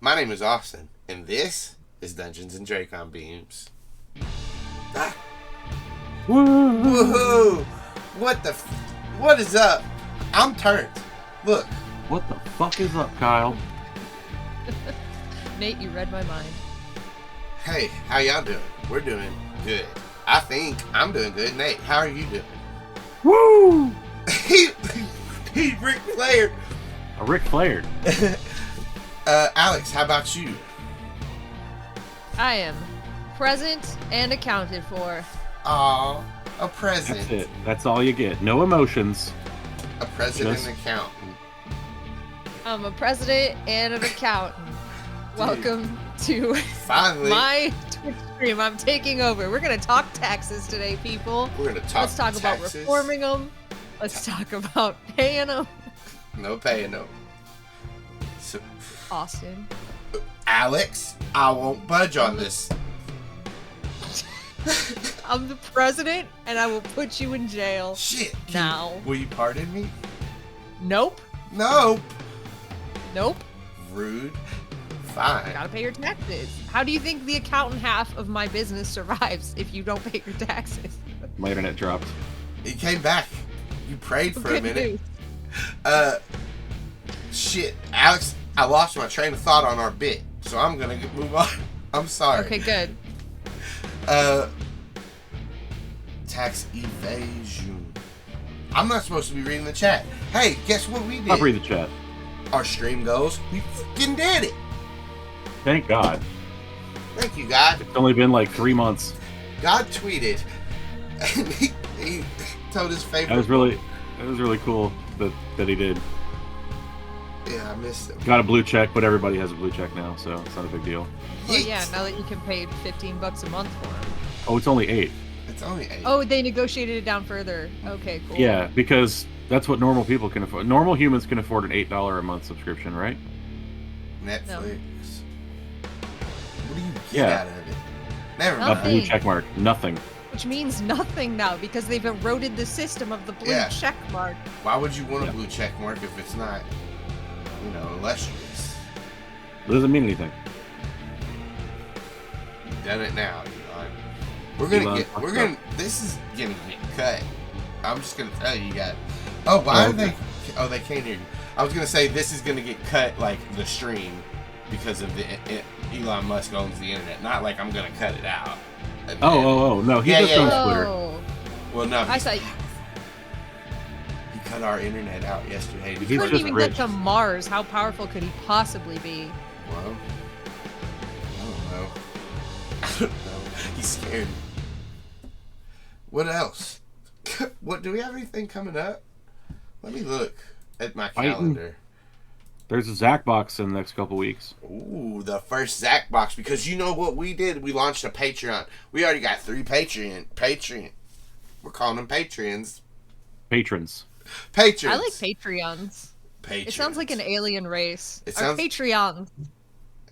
My name is Austin, and this is Dungeons and Dracon Beams. Ah. Woohoo! What is up? I'm turned. Look. What the fuck is up, Kyle? Nate, you read my mind. Hey, how y'all doing? We're doing good. I think I'm doing good. Nate, how are you doing? Woo! he Ric Flair. A Ric Flair. Alex, how about you? I am present and accounted for. Aw, a present. That's it. That's all you get. No emotions. A present and accountant. I'm a president and an accountant. Welcome to Finally my Twitch stream. I'm taking over. We're going to talk taxes today, people. We're going to talk Let's talk taxes. about reforming them. Let's talk about paying them. No paying them. So, Austin. Alex, I won't budge on this. I'm the president, and I will put you in jail. Shit. Now. Will you pardon me? Nope. Nope. Nope. Rude. Fine. Gotta pay your taxes. How do you think the accountant half of my business survives if you don't pay your taxes? My internet dropped. It came back. You prayed for Good a minute. news. Shit. Alex, I lost my train of thought on our bit, so I'm gonna move on. I'm sorry. Okay, good. Tax evasion. I'm not supposed to be reading the chat. Hey, guess what we did? I'll read the chat. Our stream goes. We fucking did it. Thank God. Thank you, God. It's only been like 3 months. God tweeted, and he told his favorite. That was really cool that he did. Yeah, I missed him. Got a blue check, but everybody has a blue check now, so it's not a big deal. Well, yeah, now that you can pay $15 a month for them. Oh, it's only 8. It's only 8. Oh, they negotiated it down further. Okay, cool. Yeah, because that's what normal people can afford. Normal humans can afford an $8 a month subscription, right? Netflix. No. What do you get out of it? Never Nothing. mind. A blue check mark. Nothing. Which means nothing now because they've eroded the system of the blue Yeah. check mark. Why would you want a Yeah. blue check mark if it's not, illustrious? It doesn't mean anything. You've done it now, Elon. This is gonna get cut. I'm just gonna tell you guys. Oh, why are they? Oh, they can't hear you. I was gonna say this is gonna get cut like the stream because of the Elon Musk owns the internet. Not like I'm gonna cut it out. Oh, no, he just owns Twitter. Oh, Well, no. I saw you He cut our internet out yesterday. He's couldn't just even rich. get to Mars. How powerful could he possibly be? Well, I don't know. I don't know. He's scared. What else? What do we have anything coming up? Let me look at my calendar. There's a Zac box in the next couple weeks. Ooh, the first Zac box, because you know what we did? We launched a Patreon. We already got 3 Patreon. We're calling them Patreons. Patrons. Patrons. I like Patreons. Patrons. It sounds like an alien race. It Our sounds- Patreons.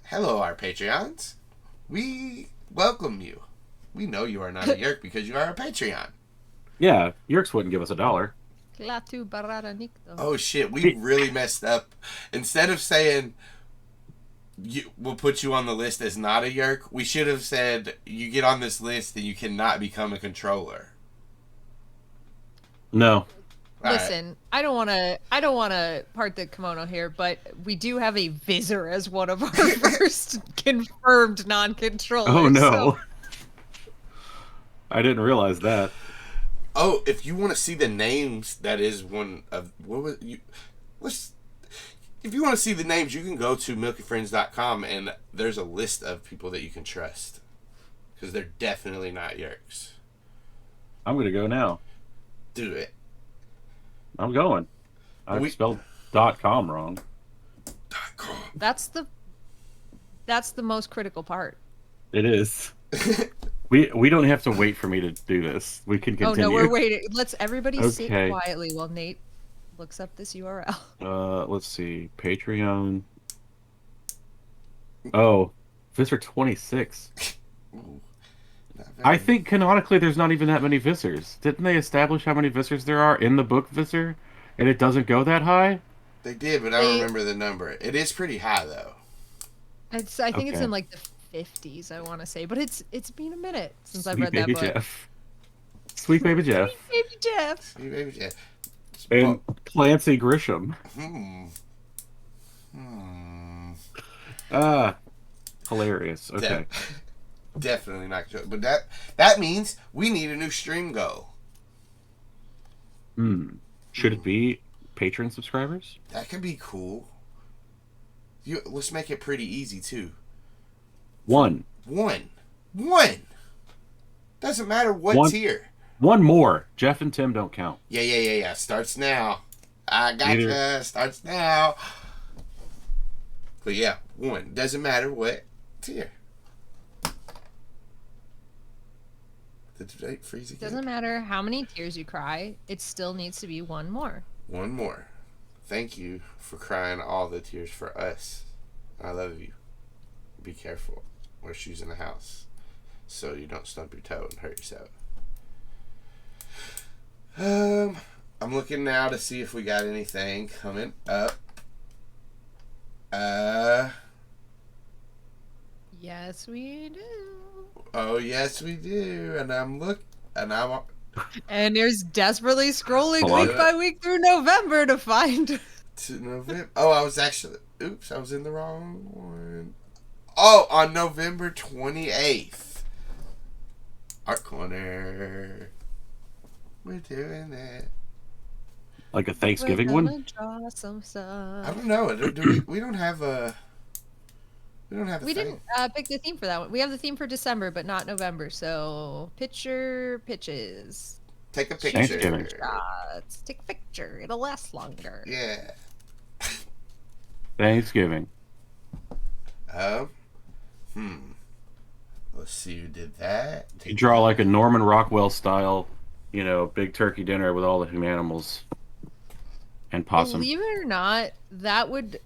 Hello, our Patreons. We welcome you. We know you are not a Yeerk because you are a Patreon. Yeah, Yeerks wouldn't give us $1. Klatu barara nikto. Oh shit, we really messed up. Instead of saying we'll put you on the list as not a Yeerk, we should have said you get on this list and you cannot become a controller. No. All right. Listen, I don't want to part the kimono here, but we do have a Visser as one of our first confirmed non-controllers. Oh, no. so- I didn't realize that. Oh, if you want to see the names, that is one of if you want to see the names, you can go to milkyfriends.com and there's a list of people that you can trust because they're definitely not Yeerks. I'm going to go now. Do it. I'm going. I spelled .com wrong. .com. That's the most critical part. It is. We don't have to wait for me to do this. We can continue. Oh no, we're waiting. Let's everybody sit Okay. quietly while Nate looks up this URL. Let's see. Patreon. Oh, Visser 26. Ooh, not very I think canonically there's not even that many Vissers. Didn't they establish how many Vissers there are in the book Visser? And it doesn't go that high? They did, but I don't remember the number. It is pretty high, though. I think it's Okay. in like the 50s, I want to say, but it's been a minute since I've Sweet read that baby book. Jeff. Sweet baby Jeff. Sweet baby Jeff. See, baby, yeah. And Clancy Grisham. Hmm. Hmm. Ah, hilarious. De- Okay. definitely not joking. But that means we need a new stream goal. Should it be patron subscribers? That could be cool. Let's make it pretty easy too. One. One. Doesn't matter what One. tier. One more. Jeff and Tim don't count. Yeah. Starts now. I gotcha. Neither. Starts now. But yeah, one. Doesn't matter what tier. Did the date freeze again? Doesn't matter how many tears you cry, it still needs to be one more. One more. Thank you for crying all the tears for us. I love you. Be careful. Wear shoes in the house so you don't stump your toe and hurt yourself. I'm looking now to see if we got anything coming up. Yes, we do. Oh yes we do. And there's desperately scrolling Hold on. week by week through November to find. to November. Oh, I was in the wrong one. Oh, on November 28th. Art Corner. We're doing it. Like a Thanksgiving We're gonna one? draw some stuff. I don't know. We don't have a. We don't have a We thing. didn't pick the theme for that one. We have the theme for December, but not November. So pitches. Take a picture. Thanksgiving. Shots. Take a picture. It'll last longer. Yeah. Thanksgiving. Let's see who did that. You draw like a Norman Rockwell style, big turkey dinner with all the humanimals and possum. Believe it or not, that would,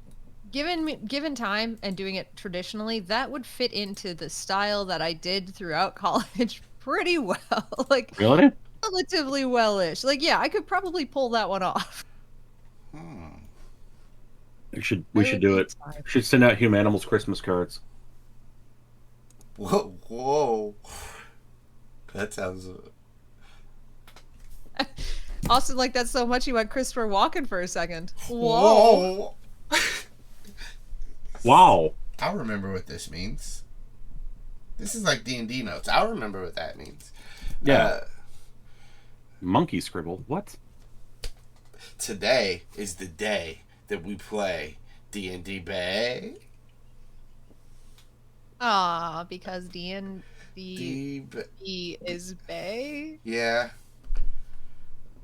given time and doing it traditionally, that would fit into the style that I did throughout college pretty well. Like Really? relatively well-ish. Like, yeah, I could probably pull that one off. We should do it. We should send out humanimals Christmas cards. Whoa. That sounds. Austin liked that so much he went Christopher Walken for a second. Whoa. Wow. I'll remember what this means. This is like D&D notes. I'll remember what that means. Yeah. Monkey scribble. What? Today is the day that we play D&DB. Ah, because D&DB is Bay. Yeah.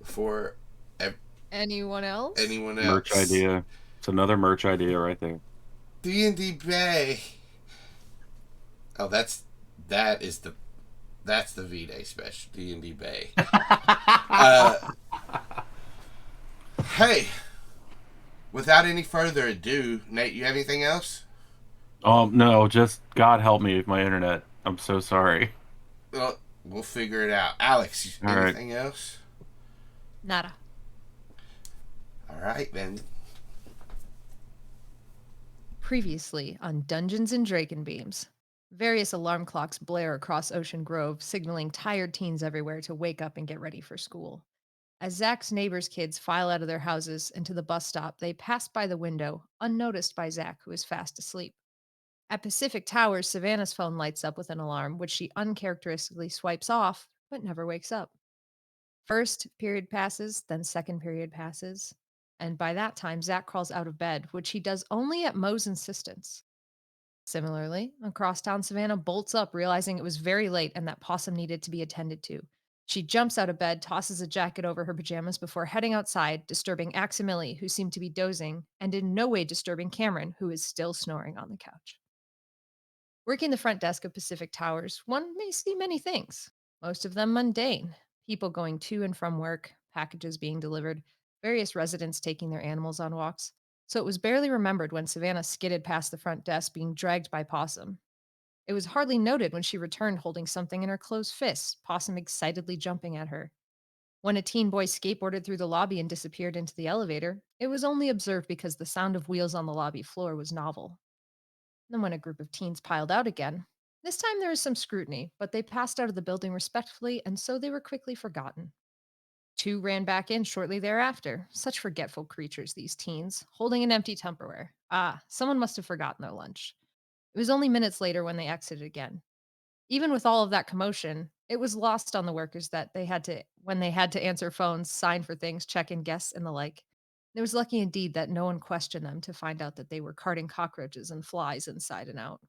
For Anyone else? Merch idea. It's another merch idea right there. D&DB. Oh, that's the V-Day special. D&DB. Hey, without any further ado, Nate, you have anything else? No, just God help me with my internet. I'm so sorry. Well, we'll figure it out. Alex, All right. anything else? Nada. All right, then. Previously on Dungeons and Dracon Beams. Various alarm clocks blare across Ocean Grove, signaling tired teens everywhere to wake up and get ready for school. As Zac's neighbors' kids file out of their houses and to the bus stop, they pass by the window, unnoticed by Zac, who is fast asleep. At Pacific Towers, Savannah's phone lights up with an alarm, which she uncharacteristically swipes off, but never wakes up. First period passes, then second period passes, and by that time, Zac crawls out of bed, which he does only at Moe's insistence. Similarly, across town, Savannah bolts up, realizing it was very late and that Possum needed to be attended to. She jumps out of bed, tosses a jacket over her pajamas before heading outside, disturbing Aximili, who seemed to be dozing, and in no way disturbing Cameron, who is still snoring on the couch. Working the front desk of Pacific Towers, one may see many things, most of them mundane. People going to and from work, packages being delivered, various residents taking their animals on walks. So it was barely remembered when Savannah skidded past the front desk being dragged by Possum. It was hardly noted when she returned holding something in her closed fists, Possum excitedly jumping at her. When a teen boy skateboarded through the lobby and disappeared into the elevator, it was only observed because the sound of wheels on the lobby floor was novel. Then, when a group of teens piled out again, this time there was some scrutiny, but they passed out of the building respectfully, and so they were quickly forgotten. Two ran back in shortly thereafter. Such forgetful creatures, these teens, holding an empty Tupperware. Ah, someone must have forgotten their lunch. It was only minutes later when they exited again. Even with all of that commotion, it was lost on the workers that when they had to answer phones, sign for things, check in guests, and the like. It was lucky indeed that no one questioned them to find out that they were carting cockroaches and flies inside and out.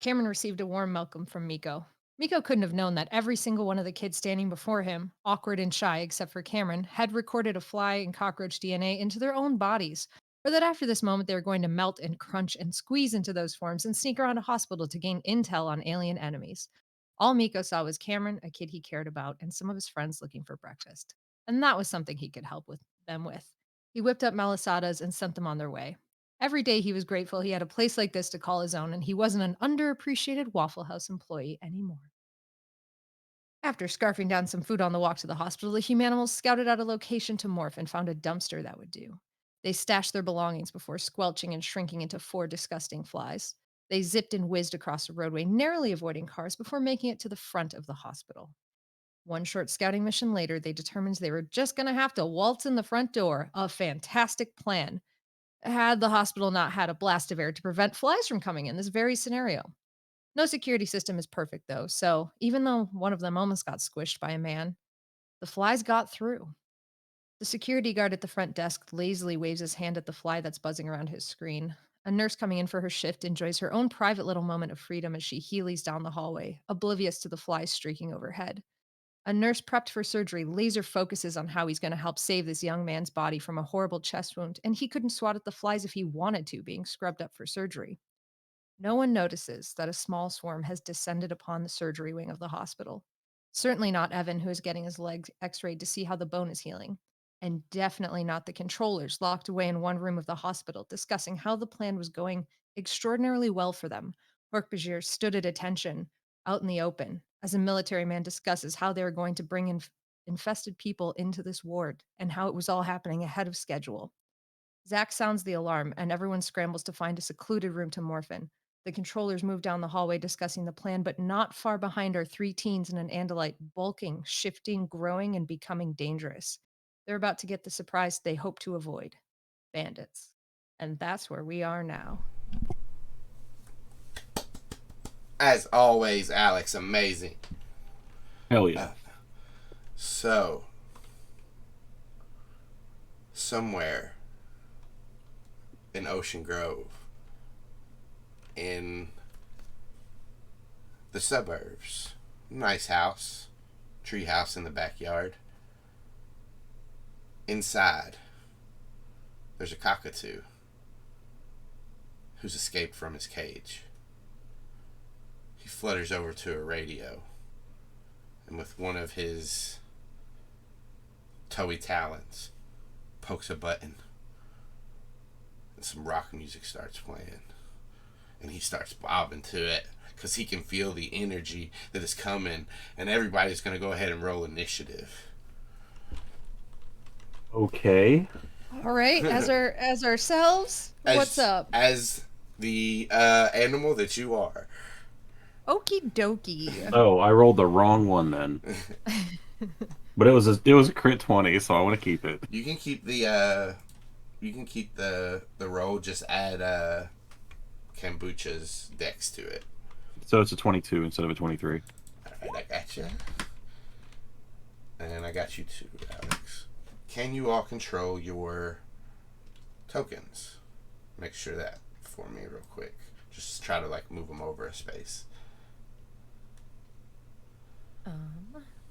Cameron received a warm welcome from Miko. Miko couldn't have known that every single one of the kids standing before him, awkward and shy except for Cameron, had recorded a fly and cockroach DNA into their own bodies, or that after this moment they were going to melt and crunch and squeeze into those forms and sneak around a hospital to gain intel on alien enemies. All Miko saw was Cameron, a kid he cared about, and some of his friends looking for breakfast. And that was something he could help with them with. He whipped up malasadas and sent them on their way. Every day he was grateful he had a place like this to call his own, and he wasn't an underappreciated Waffle House employee anymore. After scarfing down some food on the walk to the hospital, the humanimals scouted out a location to morph and found a dumpster that would do. They stashed their belongings before squelching and shrinking into four disgusting flies. They zipped and whizzed across the roadway, narrowly avoiding cars before making it to the front of the hospital. One short scouting mission later, they determined they were just going to have to waltz in the front door. A fantastic plan. Had the hospital not had a blast of air to prevent flies from coming in this very scenario. No security system is perfect, though, so even though one of them almost got squished by a man, the flies got through. The security guard at the front desk lazily waves his hand at the fly that's buzzing around his screen. A nurse coming in for her shift enjoys her own private little moment of freedom as she heelies down the hallway, oblivious to the flies streaking overhead. A nurse prepped for surgery laser focuses on how he's going to help save this young man's body from a horrible chest wound, and he couldn't swat at the flies if he wanted to, being scrubbed up for surgery. No one notices that a small swarm has descended upon the surgery wing of the hospital. Certainly not Evan, who is getting his legs x rayed to see how the bone is healing. And definitely not the controllers locked away in one room of the hospital discussing how the plan was going extraordinarily well for them. Hork-Bajir stood at attention out in the open as a military man discusses how they were going to bring in infested people into this ward and how it was all happening ahead of schedule. Zac sounds the alarm, and everyone scrambles to find a secluded room to morph in. The controllers move down the hallway discussing the plan, but not far behind are three teens and an Andalite, bulking, shifting, growing, and becoming dangerous. They're about to get the surprise they hope to avoid bandits. And that's where we are now. As always, Alex, amazing. Hell yeah. So, somewhere in Ocean Grove, in the suburbs, nice house, tree house in the backyard. Inside, there's a cockatoo who's escaped from his cage. He flutters over to a radio, and with one of his toey talons, pokes a button, and some rock music starts playing. And he starts bobbing to it, because he can feel the energy that is coming, and everybody's going to go ahead and roll initiative. Okay. All right, as ourselves, what's up? As the animal that you are. Okie dokie. Oh, I rolled the wrong one then. But it was a crit 20, so I want to keep it. You can keep the roll. Just add kombucha's dex to it. So it's a 22 instead of a 23. All right, I got you. And I got you too, Alex. Can you all control your tokens? Make sure that for me real quick. Just try to move them over a space.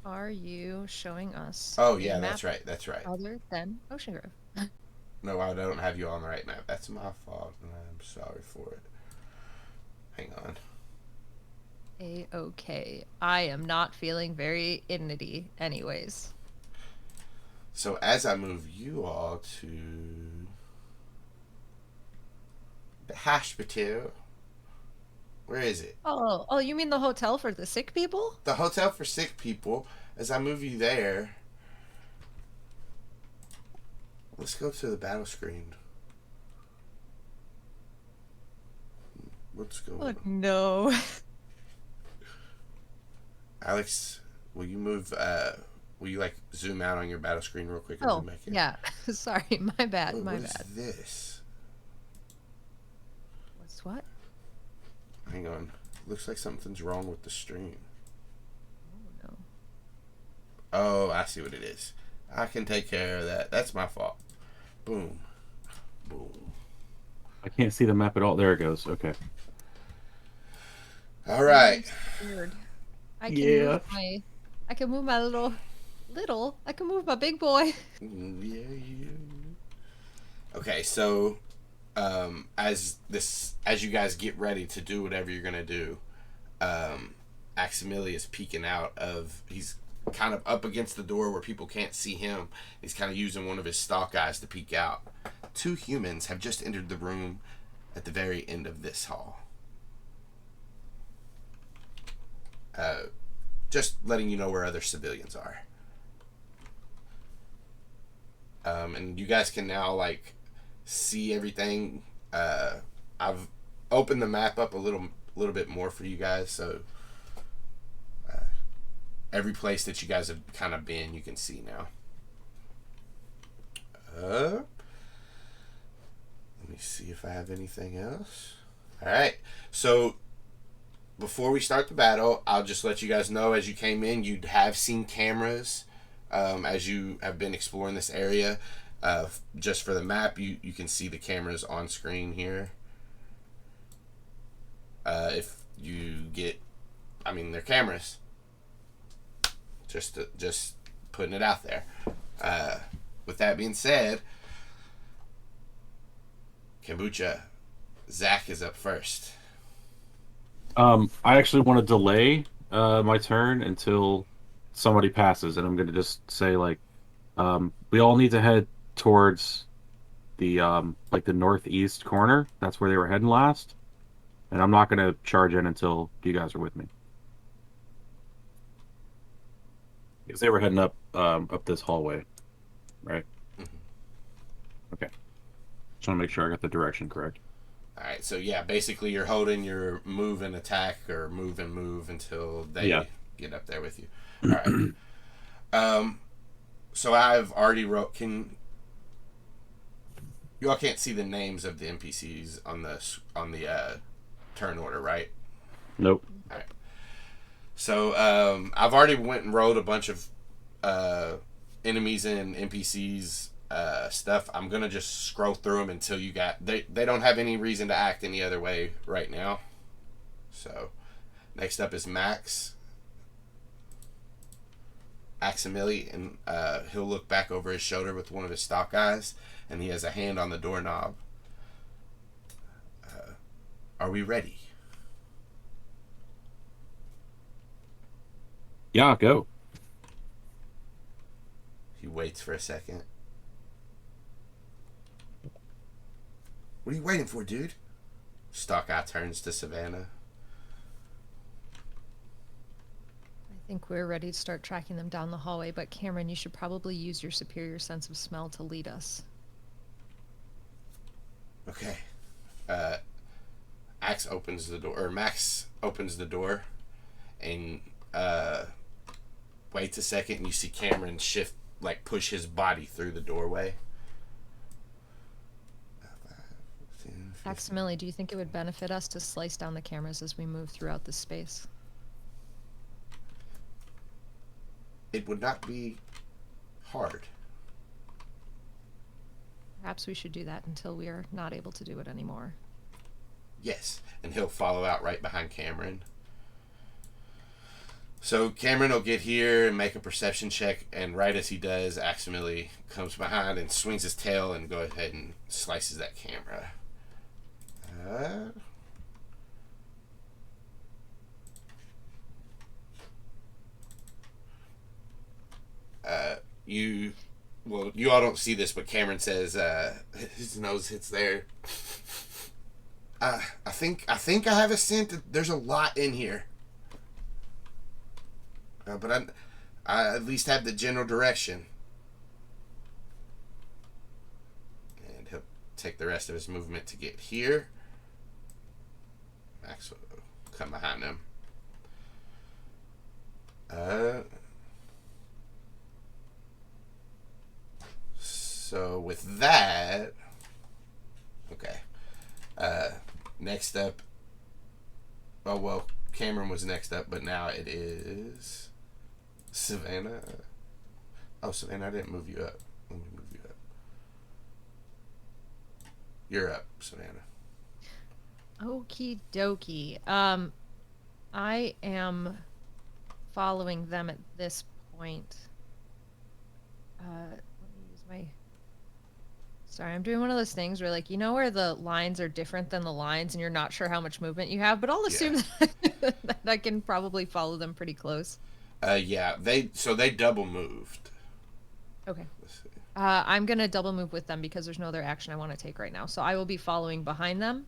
Are you showing us? Oh yeah, that's right. Other than Ocean Grove. No, I don't have you on the right map. That's my fault, and I'm sorry for it. Hang on. A-okay. I am not feeling very innity anyways. So as I move you all to the hospital, where is it? Oh, you mean the hotel for the sick people? The hotel for sick people. As I move you there, let's go to the battle screen. What's going Oh on? no. Alex, will you move? Will you like zoom out on your battle screen real quick and Oh zoom back in? yeah. Sorry, my bad. What is bad. this? What's what? Hang on. Looks like something's wrong with the stream. Oh no. Oh, I see what it is. I can take care of that. That's my fault. Boom. Boom. I can't see the map at all. There it goes. Okay. All right. I'm scared. I can Yeah. move my. I can move my little. I can move my big boy. Yeah. Okay, so as you guys get ready to do whatever you're gonna do, Aximili is peeking out of. He's kind of up against the door where people can't see him. He's kind of using one of his stalk eyes to peek out. 2 humans have just entered the room at the very end of this hall. Just letting you know where other civilians are. And you guys can now like see everything. I've opened the map up a little bit more for you guys, so every place that you guys have kind of been, you can see now. Let me see if I have anything else. All right, so before we start the battle, I'll just let you guys know, as you came in, you'd have seen cameras as you have been exploring this area. Just for the map, you can see the cameras on screen here. If you get, I mean, they're cameras. Just putting it out there. With that being said, Kombucha, Zac is up first. I actually want to delay my turn until somebody passes, and I'm going to just say, like, we all need to head towards the like the northeast corner. That's where they were heading last, and I'm not going to charge in until you guys are with me, because they were heading up this hallway, right? Mm-hmm. Okay. Just want to make sure I got the direction correct. All right, so yeah, basically you're holding your move and attack, or move and move until they get up there with you. All right. So I've already wrote. You all can't see the names of the NPCs on the turn order, right? Nope. All right. So I've already went and wrote a bunch of enemies and NPCs stuff. I'm gonna just scroll through them until you got. They don't have any reason to act any other way right now. So next up is Max. Aximili, and he'll look back over his shoulder with one of his stalk eyes, and he has a hand on the doorknob. Are we ready? Yeah, go. He waits for a second. What are you waiting for, dude? Stalk eye turns to Savannah. I think we're ready to start tracking them down the hallway, but Cameron, you should probably use your superior sense of smell to lead us. Okay. Max opens the door, and waits a second, and you see Cameron push his body through the doorway. Aximili, do you think it would benefit us to slice down the cameras as we move throughout this space? It would not be hard. Perhaps we should do that until we are not able to do it anymore. Yes, and he'll follow out right behind Cameron. So Cameron will get here and make a perception check, and right as he does, Aximili comes behind and swings his tail and go ahead and slices that camera. You all don't see this, but Cameron says his nose hits there. I think I have a scent that there's a lot in here, but I at least have the general direction. And he'll take the rest of his movement to get here. Max will come behind him. So with that, okay. Next up. Oh well, Cameron was next up, but now it is Savannah. Oh, Savannah, I didn't move you up. Let me move you up. You're up, Savannah. Okie dokie. I am following them at this point. Let me use my... Sorry, I'm doing one of those things where, like, you know where the lines are different than the lines and you're not sure how much movement you have, but I'll assume that I can probably follow them pretty close. Yeah, they double moved. Okay. I'm going to double move with them because there's no other action I want to take right now. So I will be following behind them.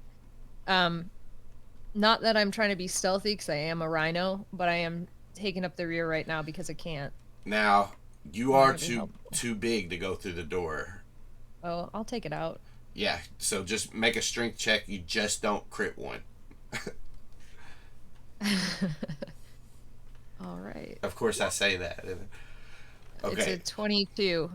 Not that I'm trying to be stealthy because I am a rhino, but I am taking up the rear right now because I can't. Now, you are too big to go through the door. Oh, I'll take it out. Yeah, so just make a strength check. You just don't crit one. All right. Of course, I say that. Okay. It's a 22.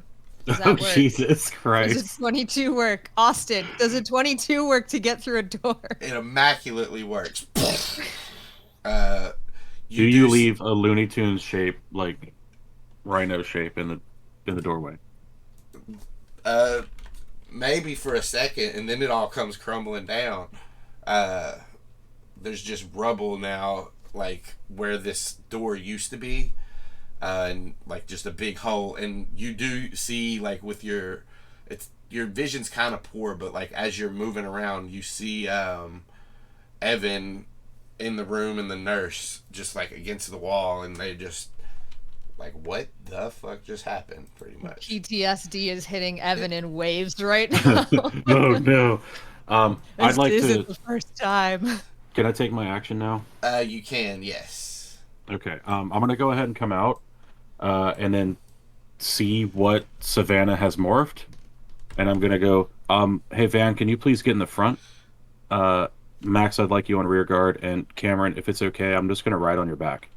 Does that Oh, work? Jesus Christ. Does a 22 work? Austin, does a 22 work to get through a door? It immaculately works. Do you leave a Looney Tunes shape, like rhino shape, in the doorway? Maybe for a second, and then it all comes crumbling down. There's just rubble now, like where this door used to be, and like just a big hole. And you do see, like, with your vision's kind of poor, but like as you're moving around, you see Evan in the room and the nurse just like against the wall, and they just like, what the fuck just happened, pretty much. PTSD is hitting Evan in waves right now. Oh no. I'd like This to. is the first time. Can I take my action now? You can, yes. Okay. I'm gonna go ahead and come out, and then see what Savannah has morphed, and I'm gonna go. Hey Van, can you please get in the front? Max, I'd like you on rear guard, and Cameron, if it's okay, I'm just gonna ride on your back.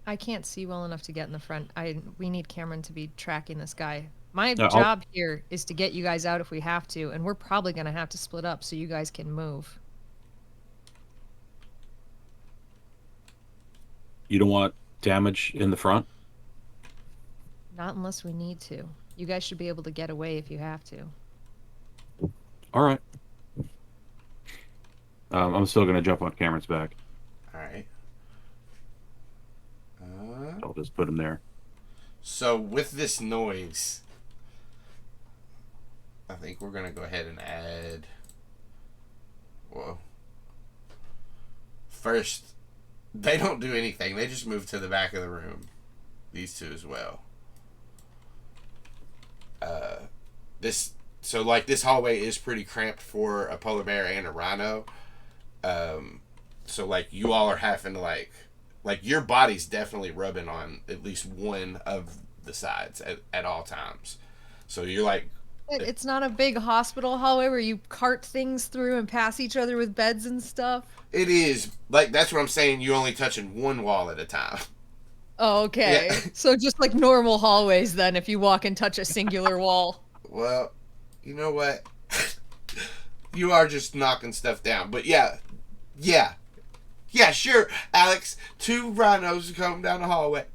I can't see well enough to get in the front. We need Cameron to be tracking this guy. My job here is to get you guys out if we have to, and we're probably going to have to split up so you guys can move. You don't want damage in the front? Not unless we need to. You guys should be able to get away if you have to. All right. I'm still going to jump on Cameron's back. All right. I'll just put him there. So with this noise, I think we're gonna go ahead and add. Whoa. First, they don't do anything. They just move to the back of the room. These two as well. This hallway is pretty cramped for a polar bear and a rhino. So like you all are having to like your body's definitely rubbing on at least one of the sides at all times. So you're like... It's not a big hospital hallway where you cart things through and pass each other with beds and stuff. It is. Like, that's what I'm saying. You're only touching one wall at a time. Oh, okay. Yeah. So just like normal hallways then, if you walk and touch a singular wall. Well, you know what? You are just knocking stuff down. But yeah, sure, Alex. 2 rhinos come down the hallway.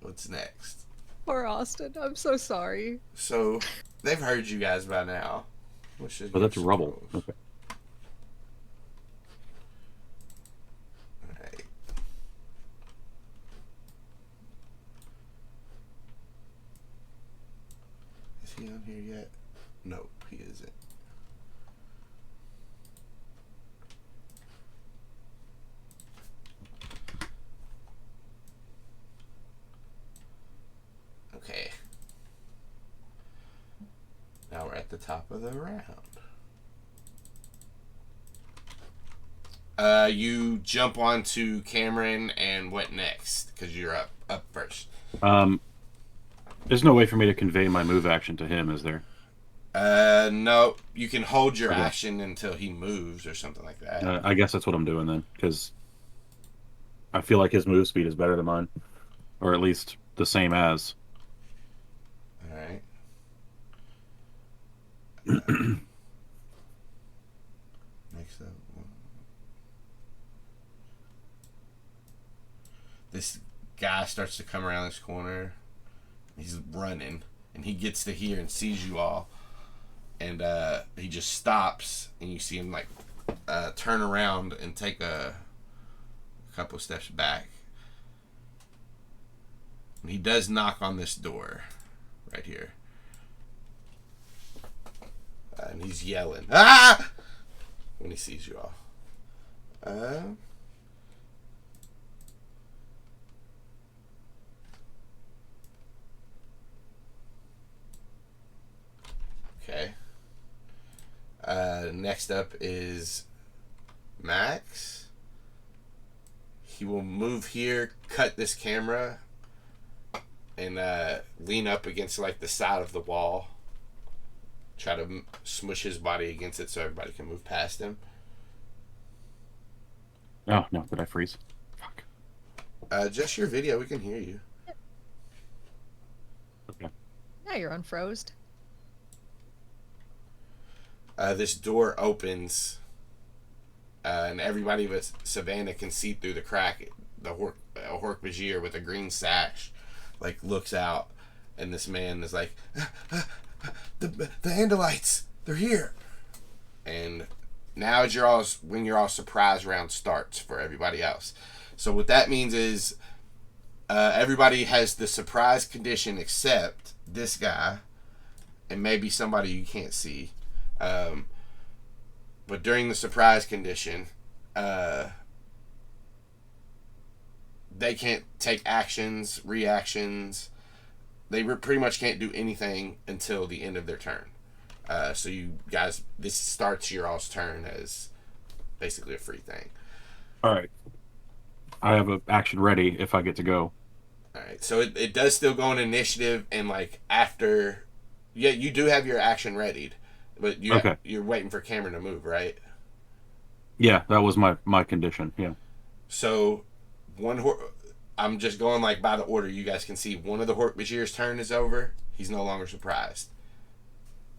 What's next? Poor Austin. I'm so sorry. So, they've heard you guys by now. Oh, that's rubble. Okay. Alright. Is he on here yet? No, he isn't. Okay. Now we're at the top of the round. You jump onto Cameron, and what next? Because you're up first. There's no way for me to convey my move action to him, is there? No, you can hold your Okay. action until he moves or something like that. I guess that's what I'm doing then, because I feel like his move speed is better than mine, or at least the same as. All right. Next up, this guy starts to come around this corner. He's running, and he gets to here and sees you all, and he just stops, and you see him like turn around and take a couple steps back. And he does knock on this door right here, and he's yelling, "Ah!" when he sees you all. Okay. Next up is Max. He will move here, cut this camera, and lean up against like the side of the wall. Try to smush his body against it so everybody can move past him. Oh no! Did I freeze? Fuck. Just your video, we can hear you. Okay. Now you're unfrozen. This door opens, and everybody but Savannah can see through the crack. The Hork-Bajir with a green sash, like, looks out, and this man is like, the Andalites, they're here. And now is when your all surprise round starts for everybody else. So what that means is everybody has the surprise condition except this guy and maybe somebody you can't see. But during the surprise condition, they can't take actions, reactions. They pretty much can't do anything until the end of their turn. So you guys, this starts your all's turn as basically a free thing. All right. I have an action ready if I get to go. All right. So it does still go in initiative, and like after, yeah, you do have your action readied, but you're waiting for Cameron to move, right? Yeah, that was my condition. Yeah. So I'm just going like by the order you guys can see. One of the Hork-Bajir's turn is over. He's no longer surprised.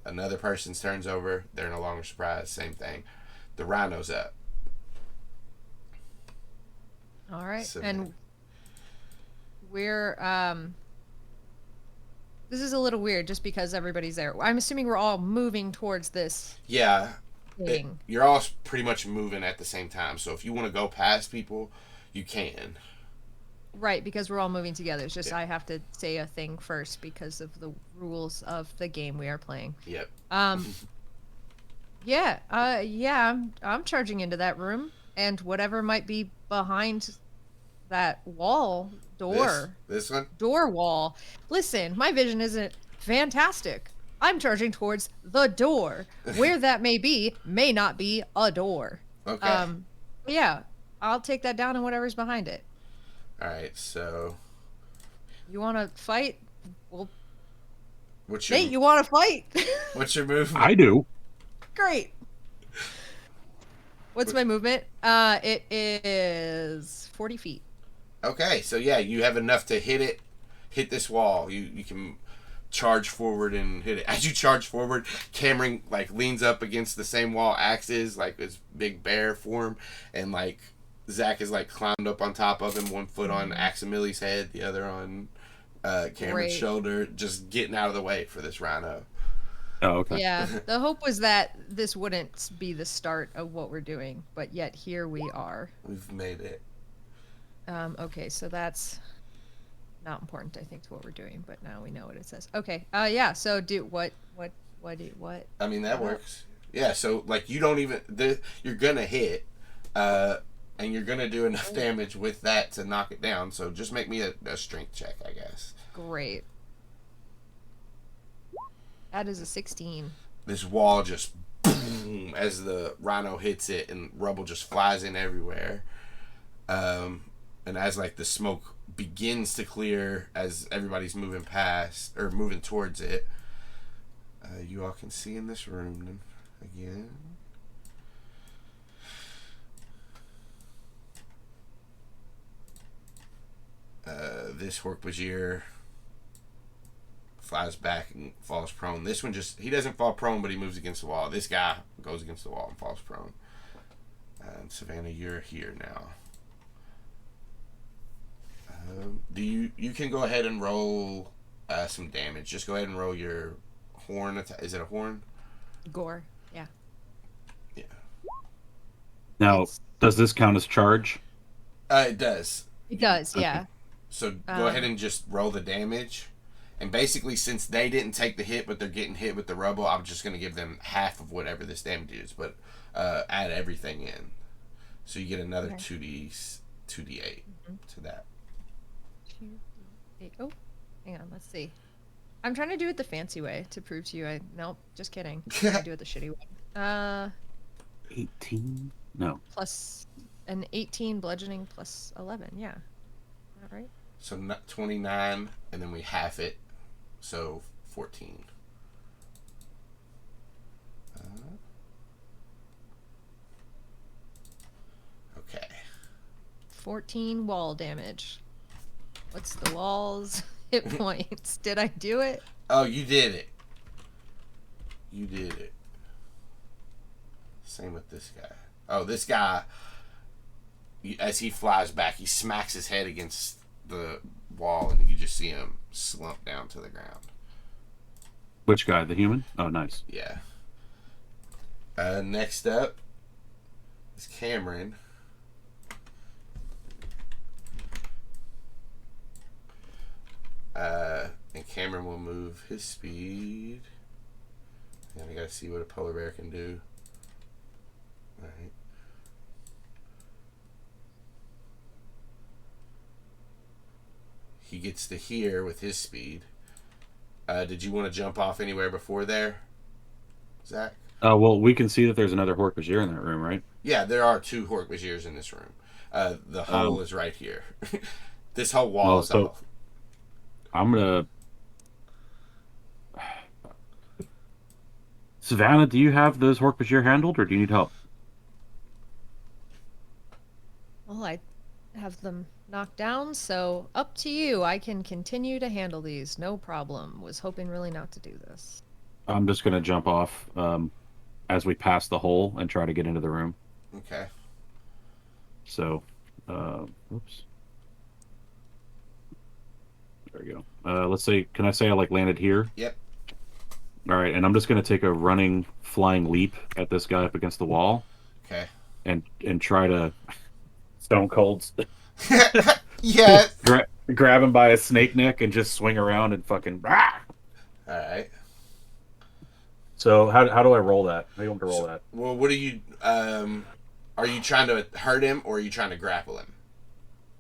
Another person's turn's over. They're no longer surprised. Same thing. The Rhino's up. All right. So, and we're this is a little weird just because everybody's there. I'm assuming we're all moving towards this thing. You're all pretty much moving at the same time. So if you want to go past people, you can. Right, because we're all moving together. It's just I have to say a thing first because of the rules of the game we are playing. Yep. I'm charging into that room and whatever might be behind that door. This one? Door wall. Listen, my vision isn't fantastic. I'm charging towards the door. Where that may not be a door. Okay. Yeah, I'll take that down and whatever's behind it. All right, so you want to fight? Well, Nate, you want to fight? What's your movement? I do. Great. What's my movement? It is 40 feet. Okay, so yeah, you have enough to hit this wall. You can charge forward and hit it. As you charge forward, Cameron like leans up against the same wall axis, like this big bear form, and like Zac is like climbed up on top of him, one foot on Aximili's head, the other on Cameron's shoulder, just getting out of the way for this rhino. Oh, okay. Yeah, the hope was that this wouldn't be the start of what we're doing, but yet here we are. We've made it. Okay, so that's not important, I think, to what we're doing, but now we know what it says. Okay, yeah, so do what? I mean, that works. Yeah, so like you don't even, you're gonna hit, and you're gonna do enough damage with that to knock it down. So just make me a strength check, I guess. Great. That is a 16. This wall just boom as the rhino hits it, and rubble just flies in everywhere. And as like the smoke begins to clear as everybody's moving past or moving towards it, you all can see in this room again. This Hork-Bajir flies back and falls prone. This one he doesn't fall prone, but he moves against the wall. This guy goes against the wall and falls prone. And Savannah, you're here now. You can go ahead and roll some damage. Just go ahead and roll your horn attack. Is it a horn? Gore. Yeah. Yeah. Now, does this count as charge? It does. It does, yeah. Okay. So go ahead and just roll the damage. And basically, since they didn't take the hit, but they're getting hit with the rubble, I'm just going to give them half of whatever this damage is, but add everything in. So you get another 2d8 to that. 2d8. Oh, hang on. Let's see. I'm trying to do it the fancy way to prove to you. Nope, just kidding. I do it the shitty way. 18? No. Plus an 18 bludgeoning plus 11. Yeah. All right. So 29, and then we half it. So 14. Okay. 14 wall damage. What's the wall's hit points? Did I do it? Oh, you did it. You did it. Same with this guy. Oh, this guy, as he flies back, he smacks his head against the wall, and you just see him slump down to the ground. Which guy? The human? Oh, nice. Yeah. Next up is Cameron. And Cameron will move his speed. And I gotta see what a polar bear can do. Alright. He gets to here with his speed. Did you want to jump off anywhere before there, Zach? Well, we can see that there's another Hork-Bajir in that room, right? Yeah, there are 2 Hork-Bajirs in this room. The hole is right here. This whole wall is off. I'm gonna... Savannah, do you have those Hork-Bajir handled, or do you need help? Well, I have them knocked down, so up to you. I can continue to handle these, no problem. Was hoping really not to do this. I'm just gonna jump off as we pass the hole and try to get into the room. Okay. So, oops. There we go. Let's say, can I say I landed here? Yep. All right, and I'm just gonna take a running, flying leap at this guy up against the wall. Okay. And try to stone cold. Yeah. Grab him by his snake neck and just swing around and fucking. Rah! All right. So how do I roll that? How do you want to roll that? Well, what are you? Are you trying to hurt him or are you trying to grapple him?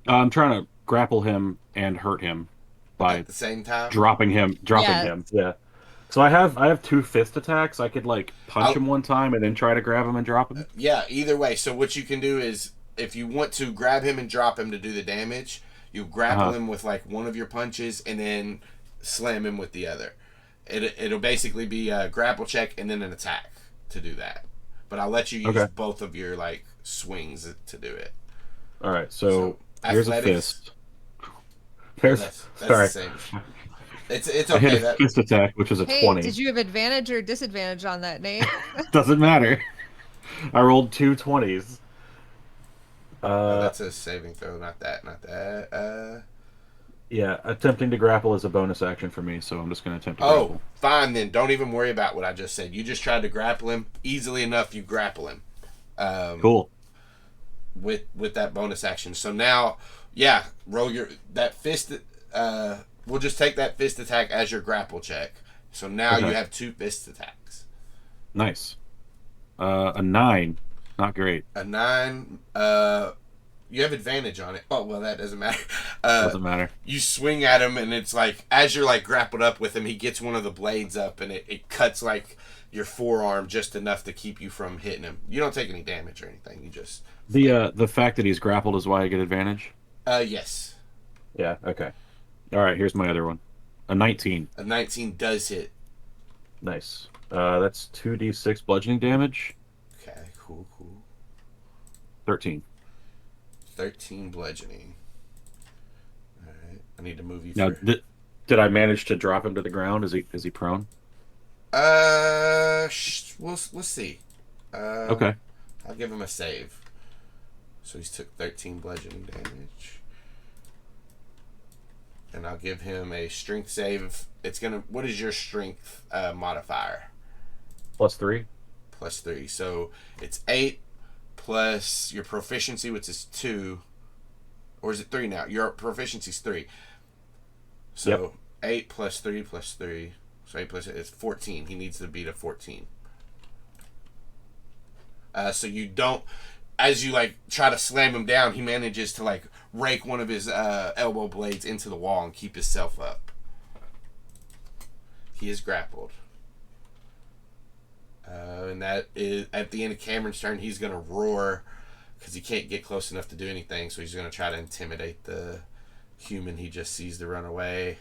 I'm trying to grapple him and hurt him by at the same time. Dropping him. Yeah. So I have 2 fist attacks. I could punch him one time and then try to grab him and drop him. Yeah. Either way. So what you can do is, if you want to grab him and drop him to do the damage, you grapple him with one of your punches and then slam him with the other. It'll basically be a grapple check and then an attack to do that. But I'll let you use both of your swings to do it. All right. So here's athletics. a fist. That's sorry. The same. It's I okay. hit a fist attack, which was a 20. Did you have advantage or disadvantage on that, Nate? Doesn't matter. I rolled 2 20s. That's a saving throw, not that. Yeah, attempting to grapple is a bonus action for me, so I'm just going to attempt to grapple. Oh, fine then. Don't even worry about what I just said. You just tried to grapple him. Easily enough, you grapple him. Cool. With that bonus action. So now, roll that fist. We'll just take that fist attack as your grapple check. So now you have 2 fist attacks. Nice. A 9. Not great. A 9. You have advantage on it. Oh, well, that doesn't matter. Doesn't matter. You swing at him, and it's as you're grappled up with him, he gets one of the blades up, and it cuts your forearm just enough to keep you from hitting him. You don't take any damage or anything. You just the fact that he's grappled is why I get advantage. Yes. Yeah. Okay. All right. Here's my other one. A 19. A 19 does hit. Nice. That's 2d6 bludgeoning damage. Okay, cool. 13. 13 bludgeoning. All right, I need to move you Now, for. did I manage to drop him to the ground? Is he prone? We'll see. Okay. I'll give him a save. So he's took 13 bludgeoning damage. And I'll give him a strength save. It's gonna. What is your strength modifier? +3. +3. So it's 8 plus your proficiency, which is 2. Or is it 3 now? Your proficiency's 3. So Yep. 8 plus 3 plus 3. So 8 plus 8 is 14. He needs to beat a 14. So you don't, as you like try to slam him down, he manages to like rake one of his elbow blades into the wall and keep himself up. He is grappled. And that is at the end of Cameron's turn. He's gonna roar because he can't get close enough to do anything. So he's gonna try to intimidate the human he just sees to run away.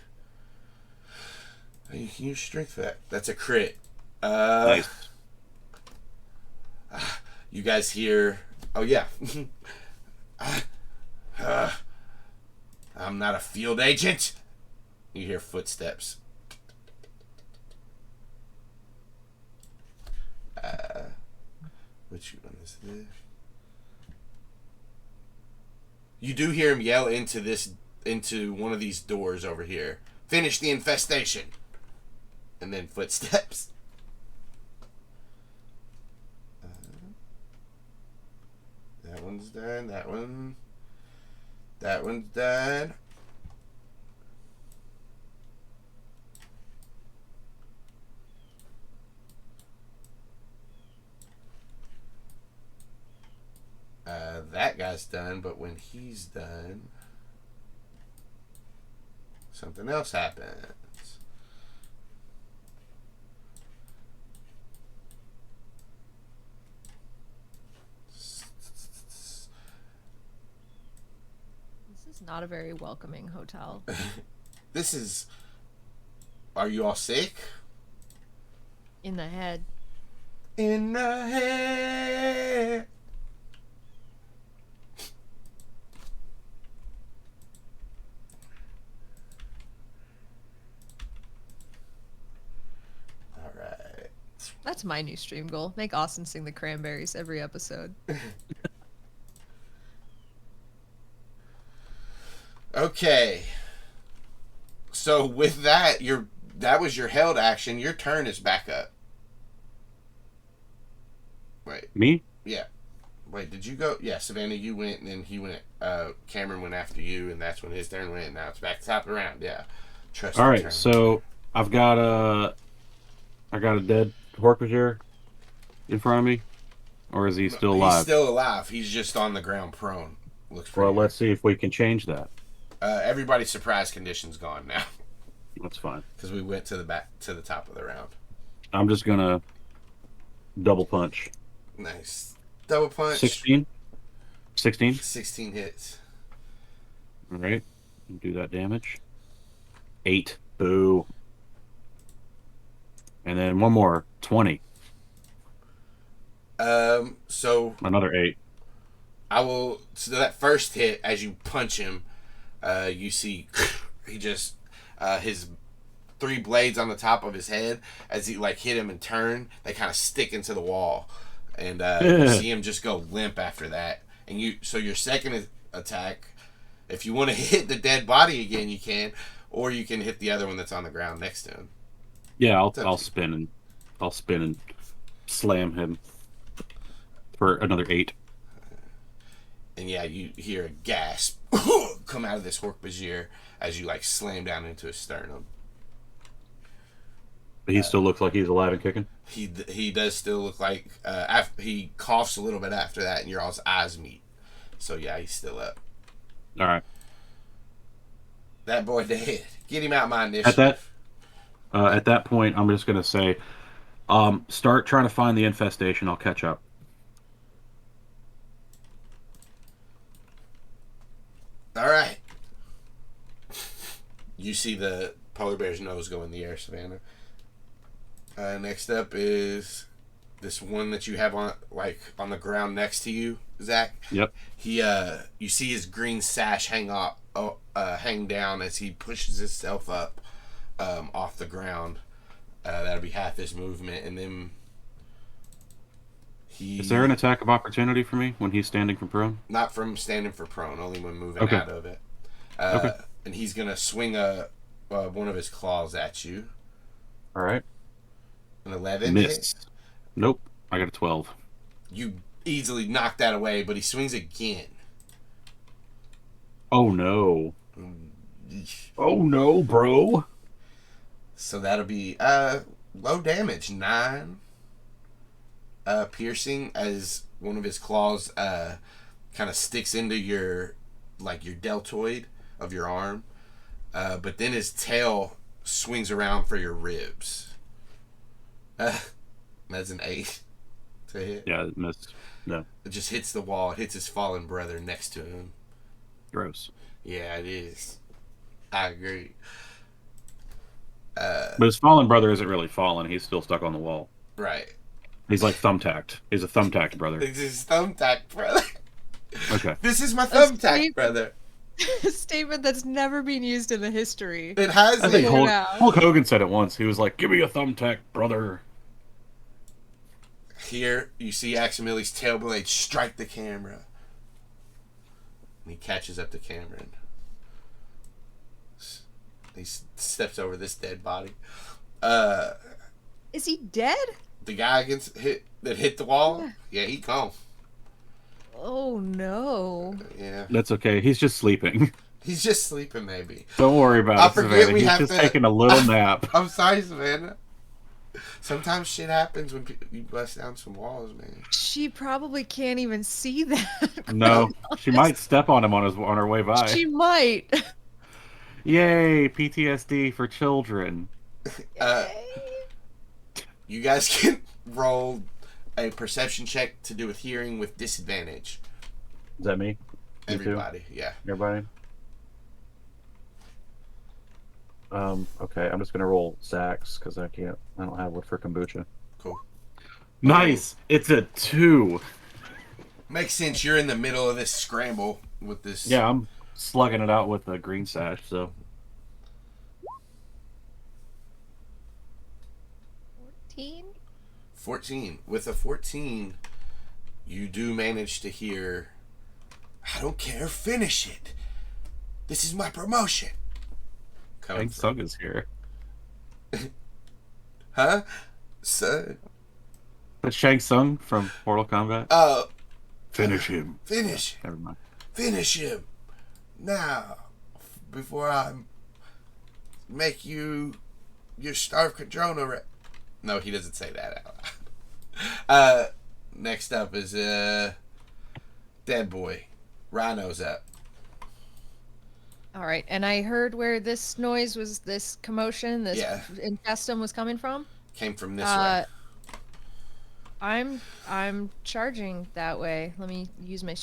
You can use strength for that. That's a crit. Nice. You guys hear? Oh yeah. I'm not a field agent. You hear footsteps. Which one is this? You do hear him yell into one of these doors over here. Finish the infestation. And then footsteps. That one's done. That one's done. That guy's done, but when he's done, something else happens. This is not a very welcoming hotel. This is. Are you all sick? In the head. In the head. All right. That's my new stream goal. Make Austin sing the Cranberries every episode. Okay. So with that, that was your held action. Your turn is back up. Wait. Me? Yeah. Wait, did you go? Yeah, Savannah, you went, and then he went. Cameron went after you, and that's when his turn went. Now it's back to top of the round. Yeah. Trust. All your right. turn. So I got a dead Hork-Bajir in front of me, or is he still alive? He's still alive. He's just on the ground, prone. Looks pretty. Well, let's see if we can change that. Everybody's surprise condition's gone now That's fine. because we went to the top of the round. I'm just gonna double punch. Nice. Double punch. 16. 16. 16 hits. All right. Do that damage. 8. Boo. And then one more. 20. So Another 8. So that first hit, as you punch him, you see he just his 3 blades on the top of his head, as he like hit him and turn, they kind of stick into the wall, and you see him just go limp after that. And so your second attack, if you want to hit the dead body again, you can, or you can hit the other one that's on the ground next to him. Yeah, I'll spin and slam him for another 8. And yeah, you hear a gasp come out of this Hork-Bajir as you like slam down into his sternum. But he still looks like he's alive and kicking. He does still look like he coughs a little bit after that, and your all's eyes meet. So yeah, he's still up. All right. That boy dead. Get him out my initiative. At that point, I'm just gonna say, start trying to find the infestation. I'll catch up. All right. You see the polar bear's nose go in the air, Savannah. Next up is this one that you have on the ground next to you, Zach. Yep. He you see his green sash hang down as he pushes himself up off the ground. That'll be half his movement, and then Is there an attack of opportunity for me when he's standing for prone? not from standing for prone, only when moving Okay. out of it. Okay. And he's gonna swing one of his claws at you. All right. An 11 Missed. hit. Nope. I got a 12. You easily knock that away, but he swings again. Oh no. Oh no, bro. So that'll be low damage, 9 piercing, as one of his claws kind of sticks into your deltoid of your arm, but then his tail swings around for your ribs. That's an 8 to hit. Yeah, it missed. No. It just hits the wall. It hits his fallen brother next to him. Gross. Yeah, it is. I agree. But his fallen brother isn't really fallen. He's still stuck on the wall. Right. He's like thumbtacked. He's a thumbtacked brother. This is thumbtack brother. Okay. This is my That's thumbtack great. brother. A statement that's never been used in the history. It has I think it. Hulk Hogan said it once. He was like, "Give me a thumbtack, brother." Here, you see Aximili's tail blade strike the camera. And he catches up the camera. And he steps over this dead body. Is he dead? The guy that hit the wall? Yeah, he gone. Oh no. Yeah. That's okay. He's just sleeping. He's just sleeping, maybe. Don't worry about I it, forget Savannah. we He's have just to- taking a little nap. I'm sorry, Savannah. Sometimes shit happens when you bust down some walls, man. She probably can't even see that. No, she might step on him on her way by. She might. Yay, PTSD for children. You guys can roll a perception check to do with hearing with disadvantage. Is that me? You too? Everybody, yeah. Everybody? Okay, I'm just gonna roll Zach's because I don't have one for kombucha. Cool. Nice! It's a 2. Makes sense. You're in the middle of this scramble with this. Yeah, I'm slugging it out with a green sash, so. 14. With a 14, you do manage to hear, "I don't care, finish it. This is my promotion." Shang Tsung is here. Huh? So, But Shang Tsung from Mortal Kombat? finish him. Finish. Never mind. Finish him. Now, before I make you your Starve Cadrona. No, he doesn't say that out loud. Next up is Dead Boy. Rhino's up. All right, and I heard where this noise was, this commotion, this infestum was coming from. Came from this way. I'm charging that way. Let me use my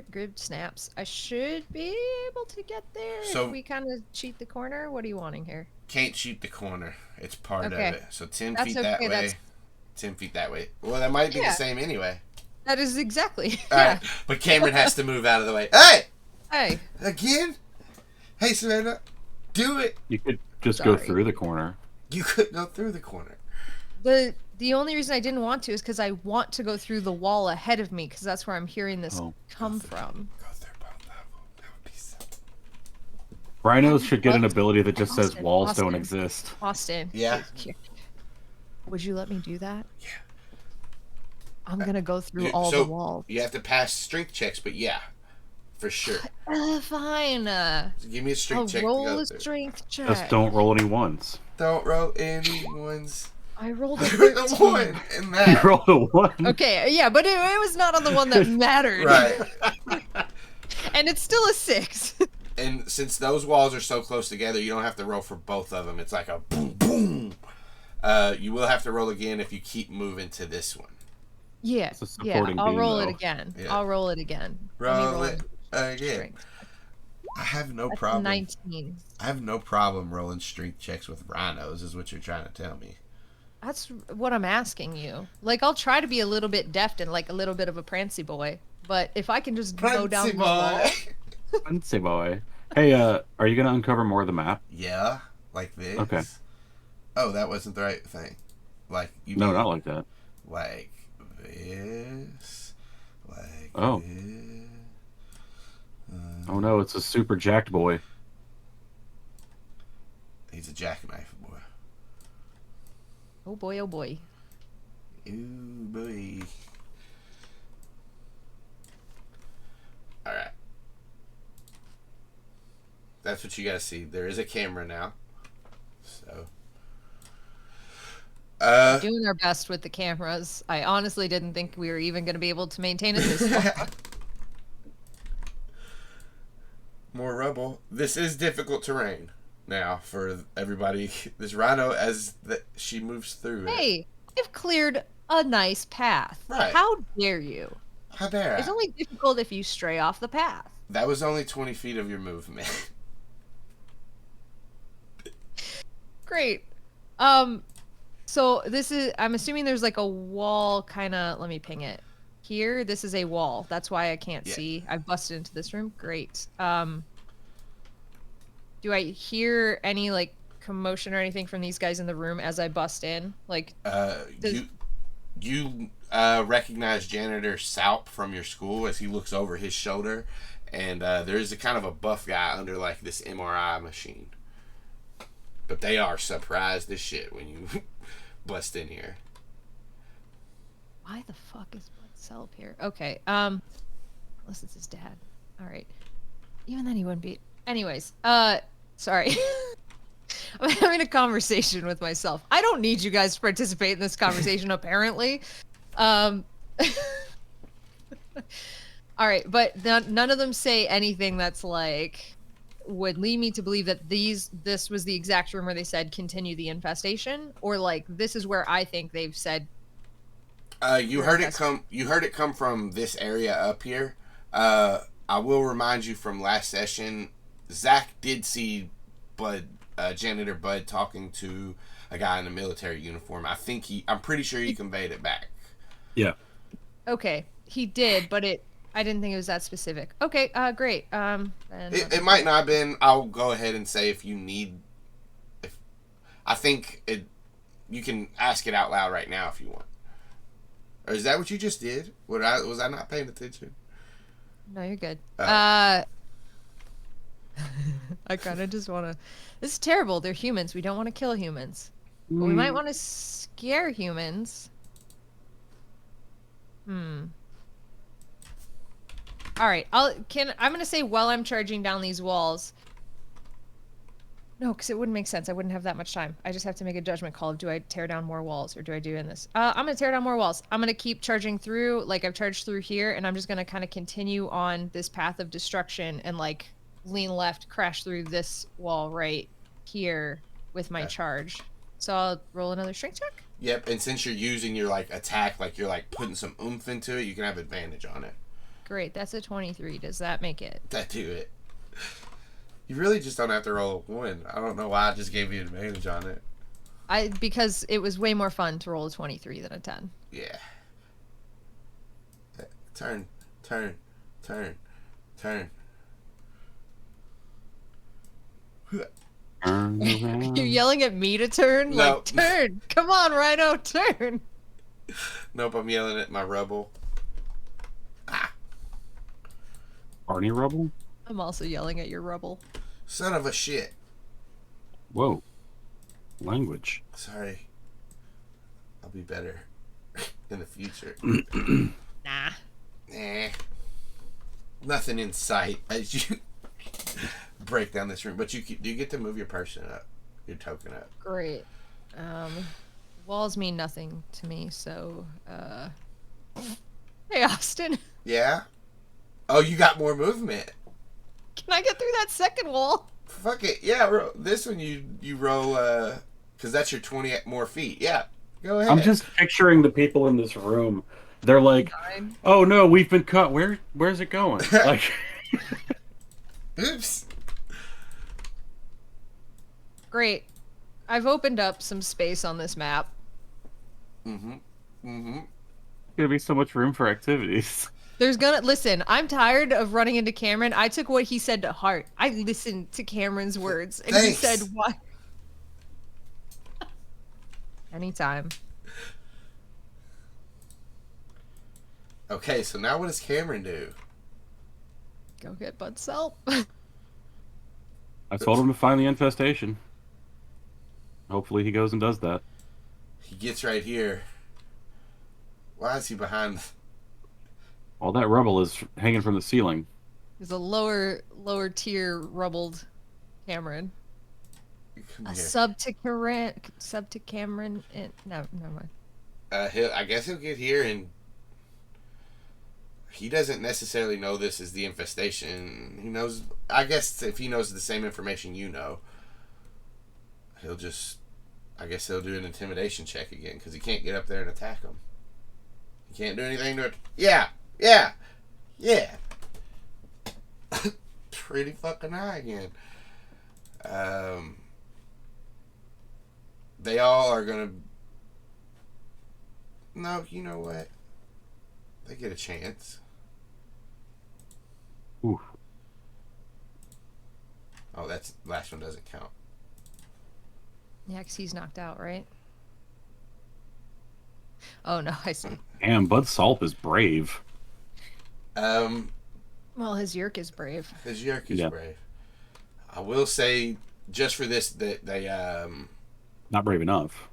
grid snaps. I should be able to get there So- if we kind of cheat the corner. What are you wanting here? Can't shoot the corner. It's part Okay. of it. So 10 That's feet that okay, way. that's- 10 feet that way. Well, that might be the Yeah. same anyway. That is exactly. All right. But Cameron has to move out of the way. Hey! Hey, Again? Hey, Savannah. Do it. You could just go Sorry. through the corner. You could go through the corner. the only reason I didn't want to is because I want to go through the wall ahead of me because that's where I'm hearing this come from. Go through both levels. That would be so... Rhinos should get an ability that just says Austin, walls don't Austin. exist. Austin. Yeah. Would you let me do that? Yeah. I'm gonna go through all so the walls. You have to pass strength checks, but yeah. For sure. Fine. Give me a strength I'll check. roll to go a through. strength check. Just don't roll any ones. Don't roll any ones. I rolled a There's 13. a one in You that. rolled a 1. Okay, yeah, but it was not on the one that mattered. Right. And it's still a 6. And since those walls are so close together, you don't have to roll for both of them. It's like a boom, boom. You will have to roll again if you keep moving to this one. Yeah, It's a yeah. supporting I'll beam, roll though. it again. Yeah. I'll roll it again. Let me Roll it again. strength. I have no That's problem. 19. I have no problem rolling strength checks with rhinos, is what you're trying to tell me. That's what I'm asking you. Like, I'll try to be a little bit deft and like a little bit of a prancy boy, but if I can just mow down Prancy these walls. boy. Fancy boy. Hey, are you gonna uncover more of the map? Yeah, like this. Okay. Oh, that wasn't the right thing. Like you. No, mean not like that. like this. Like Oh. this. Oh no, it's a super jacked boy. He's a jackknife boy. Oh boy, oh boy. Ooh boy. All right. That's what you gotta see. There is a camera now. So. Doing our best with the cameras. I honestly didn't think we were even going to be able to maintain it this long. More rubble. This is difficult terrain now for everybody. This rhino, as she moves through it. Hey, I've cleared a nice path. Right. How dare you? How dare I? It's only difficult if you stray off the path. That was only 20 feet of your movement. Great. So this is, I'm assuming there's like a wall kind of, let me ping it. Here, this is a wall. That's why I can't see. I've busted into this room. Great. Do I hear any like commotion or anything from these guys in the room as I bust in? Like, you recognize Janitor Saup from your school as he looks over his shoulder, and there's a kind of a buff guy under like this MRI machine. But they are surprised as shit when you bust in here. Why the fuck is Selp here? Okay. Unless it's his dad. All right. Even then, he wouldn't be. Anyways. Sorry. I'm having a conversation with myself. I don't need you guys to participate in this conversation. Apparently. All right, but none of them say anything that's like would lead me to believe that this was the exact room where they said continue the infestation, or like this is where I think they've said. You heard it come from this area up here. I will remind you from last session, Zac did see Janitor Bud talking to a guy in a military uniform. I'm pretty sure he conveyed it back. Yeah. Okay, he did, but I didn't think it was that specific. Okay, great. It might not have been. I'll go ahead and say if you need. I think you can ask it out loud right now if you want. Or is that what you just did? Was I not paying attention? No, you're good. I kind of just want to. This is terrible. They're humans. We don't want to kill humans, but we might want to scare humans. All right. I'm gonna say while I'm charging down these walls. No, because it wouldn't make sense. I wouldn't have that much time. I just have to make a judgment call of do I tear down more walls or do I do in this? I'm gonna tear down more walls. I'm gonna keep charging through like I've charged through here, and I'm just gonna kind of continue on this path of destruction and like lean left, crash through this wall right here with my charge. So I'll roll another strength check. Yep, and since you're using your like attack, like you're like putting some oomph into it, you can have advantage on it. Great, that's a 23. Does that make it? That do it. You really just don't have to roll a 1. I don't know why I just gave you advantage on it. Because it was way more fun to roll a 23 than a 10. Yeah. Turn. You're yelling at me to turn? No. Like, turn! Come on, Rhino, turn! Nope, I'm yelling at my rubble. Barney Rubble? I'm also yelling at your rubble. Son of a shit. Whoa. Language. Sorry. I'll be better in the future. Nah. Nothing in sight as you break down this room. But do you get to move your person up? Your token up? Great. Walls mean nothing to me, so, Hey, Austin. Yeah? Oh, you got more movement. Can I get through that second wall? Fuck it. Yeah, this one you roll, because that's your 20 more feet. Yeah, go ahead. I'm just picturing the people in this room. They're like, oh no, we've been cut. Where's it going? Like, oops. Great. I've opened up some space on this map. Mm-hmm. Mm-hmm. Gonna be so much room for activities. Listen, I'm tired of running into Cameron. I took what he said to heart. I listened to Cameron's words and he said, Thanks. "What?" Anytime. Okay, so now what does Cameron do? Go get Bud's help. I told him to find the infestation. Hopefully he goes and does that. He gets right here. Why is he behind? All that rubble is hanging from the ceiling. There's a lower tier rubbled Cameron. Come A here. sub to Cameron. No, never mind. I guess he'll get here, and he doesn't necessarily know this is the infestation. He knows. I guess if he knows the same information you know, he'll just. I guess he'll do an intimidation check again because he can't get up there and attack him. He can't do anything to it. Yeah. Pretty fucking high again. They all are gonna. No, you know what? They get a chance. Ooh. Oh, that's last one doesn't count. Yeah, because he's knocked out, right? Oh, no, I see. Damn, Bud Salp is brave. Well, his Yeerk is brave. His Yeerk is Yeah. brave. I will say, just for this, that Not brave enough.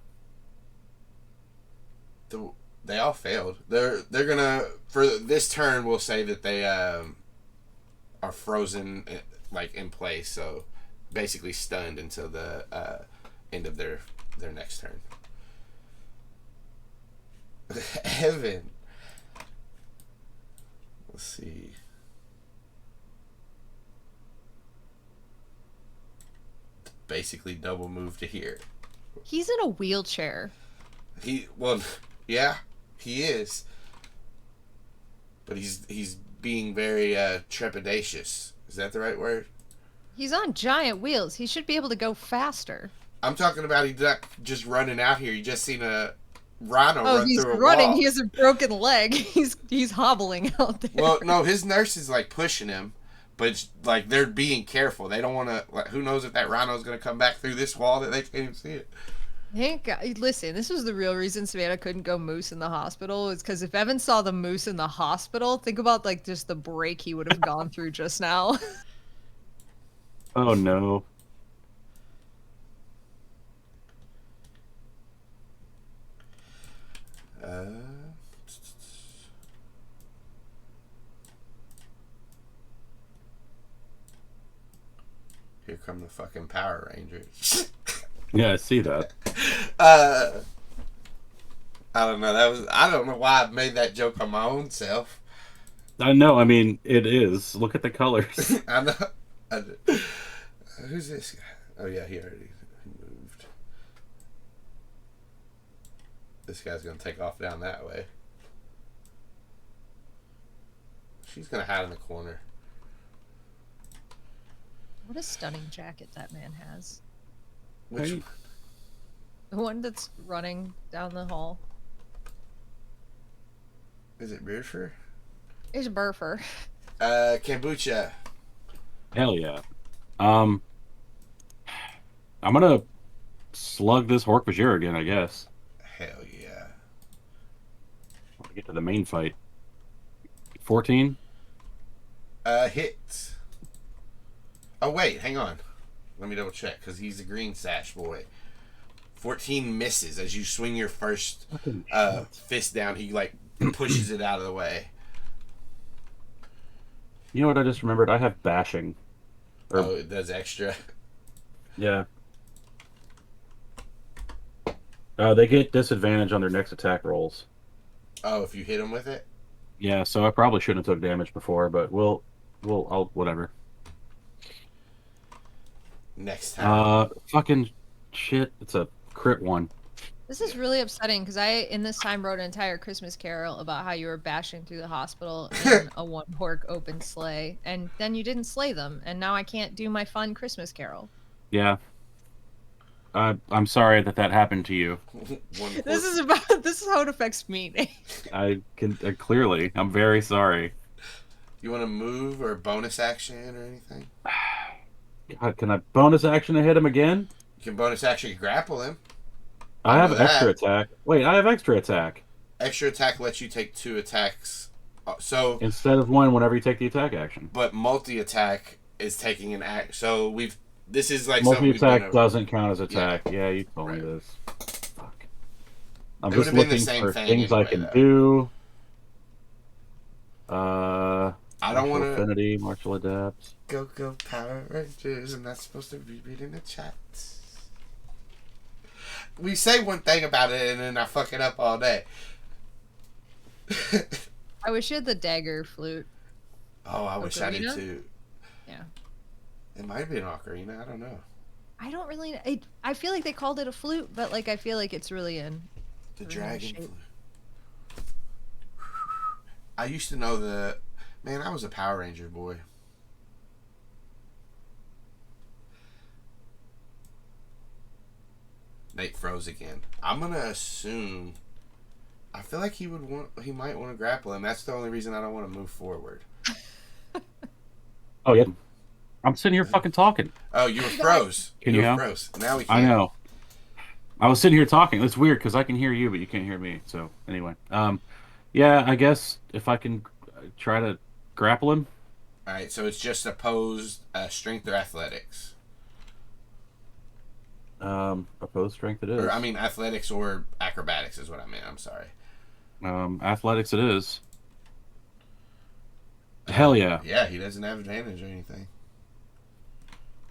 they all failed. They're gonna for this turn. We'll say that they are frozen like in place, so basically stunned until the end of their next turn. Evan. Let's see. Basically double move to here. He's in a wheelchair. Yeah, he is. But he's being very trepidatious. Is that the right word? He's on giant wheels. He should be able to go faster. I'm talking about he's not just running out here. You just seen a rhino Oh, run he's through a running. wall. He has a broken leg. He's hobbling out there. Well, no, his nurse is like pushing him, but it's, like they're being careful. They don't want to. Like, who knows if that rhino's going to come back through this wall that they can't even see it. Listen, this was the real reason Savannah couldn't go moose in the hospital. Is because if Evan saw the moose in the hospital, think about like just the break he would have gone through just now. Oh no. Here come the fucking Power Rangers. Yeah, I see that. I don't know. I don't know why I made that joke on my own self. I know, I mean, it is. Look at the colors. I know. Who's this guy? Oh yeah, he already moved. This guy's gonna take off down that way. She's gonna hide in the corner. What a stunning jacket that man has. Which Right. The one that's running down the hall. is it? Beerfer? It's a burfer. Kombucha. Hell yeah. I'm gonna slug this Hork-Bajir again, I guess. Hell yeah. When we get to the main fight. 14? Hit. Oh wait, hang on. Let me double check because he's a green sash boy. 14 misses as you swing your first fist down. He like pushes it out of the way. You know what I just remembered? I have bashing. Oh, it does extra. Yeah. They get disadvantage on their next attack rolls. Oh, if you hit him with it? Yeah, so I probably shouldn't have took damage before, but I'll whatever. Next time. Fucking shit. It's a crit one. This is really upsetting because I, in this time, wrote an entire Christmas carol about how you were bashing through the hospital in a one hork open sleigh, and then you didn't slay them, and now I can't do my fun Christmas carol. Yeah. I'm sorry that happened to you. This is how it affects me, Nate. I can clearly. I'm very sorry. You want to move or bonus action or anything? God, can I bonus action to hit him again? You can bonus action grapple him. I have know extra that. attack. Wait, I have extra attack. Extra attack lets you take 2 attacks. So Instead of one whenever you take the attack action. but multi attack is taking an act. So this is like something Multi we've been attack over. doesn't count as attack. Yeah. Yeah, you told me Right. this. Fuck. I'm It just would've been the looking same for thing things I anyway, can though. do. I don't want to affinity, martial adapt. go Power Rangers. I'm not supposed to be reading the chat. We say one thing about it and then I fuck it up all day. I wish you had the dagger flute. Oh, I wish I did Ocarina? too. Yeah. It might be an ocarina. I don't know. I don't really. I feel like they called it a flute, but like I feel like it's really in The Ocarina dragon shape. flute. I used to know the. Man, I was a Power Ranger boy. Nate froze again. I'm gonna assume. I feel like he might want to grapple him. That's the only reason I don't want to move forward. Oh yeah. I'm sitting here fucking talking. Oh, you were froze. Can you you were help? froze. Now we I can. know. I was sitting here talking. It's weird because I can hear you, but you can't hear me. So anyway, yeah, I guess if I can try to grapple him. All right, so it's just opposed strength or athletics. Opposed strength it is. Or I mean, athletics or acrobatics is what I meant. I'm sorry. Athletics it is. Hell yeah. Yeah, he doesn't have advantage or anything.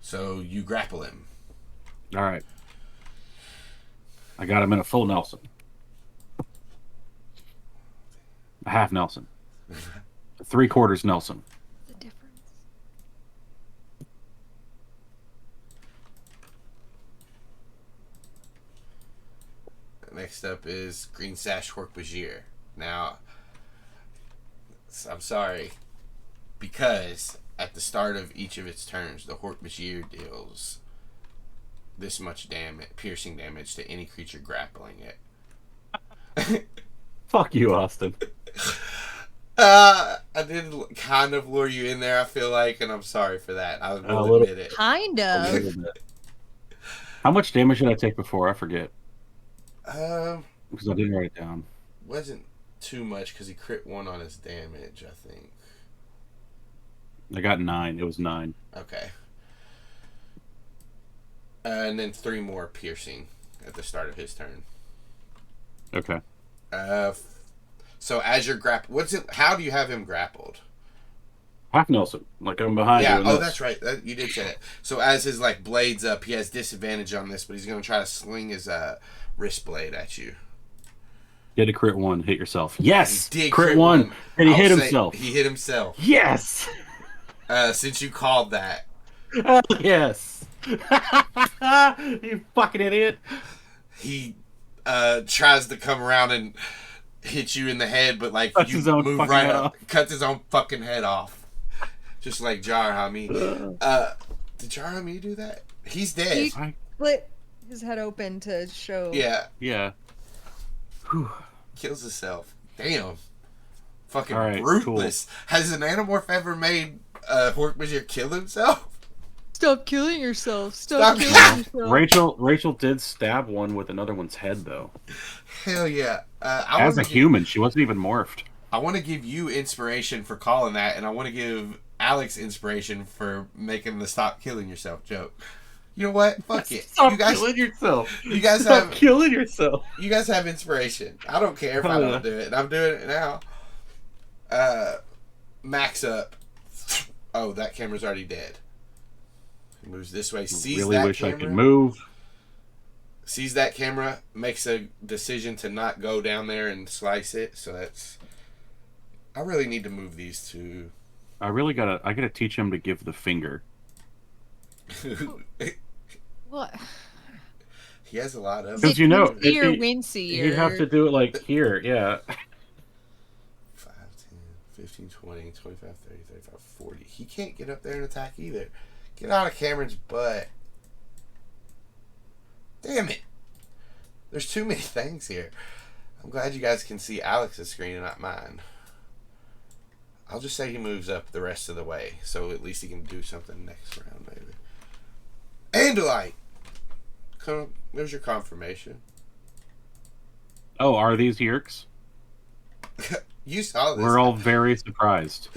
So you grapple him. All right. I got him in a full Nelson. A half Nelson. 3/4 Nelson. The difference. Next up is Green Sash Hork-Bajir. Now, I'm sorry, because at the start of each of its turns, the Hork-Bajir deals this much damage, piercing damage to any creature grappling it. Fuck you, Austin. I did kind of lure you in there, I feel like, and I'm sorry for that. I will admit it. Kind A of. little bit. How much damage did I take before? I forget. Because I didn't write it down. Wasn't too much because he crit 1 on his damage, I think. I got 9. It was 9. Okay. And then 3 more piercing at the start of his turn. Okay. So as you're how do you have him grappled? Half Nelson. Like I'm behind you. Yeah, Yeah. that's right. You did say it. So as his blades up, he has disadvantage on this, but he's going to try to sling his wrist blade at you. Get a crit 1. Hit yourself. Yes! He did crit 1. And he hit himself. He hit himself. Yes! Since you called that. Yes! You fucking idiot. He tries to come around and hit you in the head, but Cuts you his own move fucking right head up. off. Cuts his own fucking head off. Just like Jarhami. Did Jarhami do that? He's dead. He split his head open to show. Yeah. Yeah. Whew. Kills himself. Damn. Fucking All right, ruthless. Cool. Has an Animorph ever made Hork-Bajir kill himself? Stop killing yourself. Stop killing yourself. Rachel did stab one with another one's head, though. Hell yeah. As a human, she wasn't even morphed. I want to give you inspiration for calling that, and I want to give Alex inspiration for making the stop killing yourself joke. You know what? Fuck it. Stop killing yourself. You guys Stop killing yourself. You guys have inspiration. I don't care if I don't do it, and I'm doing it now. Max up. Oh, that camera's already dead. He moves this way. Sees really that wish camera, I could move. Sees that camera, makes a decision to not go down there and slice it. So that's. I really need to move these two. I gotta teach him to give the finger. What? He has a lot of. Because you know, he'd have to do it like here, yeah. 5, 10, 15, 20, 25, 30, 35, 40. He can't get up there and attack either. Get out of Cameron's butt. Damn it. There's too many things here. I'm glad you guys can see Alex's screen and not mine. I'll just say he moves up the rest of the way, so at least he can do something next round, maybe. Andalite! There's your confirmation. Oh, are these Yeerks? You saw this. We're all very surprised.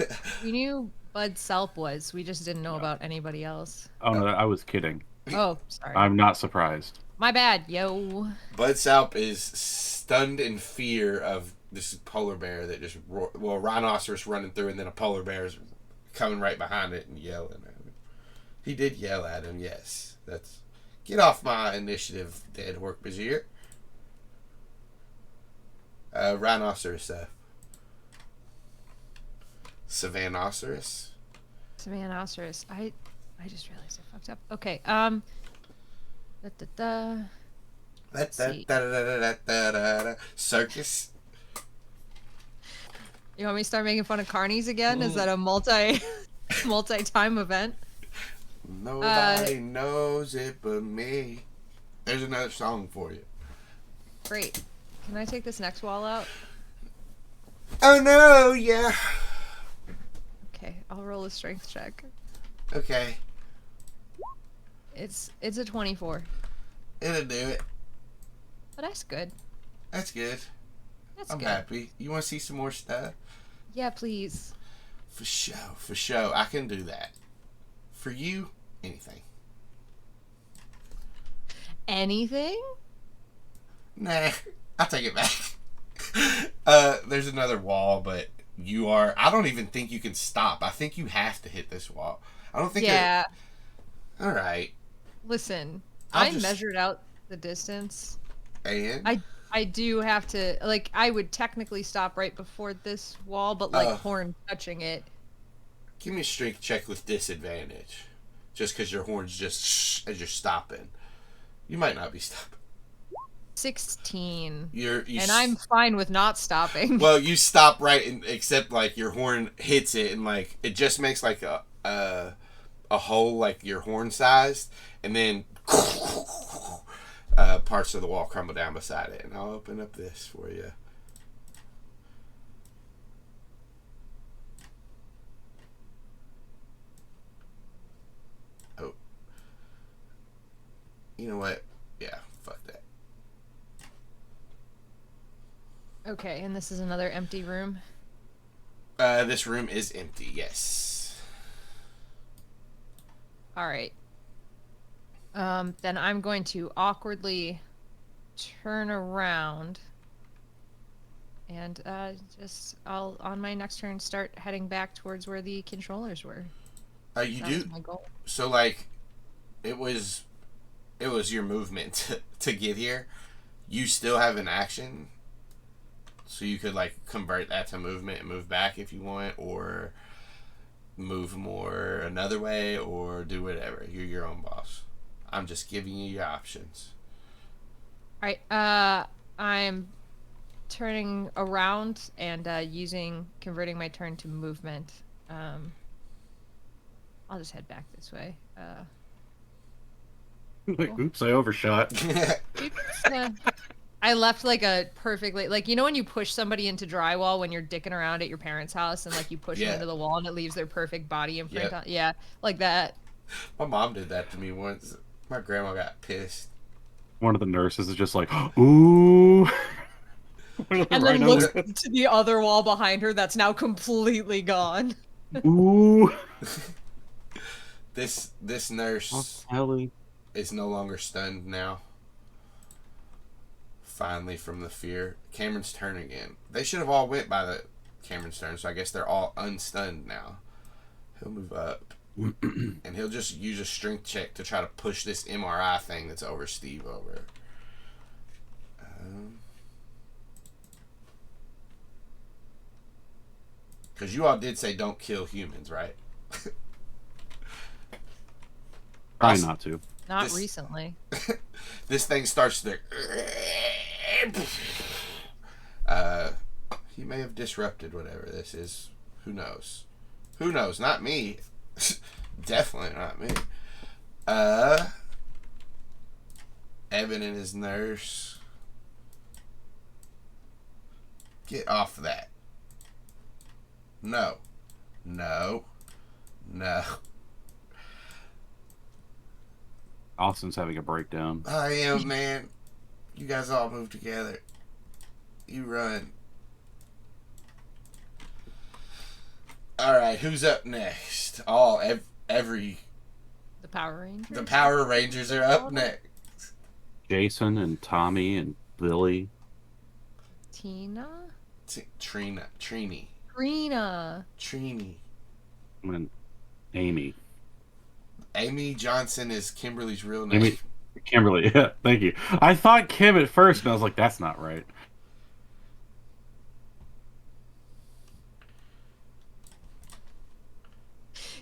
We knew Bud Salp was. We just didn't know about anybody else. Oh, no, I was kidding. Oh, sorry. I'm not surprised. My bad, yo. Bud Salp is stunned in fear of this polar bear that just a rhinoceros running through, and then a polar bear's coming right behind it and yelling at him. He did yell at him, yes. That's get off my initiative, dead work Bazier. Rhinoceros stuff. Savannahceros. Savannahceros. I just realized I fucked up. Okay. Let's see. Circus. You want me to start making fun of carnies again? Is that a multi-time event? Nobody knows it but me. There's another song for you. Great. Can I take this next wall out? Oh no, yeah. Okay, I'll roll a strength check. Okay. It's a 24. It'll do it. Oh, that's good. That's good. That's I'm good. happy. You want to see some more stuff? Yeah, please. For sure. I can do that. For you, anything. Anything? Nah, I'll take it back. There's another wall, but I don't even think you can stop. I think you have to hit this wall. I don't think Yeah. Alright. Listen, I measured out the distance. And? I do have to, like, I would technically stop right before this wall, but, like, horn touching it. Give me a strength check with disadvantage. Just because your horn's just shh as you're stopping. You might not be stopping. 16. And I'm fine with not stopping. Well, you stop right, except, like, your horn hits it, and, like, it just makes, like, a hole, like, your horn sized, and then parts of the wall crumble down beside it. And I'll open up this for you. Oh. You know what? Yeah, fuck that. Okay, and this is another empty room? This room is empty, yes. Alright. Then I'm going to awkwardly turn around and I'll on my next turn start heading back towards where the controllers were. You do? My goal. So, like, it was your movement to get here. You still have an action, so you could, like, convert that to movement and move back if you want, or move more another way, or do whatever. You're your own boss. I'm just giving you your options. Alright, I'm turning around and converting my turn to movement. I'll just head back this way. Like, oops, I overshot. I left like a perfectly, like, you know when you push somebody into drywall when you're dicking around at your parents' house and, like, you push them into the wall and it leaves their perfect body imprint on? Yeah, like that. My mom did that to me once. My grandma got pissed. One of the nurses is just like, ooh. And then looks to the other wall behind her that's now completely gone. Ooh. This nurse is no longer stunned now. Finally, from the fear. Cameron's turn again. They should have all went by the Cameron's turn, so I guess they're all unstunned now. He'll move up. And he'll just use a strength check to try to push this MRI thing that's over Steve over. Because you all did say don't kill humans, right? Try not to. Not recently. This thing starts to... he may have disrupted whatever this is. Who knows? Who knows? Not me. Definitely not me. Evan and his nurse. Get off of that. No. No. No. Austin's having a breakdown. I am, man. You guys all move together. You run. Alright, who's up next? Every... The Power Rangers? The Power Rangers are up next. Jason and Tommy and Billy. Tina? Trini. Rena. Trini. And Amy. Amy Johnson is Kimberly's real name. Kimberly, yeah, thank you. I thought Kim at first, and I was like, that's not right.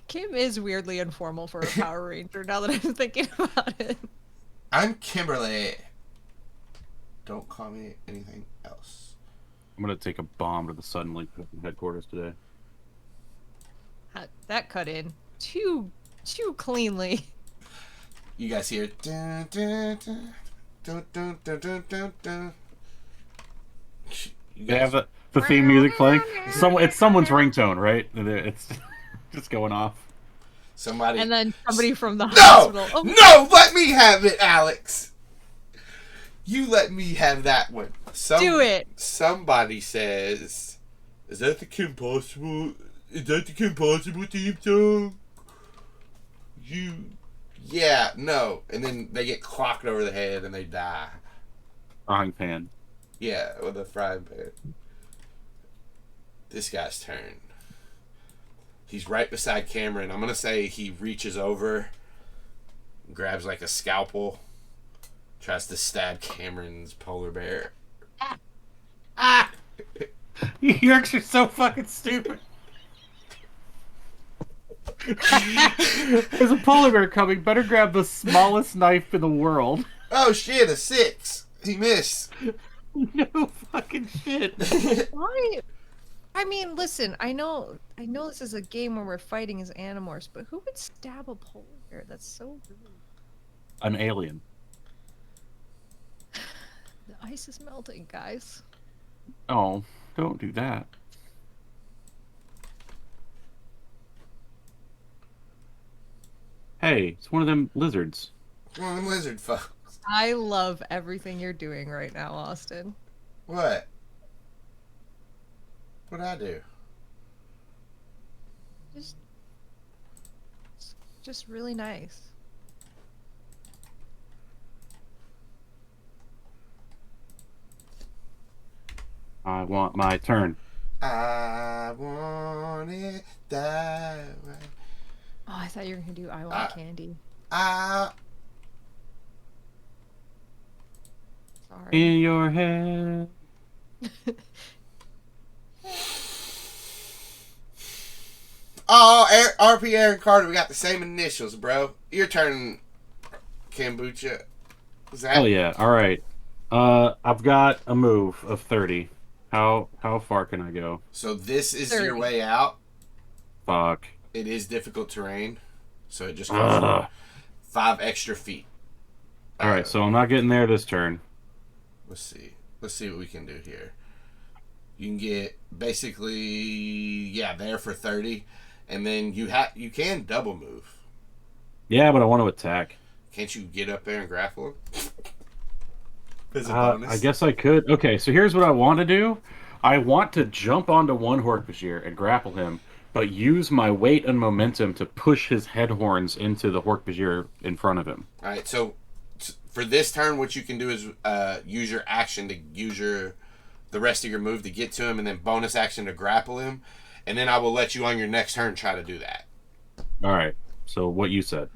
Kim is weirdly informal for a Power Ranger now that I'm thinking about it. I'm Kimberly. Don't call me anything else. I'm going to take a bomb to the Suddenlink headquarters today. That cut in too cleanly. You guys hear? Dun, dun, dun, dun, dun, dun, dun, dun, dun. They have the theme music playing. It's someone's ringtone, right? It's just going off. Somebody. And then somebody from the hospital. Oh. No! Let me have it, Alex! You let me have that one. Do it! Somebody says, Is that the Kim Possible theme song? Yeah, no. And then they get clocked over the head and they die. Frying pan. Yeah, with a frying pan. This guy's turn. He's right beside Cameron. I'm going to say he reaches over, grabs like a scalpel, tries to stab Cameron's polar bear. Ah! Yeerks are so fucking stupid. There's a polar bear coming. Better grab the smallest knife in the world. Oh shit, a 6. He missed. No fucking shit. Why? I mean, listen, I know this is a game where we're fighting as Animorphs, but who would stab a polar bear? That's so rude. An alien. The ice is melting, guys. Oh, don't do that. Hey, it's one of them lizards. One of them lizard fucks. I love everything you're doing right now, Austin. What? What'd I do? Just really nice. I want my turn. I want it that way. Oh, I thought you were gonna do I Want Candy. Sorry. In your head. Oh, RP Aaron Carter, we got the same initials, bro. Your turn, Kombucha. Zach? Hell yeah! All right. I've got a move of 30. How far can I go? So this is 30. your way out. Fuck. It is difficult terrain, so it just goes 5 extra feet. All right, so I'm not getting there this turn. Let's see what we can do here. You can get basically there for 30, and then you can double move. Yeah, but I want to attack. Can't you get up there and grapple him? As a bonus? I guess I could. Okay, so here's what I want to do. I want to jump onto one Hork-Bajir and grapple him, but use my weight and momentum to push his head horns into the Hork-Bajir in front of him. All right, so for this turn, what you can do is use your action to use the rest of your move to get to him, and then bonus action to grapple him, and then I will let you on your next turn try to do that. All right, so what you said.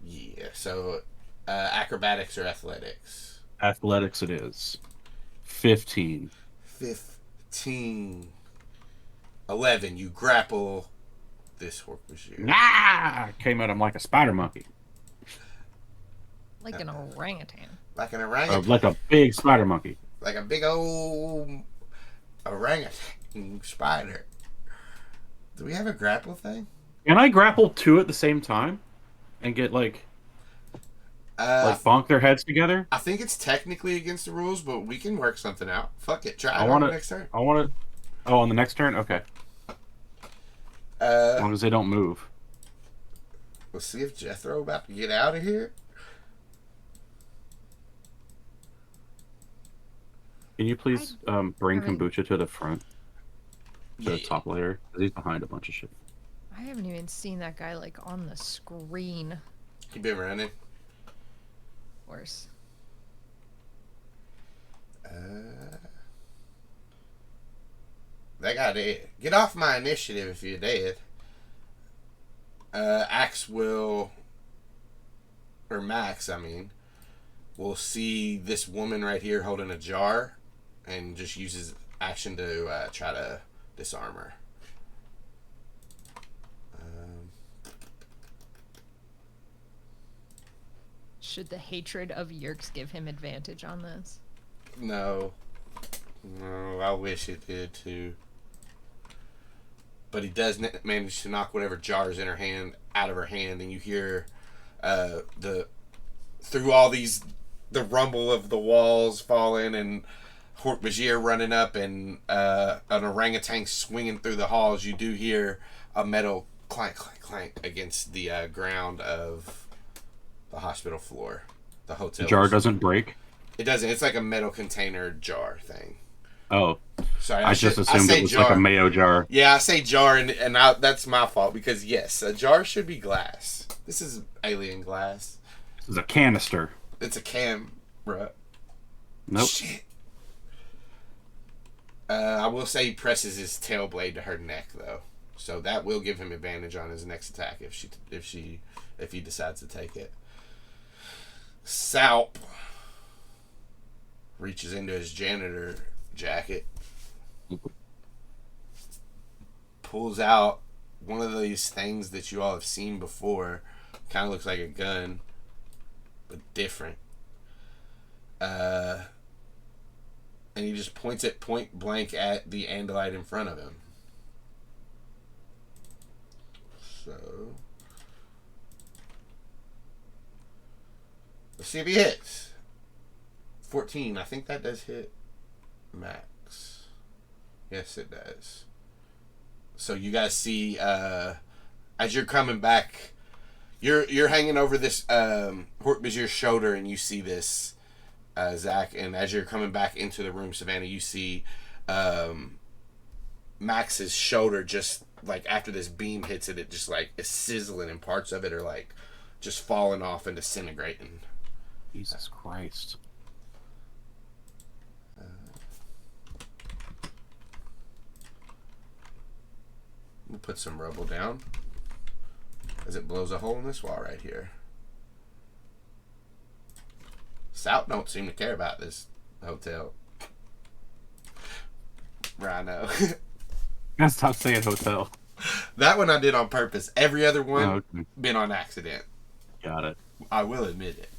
Yeah, so acrobatics or athletics? Athletics it is. 15. 11. You grapple this Hork-Bajir. Ah! Came at him like a spider monkey. Like an orangutan. Like an orangutan. Like a big spider monkey. Like a big old orangutan spider. Do we have a grapple thing? Can I grapple two at the same time? And get like... Like bonk their heads together? I think it's technically against the rules, but we can work something out. Fuck it. Try I it on want the to. next turn. I want to. Oh, on the next turn. Okay. As Uh, long as they don't move. let's see if Jethro about to get out of here. Can you please bring haven't- kombucha to the front, to the Yeah. top layer? 'Cause he's behind a bunch of shit. I haven't even seen that guy like on the screen. He been running. Worse. That guy dead. Get off my initiative if you're dead. Axe will, or Max, I mean, will see this woman right here holding a jar, and just uses action to try to disarm her. Should the hatred of Yeerks give him advantage on this? No. No, I wish it did too. But he does manage to knock whatever jar is in her hand out of her hand, and you hear through all these, the rumble of the walls falling, and Hork-Bajir running up, and an orangutan swinging through the halls. You do hear a metal clank, clank, clank against the ground of the hospital floor. The hotel. The jar doesn't break? It doesn't. It's like a metal container jar thing. Oh. Sorry, I just assumed it was jar. like a mayo jar. Yeah, I say jar, and that's my fault, because yes, a jar should be glass. This is alien glass. This is a canister. It's a camera. Nope. Shit. I will say he presses his tail blade to her neck though, so that will give him advantage on his next attack if he decides to take it. Salp reaches into his janitor jacket, pulls out one of these things that you all have seen before. Kind of looks like a gun, but different. And he just points it point blank at the Andalite in front of him. So let's see if he hits. 14. I think that does hit Max. Yes, it does. So you guys see, as you're coming back, you're hanging over this Hork-Bajir's shoulder, and you see this, Zac. And as you're coming back into the room, Savannah, you see Max's shoulder, just like after this beam hits it, it just like is sizzling, and parts of it are like just falling off and disintegrating. Jesus Christ. We'll put some rubble down as it blows a hole in this wall right here. South don't seem to care about this hotel. Rhino. Gotta stop saying hotel. That one I did on purpose. Every other one, okay. Been on accident. Got it. I will admit it.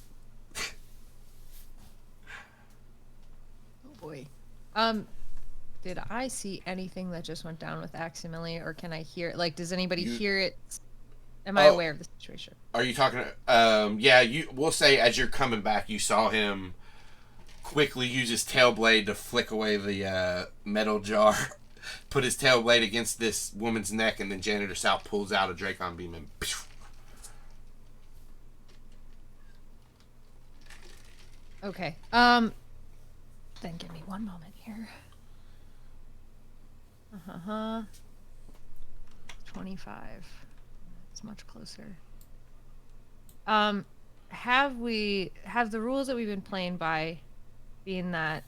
Oh boy. Did I see anything that just went down with Aximili, or can I hear it? Like, does anybody hear it? Am I aware of the situation? Are you talking? Yeah. We'll say as you're coming back, you saw him quickly use his tail blade to flick away the metal jar, put his tail blade against this woman's neck, and then Janitor South pulls out a Dracon Beam and. Pew! Okay. Then give me one moment here. 25. It's much closer. Have the rules that we've been playing by being that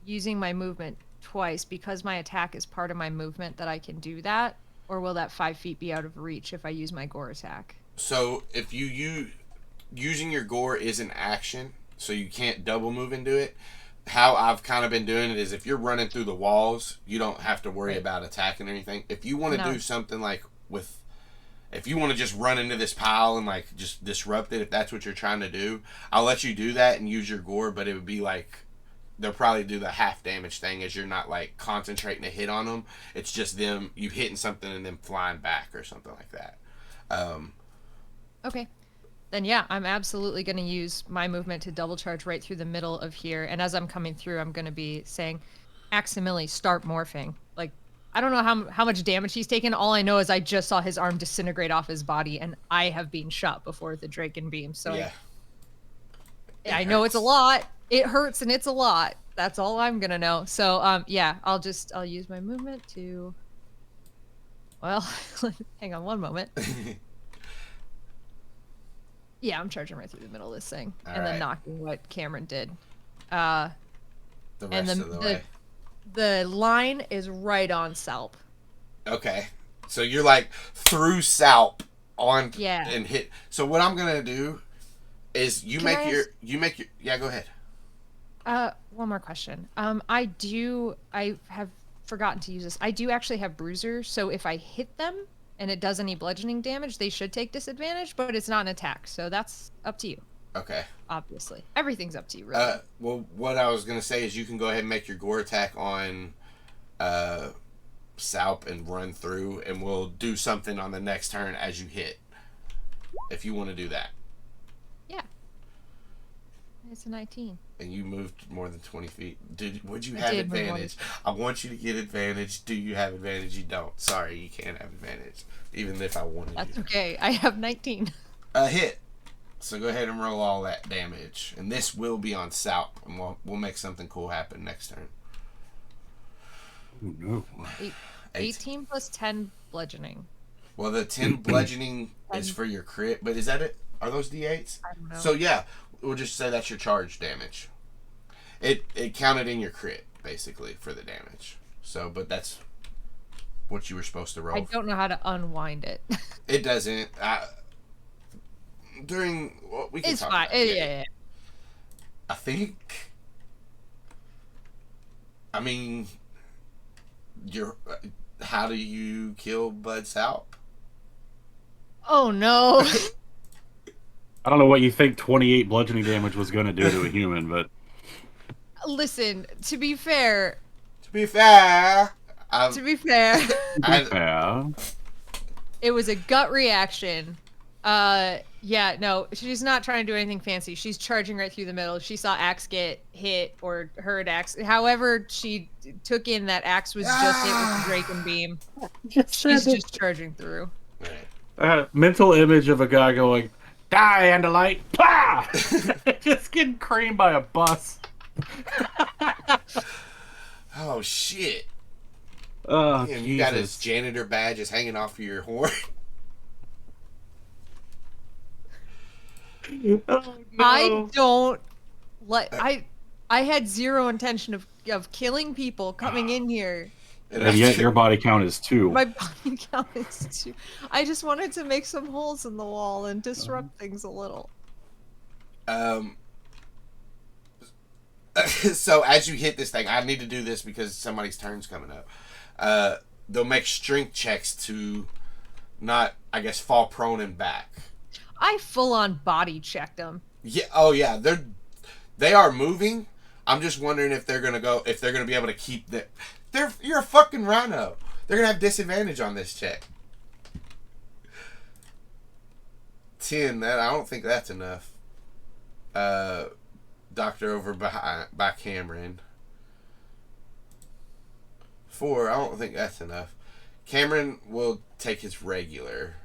using my movement twice, because my attack is part of my movement, that I can do that? Or will that 5 feet be out of reach if I use my gore attack? So if using your gore is an action, so you can't double move into it. How I've kind of been doing it is, if you're running through the walls, you don't have to worry about attacking or anything. If you want to do something like if you want to just run into this pile and like just disrupt it, if that's what you're trying to do, I'll let you do that and use your gore, but it would be like, they'll probably do the half damage thing, as you're not like concentrating a hit on them. It's just them, you hitting something and then flying back or something like that. Okay. Then yeah, I'm absolutely going to use my movement to double charge right through the middle of here. And as I'm coming through, I'm going to be saying, Aximili, start morphing. Like, I don't know how much damage he's taken. All I know is I just saw his arm disintegrate off his body, and I have been shot before with the Dracon Beams. So yeah. I know it's a lot. It hurts, and it's a lot. That's all I'm going to know. So, yeah, I'll use my movement to... Well, hang on one moment. Yeah, I'm charging right through the middle of this thing. All and right. then knocking what Cameron did. The rest of the way. The line is right on Salp. Okay. So you're like through Salp on Yeah. and hit. So what I'm gonna do is you make your yeah, go ahead. One more question. I have forgotten to use this. I do actually have Bruiser, so if I hit them and it does any bludgeoning damage, they should take disadvantage, but it's not an attack, so that's up to you. Okay. Obviously. Everything's up to you, really. Well, what I was going to say is you can go ahead and make your gore attack on Salp and run through, and we'll do something on the next turn as you hit, if you want to do that. Yeah. It's a 19. And you moved more than 20 feet. Would you have advantage? I want you to get advantage. Do you have advantage? You don't. Sorry, you can't have advantage. Even if I wanted That's you. okay. I have 19. Hit. So go ahead and roll all that damage. And this will be on Salp. And we'll make something cool happen next turn. Oh, no. 18 plus 10 bludgeoning. Well, the 10 bludgeoning is for your crit. But is that it? Are those D8s? I don't know. So yeah. We'll just say that's your charge damage. It counted in your crit, basically, for the damage. So, but that's what you were supposed to roll. I don't know how to unwind it. It doesn't. During what we can It's talk fine. about. Yeah. I think. I mean, how do you kill Bud Salp? Oh no. I don't know what you think 28 bludgeoning damage was going to do to a human, but... Listen, to be fair... Yeah, it was a gut reaction. Yeah, no, she's not trying to do anything fancy. She's charging right through the middle. She saw Axe get hit or heard Axe. However she took in that Axe was just hit with the Dracon Beam. She's just charging through. Mental image of a guy going... Die, Andalite! Pah! Just getting creamed by a bus. Oh, shit. Oh, damn, you got his janitor badge just hanging off of your horn. Oh, no. I don't like... I had zero intention of killing people coming in here. And yet your body count is 2. My body count is 2. I just wanted to make some holes in the wall and disrupt things a little. So as you hit this thing, I need to do this because somebody's turn's coming up. They'll make strength checks to not, I guess, fall prone and back. I full on body checked them. Yeah. Oh yeah. They are moving. I'm just wondering if they're gonna be able to keep the. You're a fucking rhino. They're gonna have disadvantage on this check. 10. I don't think that's enough. Doctor over by Cameron. 4. I don't think that's enough. Cameron will take his regular.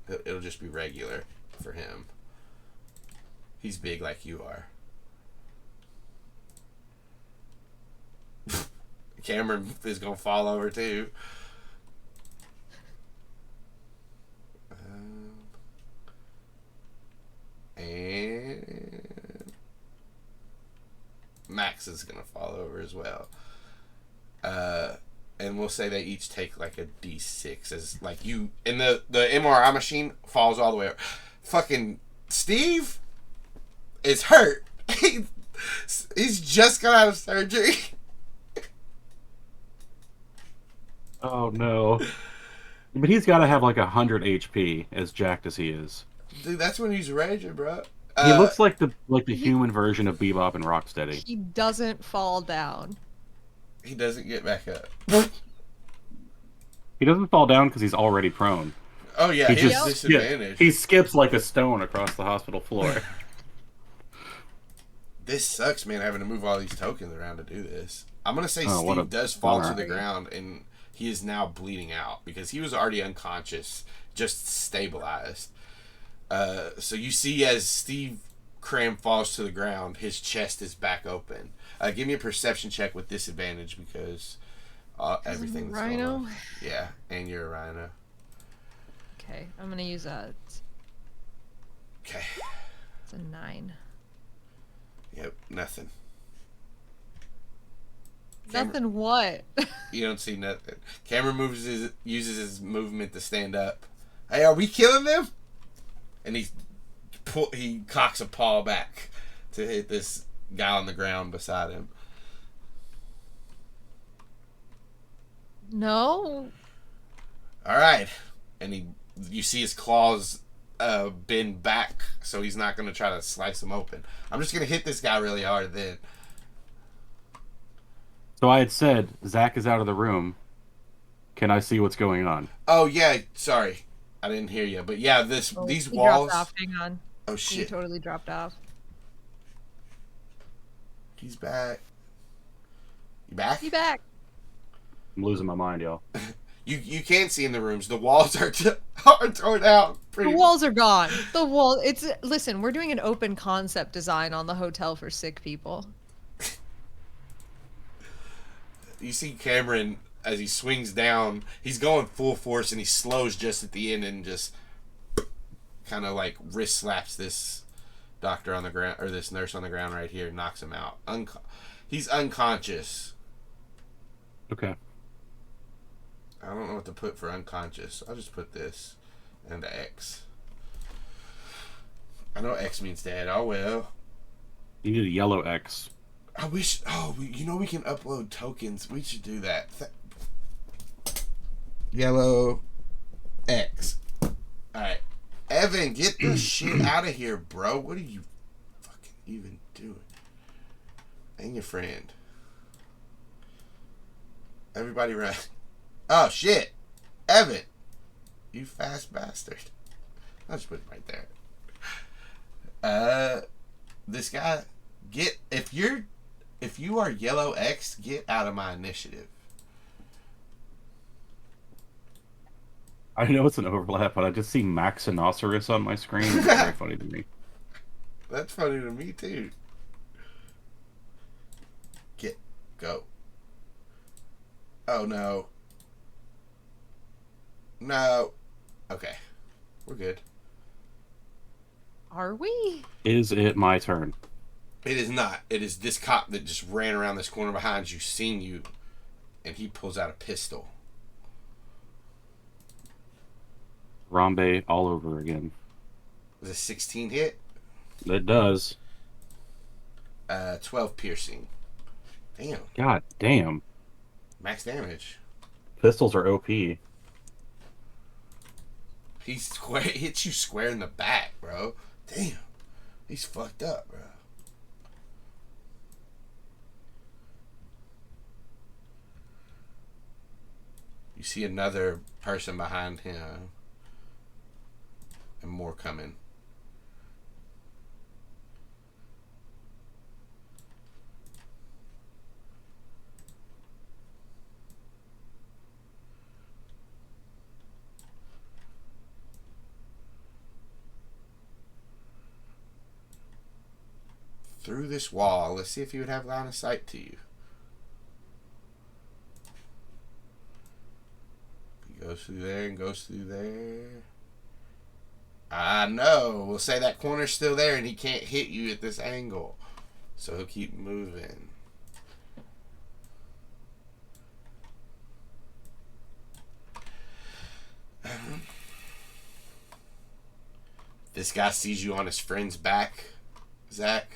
It'll just be regular for him. He's big like you are. Cameron is gonna fall over too. And Max is gonna fall over as well. And we'll say they each take like a D6 as like you and the MRI machine falls all the way over. Fucking Steve is hurt. He's just got out of surgery. Oh no. But he's got to have like 100 HP, as jacked as he is. Dude, that's when he's raging, bro. He looks like the human version of Bebop and Rocksteady. He doesn't fall down. He doesn't get back up. He doesn't fall down because he's already prone. Oh yeah, He his just disadvantage. he skips like a stone across the hospital floor. This sucks, man, having to move all these tokens around to do this. I'm going to say Oh, Steve does fall bummer. to the ground, and he is now bleeding out because he was already unconscious, just stabilized. So you see as Steve Cram falls to the ground, his chest is back open. Give me a perception check with disadvantage because everything's going Rhino? on. Yeah, and you're a rhino. Okay, I'm going to use a... Okay. It's a 9. Yep, nothing. Nothing what? You don't see nothing. Cameron uses his movement to stand up. Hey, are we killing them? And he cocks a paw back to hit this guy on the ground beside him. No. All right, and you see his claws bend back, so he's not going to try to slice him open. I'm just going to hit this guy really hard then. So I had said, Zac is out of the room. Can I see what's going on? Oh yeah, sorry, I didn't hear you. But yeah, these He walls. dropped off. Hang on. Oh He shit, totally dropped off. he's back. You back? He back. I'm losing my mind, y'all. You can see in the rooms. The walls are torn out. The walls are gone. Listen, we're doing an open concept design on the hotel for sick people. You see Cameron as he swings down. He's going full force and he slows just at the end and just kind of like wrist slaps this doctor on the ground or this nurse on the ground right here, knocks him out. He's unconscious. Okay. I don't know what to put for unconscious. I'll just put this and X. I know X means dead. Oh well. You need a yellow X. I wish. Oh, we can upload tokens. We should do that. Yellow X. All right, Evan, get this shit out of here, bro. What are you fucking even doing? And your friend. Everybody run. Oh shit, Evan, you fast bastard. I'll just put it right there. This guy, if you are yellow X, get out of my initiative. I know it's an overlap, but I just see Maxinosaurus on my screen. It's very funny to me. That's funny to me too. Go. Oh no. No. Okay. We're good. Are we? Is it my turn? It is not. It is this cop that just ran around this corner behind you, seen you, and he pulls out a pistol. Rambe all over again. Was a 16 hit? It does. 12 piercing. Damn. God damn. Max damage. Pistols are OP. He hits you square in the back, bro. Damn. He's fucked up, bro. You see another person behind him. And more coming. Through this wall. Let's see if he would have line of sight to you. He goes through there and goes through there. No. We'll say that corner's still there and he can't hit you at this angle. So he'll keep moving. This guy sees you on his friend's back, Zac.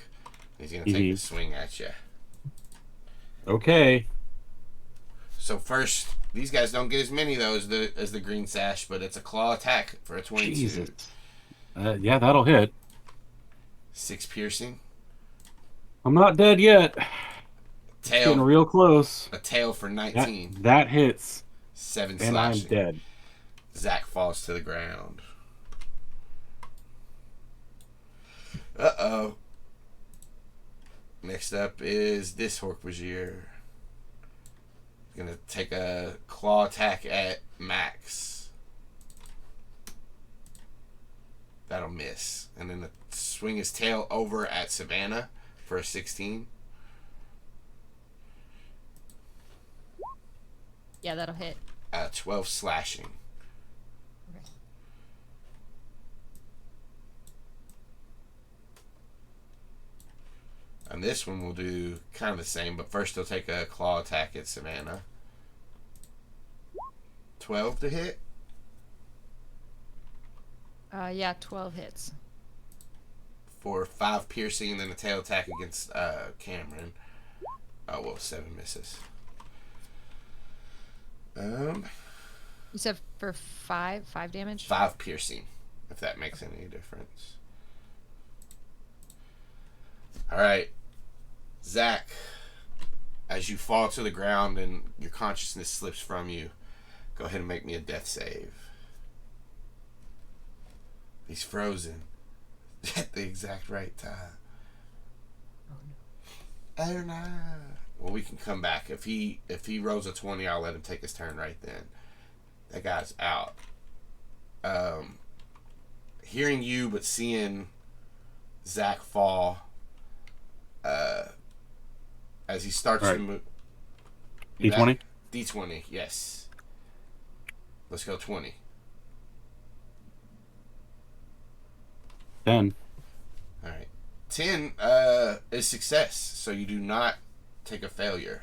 He's going to take a swing at you. Okay. So first, these guys don't get as many though as the green sash, but it's a claw attack for a 22. Jesus. Yeah, that'll hit. 6 piercing. I'm not dead yet. Tail. Getting real close. A tail for 19. That hits. 7 and slashing. I'm dead. Zac falls to the ground. Uh-oh. Next up is this Hork-Bajir. Gonna take a claw attack at Max. That'll miss. And then swing his tail over at Savannah for a 16. Yeah, that'll hit. 12 slashing. Okay. And this one will do kind of the same, but first he'll take a claw attack at Savannah. 12 to hit. Yeah, 12 hits. For 5 piercing, and then a tail attack against Cameron. Oh, well, 7 misses. You said for 5 damage? 5 piercing, if that makes any difference. Alright. Zac, as you fall to the ground and your consciousness slips from you, go ahead and make me a death save. He's frozen at the exact right time. Oh no. Well, we can come back. If he rolls a 20, I'll let him take his turn right then. That guy's out. Hearing you, but seeing Zac fall, as he starts to move. D20? D20, yes. Let's go 20. 10. Alright. 10 is success, so you do not take a failure.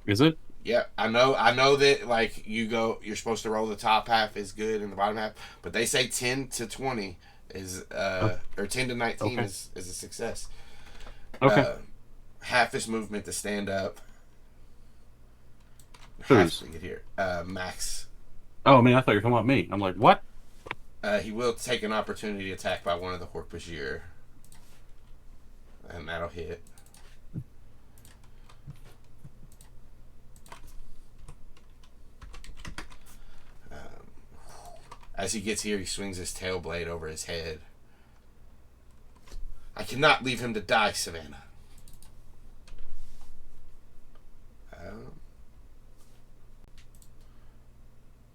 Is it? Yeah, I know that like you're supposed to roll the top half is good and the bottom half, but they say 10 to 20 is or 10 to 19 is a success. Okay. Half his movement to stand up. Who's? To get here. Max. Oh man, I thought you were talking about me. I'm like, what? He will take an opportunity attack by one of the Hork-Bajir. And that'll hit. As he gets here, he swings his tail blade over his head. I cannot leave him to die, Savannah.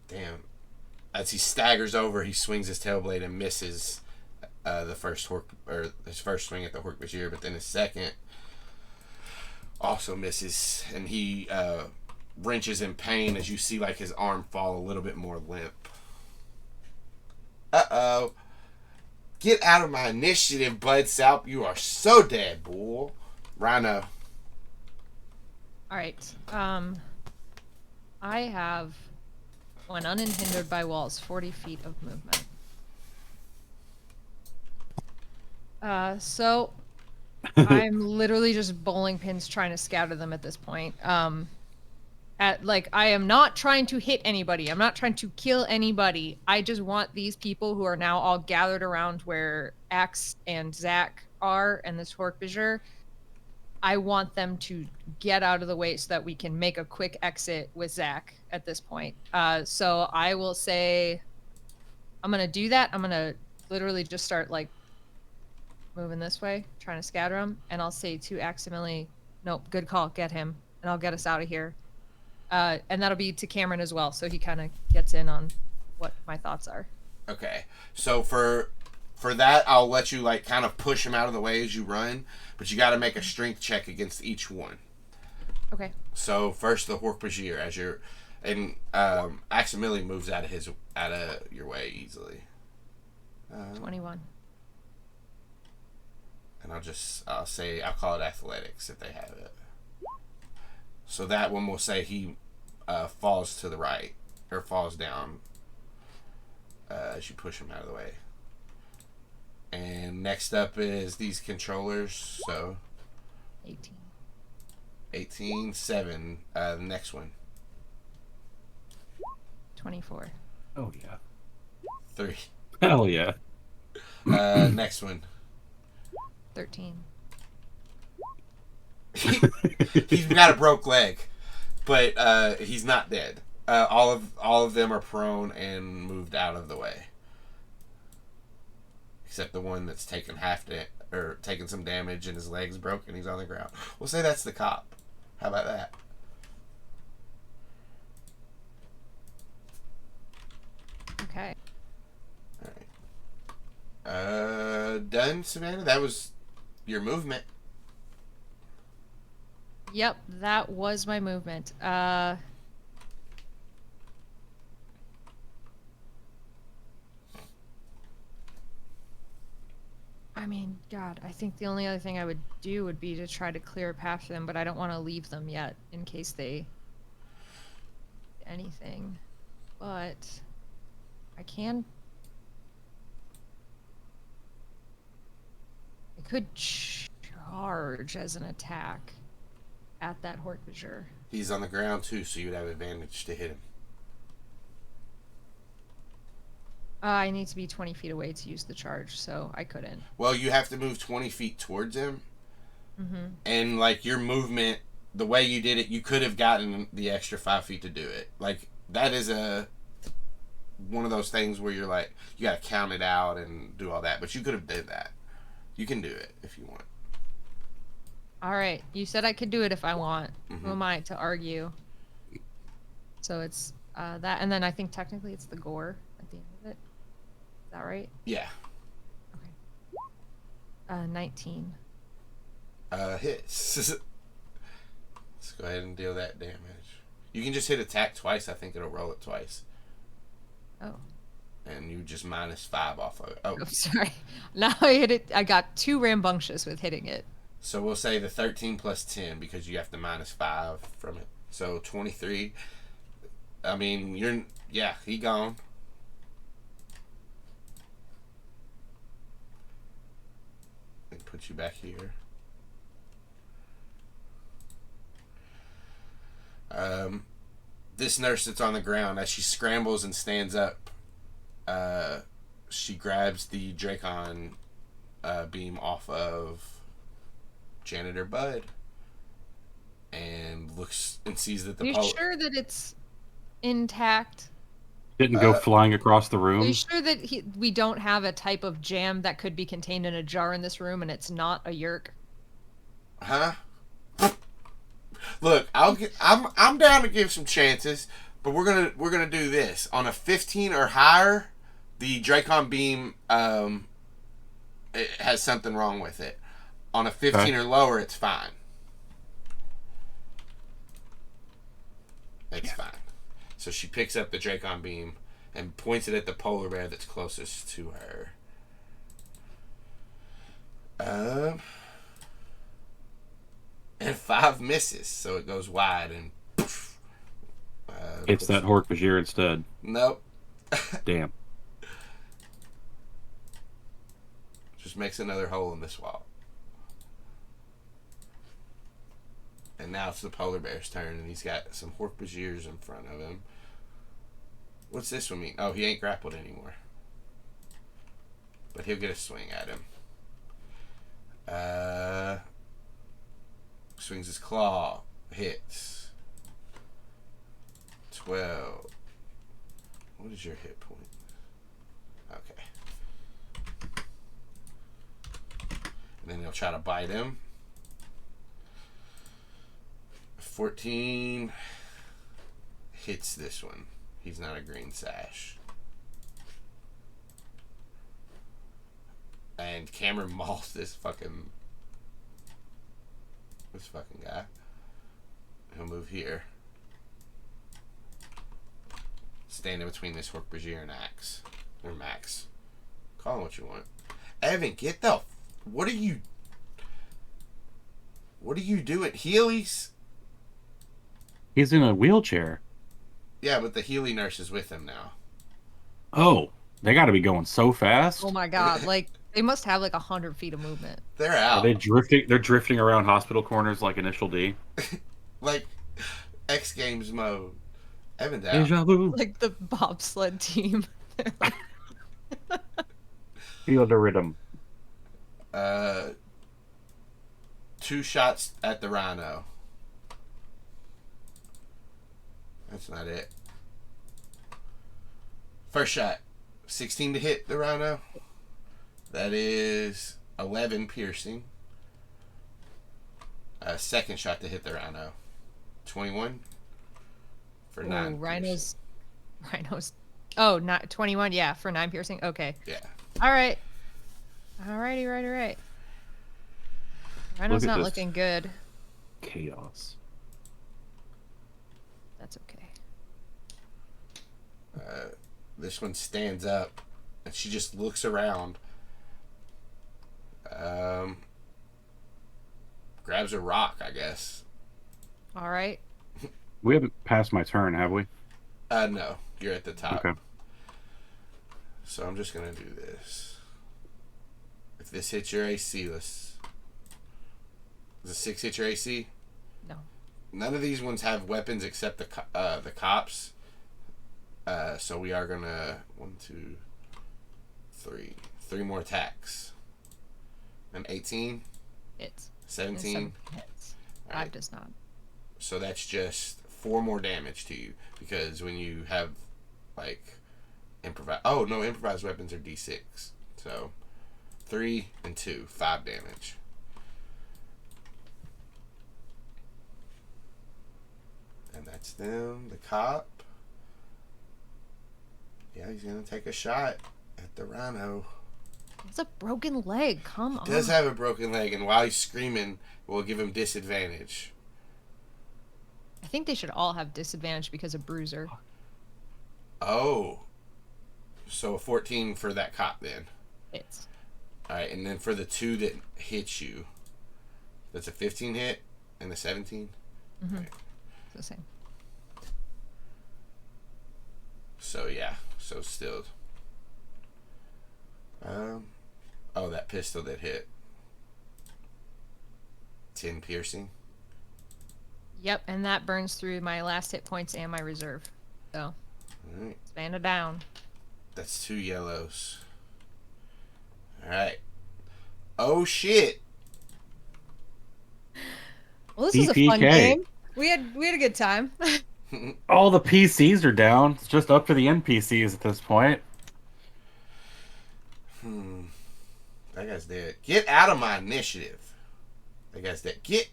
Damn. As he staggers over, he swings his tail blade and misses the first his first swing at the Hork-Bajir, but then his second also misses, and he wrenches in pain as you see like his arm fall a little bit more limp. Uh-oh. Get out of my initiative, Bud Salp. You are so dead, boy. Rhino. Alright. I have, when unhindered by walls, 40 feet of movement. So I'm literally just bowling pins trying to scatter them at this point. I am not trying to hit anybody. I'm not trying to kill anybody. I just want these people who are now all gathered around where Axe and Zac are and this Hork-Bajir. I want them to get out of the way so that we can make a quick exit with Zac at this point. So I will say, I'm going to do that. I'm going to literally just start like moving this way, trying to scatter them. And I'll say to Aximili, nope, good call, get him. And I'll get us out of here. And that'll be to Cameron as well, so he kind of gets in on what my thoughts are. Okay. So for that, I'll let you like kind of push him out of the way as you run, but you got to make a strength check against each one. Okay. So first the Hork-Bajir as you're, and Aximili moves out of your way easily. 21. And I'll call it athletics if they have it. So that one will say he falls to the right, or falls down as you push him out of the way. And next up is these controllers, so 18, 7, the next one. 24. Oh yeah. 3. Hell yeah. Next one. 13. He's got a broke leg, but he's not dead. All of them are prone and moved out of the way, except the one that's taken or taking some damage and his leg's broken. He's on the ground. We'll say that's the cop. How about that? Okay. All right. Done, Savannah. That was your movement. Yep, that was my movement. I mean, God, I think the only other thing I would do would be to try to clear a path for them, but I don't want to leave them yet in case they anything. But I could charge as an attack at that Hork-Bajir. He's on the ground too, so you would have advantage to hit him. I need to be 20 feet away to use the charge, so I couldn't. Well, you have to move 20 feet towards him. Mm-hmm. And, like, your movement, the way you did it, you could have gotten the extra 5 feet to do it. Like, that is one of those things where you're like, you got to count it out and do all that. But you could have did that. You can do it if you want. All right. You said I could do it if I want. Mm-hmm. Who am I to argue? So it's that, and then I think technically it's the gore at the end of it. Is that right? Yeah. Okay. 19. Hits. Let's go ahead and deal that damage. You can just hit attack twice. I think it'll roll it twice. Oh. And you just -5 off of it. Oh, sorry. Now I hit it. I got 2 rambunctious with hitting it. So we'll say the 13 plus 10 because you have to -5 from it. So 23. I mean, he gone. And put you back here. This nurse that's on the ground, as she scrambles and stands up, she grabs the Dracon beam off of Janitor Bud and looks and sees that the. Are you sure that it's intact? Didn't go flying across the room. Are you sure that we don't have a type of jam that could be contained in a jar in this room, and it's not a Yeerk? Huh? Look, I'm down to give some chances, but we're gonna do this on a 15 or higher. The Dracon beam it has something wrong with it. On a 15 or lower, it's fine. It's fine. So she picks up the Dracon beam and points it at the polar bear that's closest to her. And 5 misses, so it goes wide and poof. It's that Hork-Bajir instead. Nope. Damn. Just makes another hole in this wall. And now it's the polar bear's turn, and he's got some Hork-Bajirs in front of him. What's this one mean? Oh, he ain't grappled anymore. But he'll get a swing at him. Swings his claw. Hits. 12. What is your hit point? Okay. And then he'll try to bite him. 14 hits this one. He's not a green sash. And Cameron mauls this fucking guy. He'll move here. Standing between this Hork-Bajir and Axe. Or Max. Call him what you want. Evan, get the... What are you doing? Heelys? He's in a wheelchair. Yeah, but the Healy nurse is with him now. Oh, they got to be going so fast. Oh my god! Like they must have like 100 feet of movement. They're out. Are they drifting? They're drifting around hospital corners like Initial D. Like X Games mode. Evan's out. Deja vu. Like the bobsled team. Feel the rhythm. 2 shots at the rhino. That's not it. First shot, 16 to hit the rhino. That is 11 piercing. Second shot to hit the rhino, 21 for 9 rhinos. Oh, not 21. Yeah, for 9 piercing. Okay. Yeah. All right. Right. Rhino's not looking good. Chaos. That's okay. This one stands up, and she just looks around. Grabs a rock, I guess. All right. We haven't passed my turn, have we? No. You're at the top. Okay. So I'm just going to do this. If this hits your AC, does a 6 hit your AC? No. None of these ones have weapons except the cops. So we are going to... 1, 2, 3. 3 more attacks. An 18? Hits. 17? Hits. 5 right. does not. So that's just 4 more damage to you. Because when you have, like, improvised weapons are D6. So 3 and 2, 5 damage. And that's them. The cop. Yeah, he's going to take a shot at the rhino. It's a broken leg. Come on. He does have a broken leg, and while he's screaming, we'll give him disadvantage. I think they should all have disadvantage because of bruiser. Oh. So a 14 for that cop then. Hits. Alright, and then for the 2 that hit you, that's a 15 hit and a 17? Mm-hmm. Right. It's the same. So yeah, so still. Oh, that pistol that hit. 10 piercing. Yep, and that burns through my last hit points and my reserve. So, Alright. Savannah down. That's 2 yellows. Alright. Oh shit! Well, this is a fun DPK. game. We had a good time. All the PCs are down. It's just up to the NPCs at this point. That guy's dead. Get out of my initiative. That guy's dead. Get.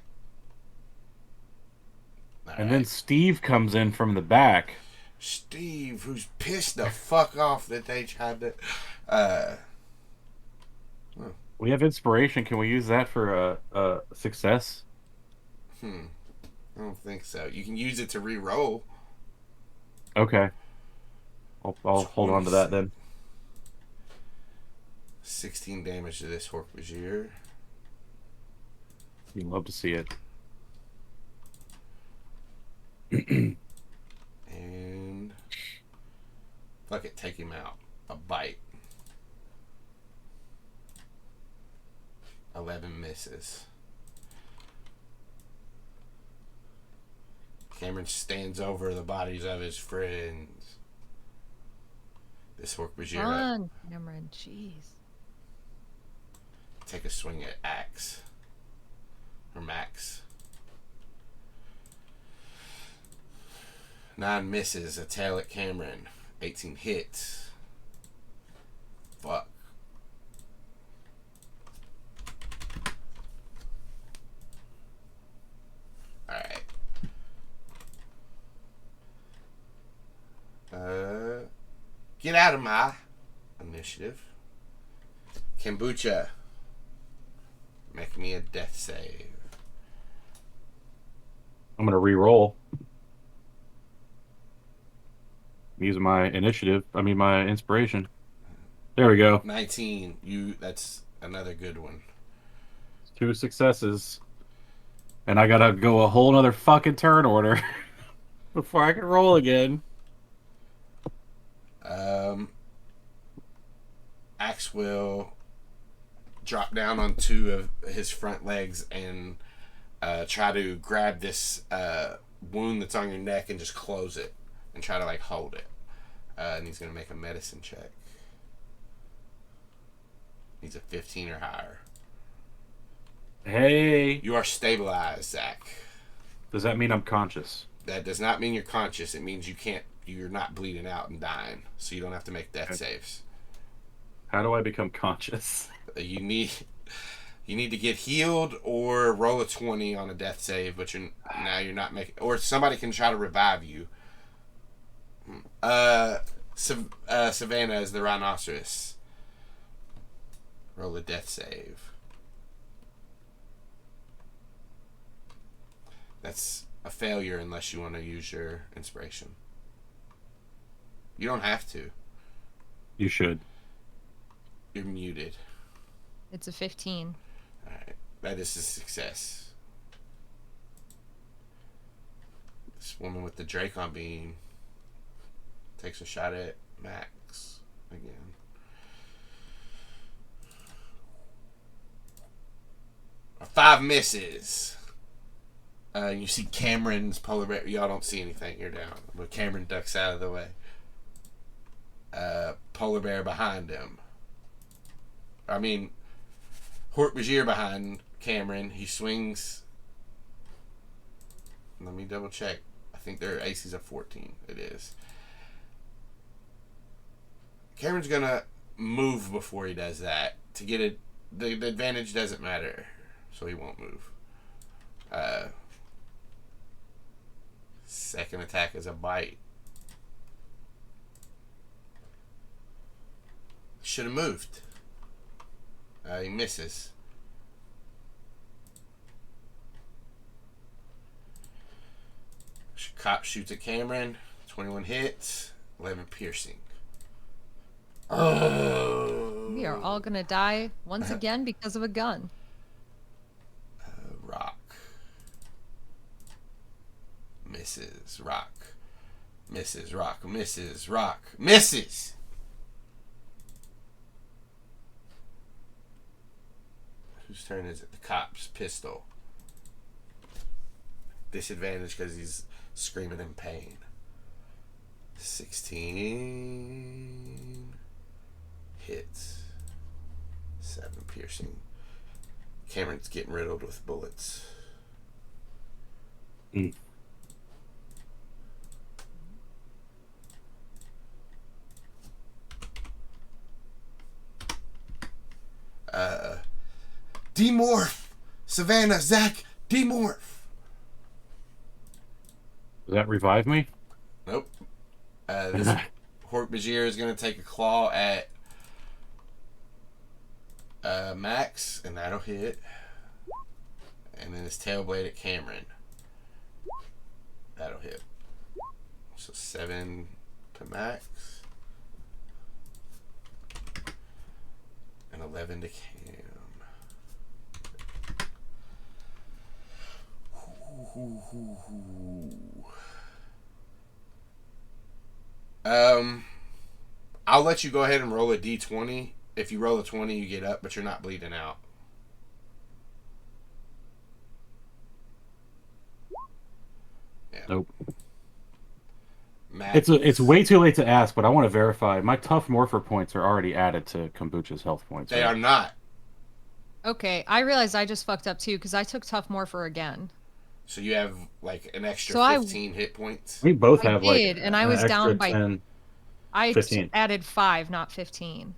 And then Steve comes in from the back. Steve, who's pissed the fuck off that they tried to. We have inspiration. Can we use that for a success? I don't think so. You can use it to re-roll. Okay. I'll hold on to that then. 16 damage to this Hork-Bajir. You'd love to see it. And fuck it, take him out. A bite. 11 misses. Cameron stands over the bodies of his friends. This Hork-Bajir. Come on, Cameron. Jeez. Take a swing at Axe. Or Max. 9 misses. A tail at Cameron. 18 hits. Fuck. Alright. Get out of my initiative. Kombucha. Make me a death save. I'm going to re-roll. I'm using my initiative. I mean, my inspiration. There we go. 19. That's another good one. 2 successes. And I got to go a whole nother fucking turn order before I can roll again. Axe will drop down on 2 of his front legs and try to grab this wound that's on your neck and just close it and try to like hold it. And he's gonna make a medicine check. He's a 15 or higher. Hey. You are stabilized, Zac. Does that mean I'm conscious? That does not mean you're conscious. It means you can't you're not bleeding out and dying, so you don't have to make death saves. How do I become conscious? You need to get healed or roll a 20 on a death save, but you're not making. Or somebody can try to revive you. Savannah is the rhinoceros. Roll a death save. That's a failure unless you want to use your inspiration. You don't have to. You should. You're muted. It's a 15. Alright. That is a success. This woman with the Dracon Beam takes a shot at Max again. A 5 misses. You see Cameron's polar bear. Y'all don't see anything. You're down. But Cameron ducks out of the way. Polar bear behind him. I mean, Hork-Bajir behind Cameron. He swings. Let me double check. I think their AC's a 14. It is. Cameron's gonna move before he does that. To get it, the advantage doesn't matter. So he won't move. Second attack is a bite. Should have moved. He misses. Cop shoots at Cameron. 21 hits. 11 piercing. Oh. We are all gonna die once again because of a gun. Rock. Misses. Rock. Misses. Rock. Misses. Rock. Misses! Whose turn is it? The cop's pistol. Disadvantage because he's screaming in pain. 16 hits. 7 piercing. Cameron's getting riddled with bullets. Mm. Demorph! Savannah, Zac, demorph! Does that revive me? Nope. This Hork-Bajir is going to take a claw at Max, and that'll hit. And then his tail blade at Cameron. That'll hit. So 7 to Max. And 11 to Cam. I'll let you go ahead and roll a d20. If you roll a 20, you get up, but you're not bleeding out. Yeah. Nope. Max. It's way too late to ask, but I want to verify. My tough morpher points are already added to Kombucha's health points. They right? are not. Okay, I realized I just fucked up too because I took Tough Morpher again. So you have like an extra So 15 hit points. We both I have did, like and I was an down extra by 10. I 15. added 5, not 15.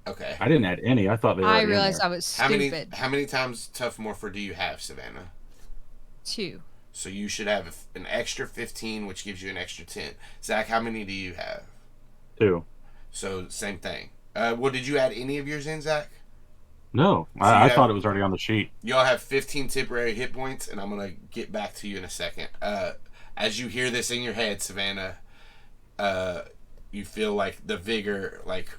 Okay. I didn't add any. I thought they were I already in realized there. I was How stupid. many times Tough Morpher do you have, Savannah? 2. So you should have an extra 15, which gives you an extra 10. Zac, how many do you have? 2. So same thing. Well, did you add any of yours in, Zac? No, So I thought it was already on the sheet. Y'all have 15 temporary hit points, and I'm going to get back to you in a second. As you hear this in your head, Savannah, you feel like the vigor, like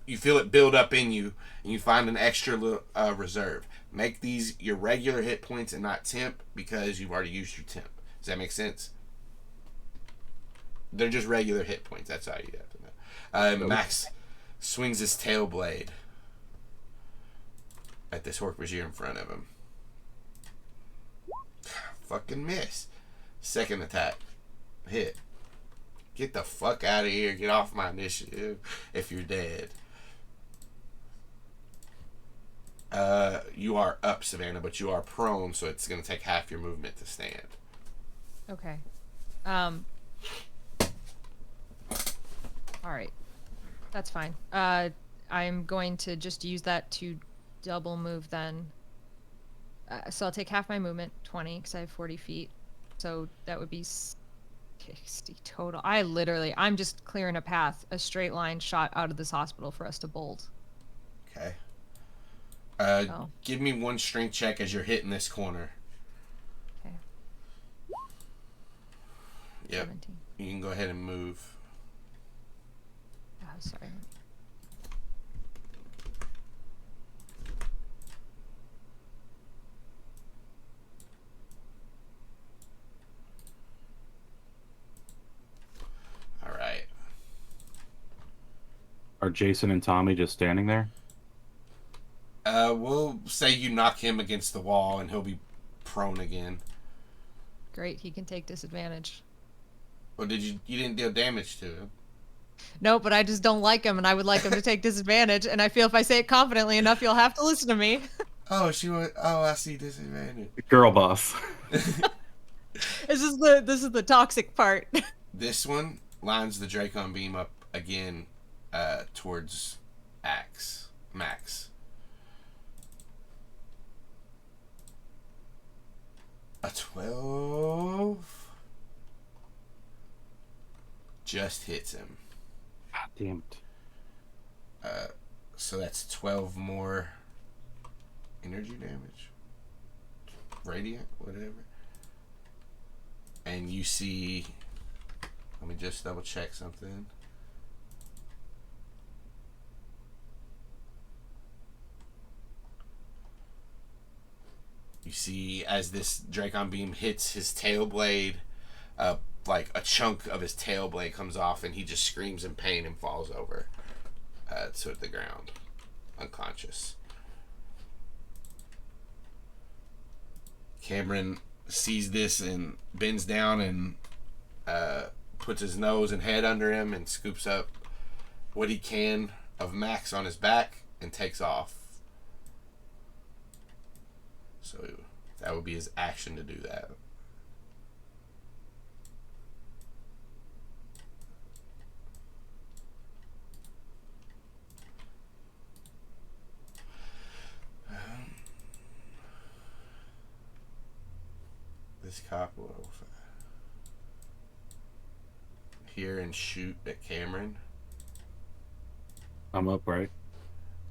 you feel it build up in you, and you find an extra reserve. Make these your regular hit points and not temp because you've already used your temp. Does that make sense? They're just regular hit points. That's all you have to know. Max swings his tail blade at this Hork-Bajir in front of him. Fucking miss. Second attack. Hit. Get the fuck out of here. Get off my initiative if you're dead. You are up, Savannah, but you are prone, so it's going to take half your movement to stand. Okay. That's fine. I'm going to just use that to double move then. So I'll take half my movement, 20, because I have 40 feet. So that would be 60 total. I'm just clearing a path, a straight line shot out of this hospital for us to bolt. Okay. Oh. Give me one strength check as you're hitting this corner. Okay. Yep. 17. You can go ahead and move. Oh, sorry. All right. Are Jason and Tommy just standing there? We'll say you knock him against the wall and he'll be prone again. Great, he can take disadvantage. Or you didn't deal damage to him? No, but I just don't like him, and I would like him to take disadvantage. And I feel if I say it confidently enough, you'll have to listen to me. Oh, I see disadvantage. Girl boss. This is the toxic part. This one lines the Dracon Beam up again towards Max. A 12 just hits him. God damn it. So that's 12 more energy damage. Radiant, whatever. And you see... Let me just double check something. You see, as this Dracon Beam hits his tail blade, like a chunk of his tail blade comes off, and he just screams in pain and falls over to the ground, unconscious. Cameron sees this and bends down and puts his nose and head under him and scoops up what he can of Max on his back and takes off. So that would be his action to do that. This cop will hear and shoot at Cameron. I'm up, right?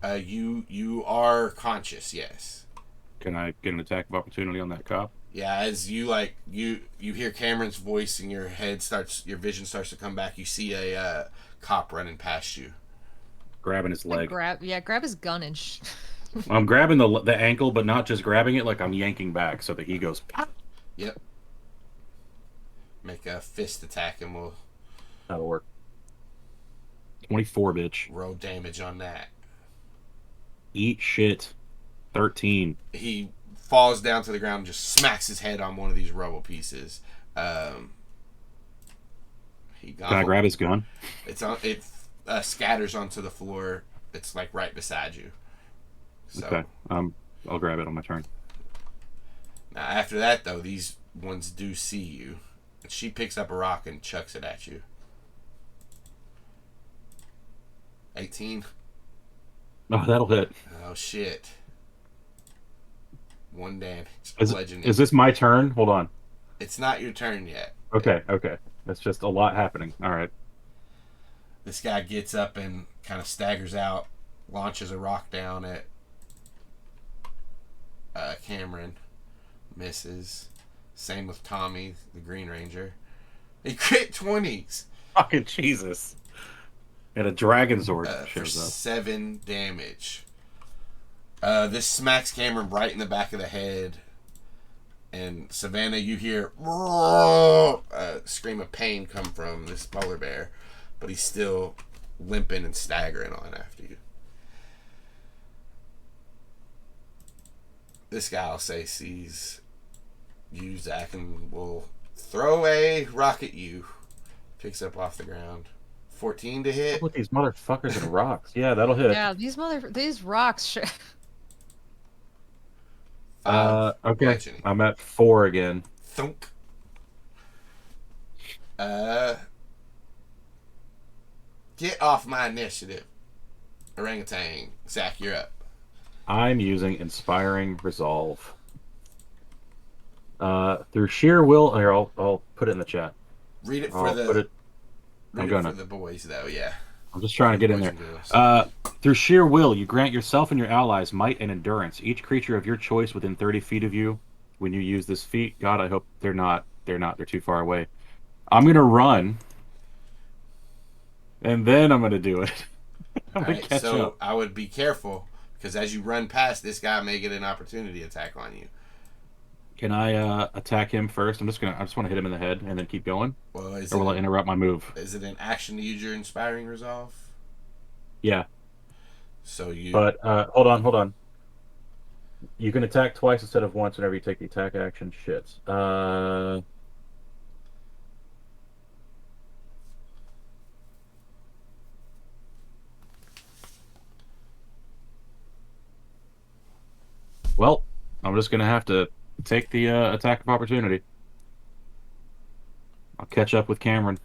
You are conscious, yes. Can I get an attack of opportunity on that cop? Yeah, as you hear Cameron's voice and your vision starts to come back. You see a cop running past you, Grabbing his leg. Grab his gun and. I'm grabbing the ankle, but not just grabbing it. Like I'm yanking back so that he goes. Yep. Make a fist attack and we'll. That'll work. 24, bitch. Roll damage on that. Eat shit. 13. He falls down to the ground and just smacks his head on one of these rubble pieces. Can I grab his gun? It scatters onto the floor. It's like right beside you. So, okay. I'll grab it on my turn. Now after that though, these ones do see you. And she picks up a rock and chucks it at you. 18. Oh, that'll hit. Oh shit. 1 damage. Is this my turn? Hold on. It's not your turn yet. Okay. That's just a lot happening. All right. This guy gets up and kind of staggers out, launches a rock down at Cameron. Misses. Same with Tommy, the Green Ranger. He crit 20s. Fucking Jesus. And a Dragon Zord for shows up. 7 damage. This smacks Cameron right in the back of the head. And Savannah, you hear a scream of pain come from this polar bear. But he's still limping and staggering on after you. This guy, I'll say, sees you, Zac, and will throw a rock at you. Picks up off the ground. 14 to hit. Look at these motherfuckers and rocks. Yeah, that'll hit. Yeah, these rocks. Okay. Bludgeoning. I'm at 4 again. Thunk. Get off my initiative. Orangutan. Zac, you're up. I'm using Inspiring Resolve. Through sheer will, here, I'll put it in the chat. Read it for I'll put it. Read it for the boys, though. Yeah. I'm just trying to get in there. Through sheer will, you grant yourself and your allies might and endurance. Each creature of your choice within 30 feet of you. When you use this feat, God, I hope they're not. They're not. They're too far away. I'm gonna run, and then I'm gonna do it. I'm gonna catch up. I would be careful because as you run past, this guy may get an opportunity attack on you. Can I attack him first? I just want to hit him in the head and then keep going. Well, or will I interrupt my move? Is it an action to use your Inspiring Resolve? Yeah. So you. But hold on. You can attack twice instead of once whenever you take the attack action. Shit. Well, I'm just gonna have to take the attack of opportunity. I'll catch up with Cameron.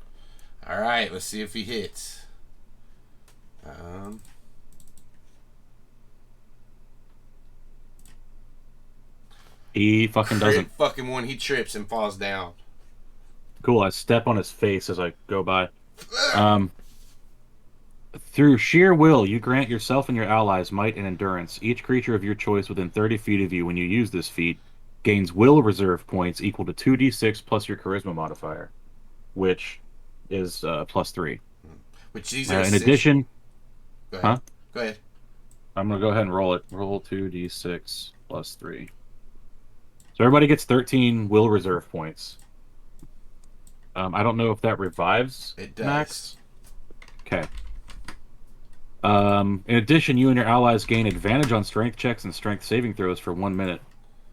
All right, let's see if he hits. He fucking doesn't. Fucking one, he trips and falls down. Cool. I step on his face as I go by. Through sheer will, you grant yourself and your allies might and endurance. Each creature of your choice within 30 feet of you when you use this feat gains will reserve points equal to 2d6 plus your charisma modifier, which is +3. Which these are in addition... Go ahead. Go ahead. I'm going to go ahead and roll it. Roll 2d6 +3. So everybody gets 13 will reserve points. I don't know if that revives it does. Max. Okay. In addition, you and your allies gain advantage on strength checks and strength saving throws for 1 minute,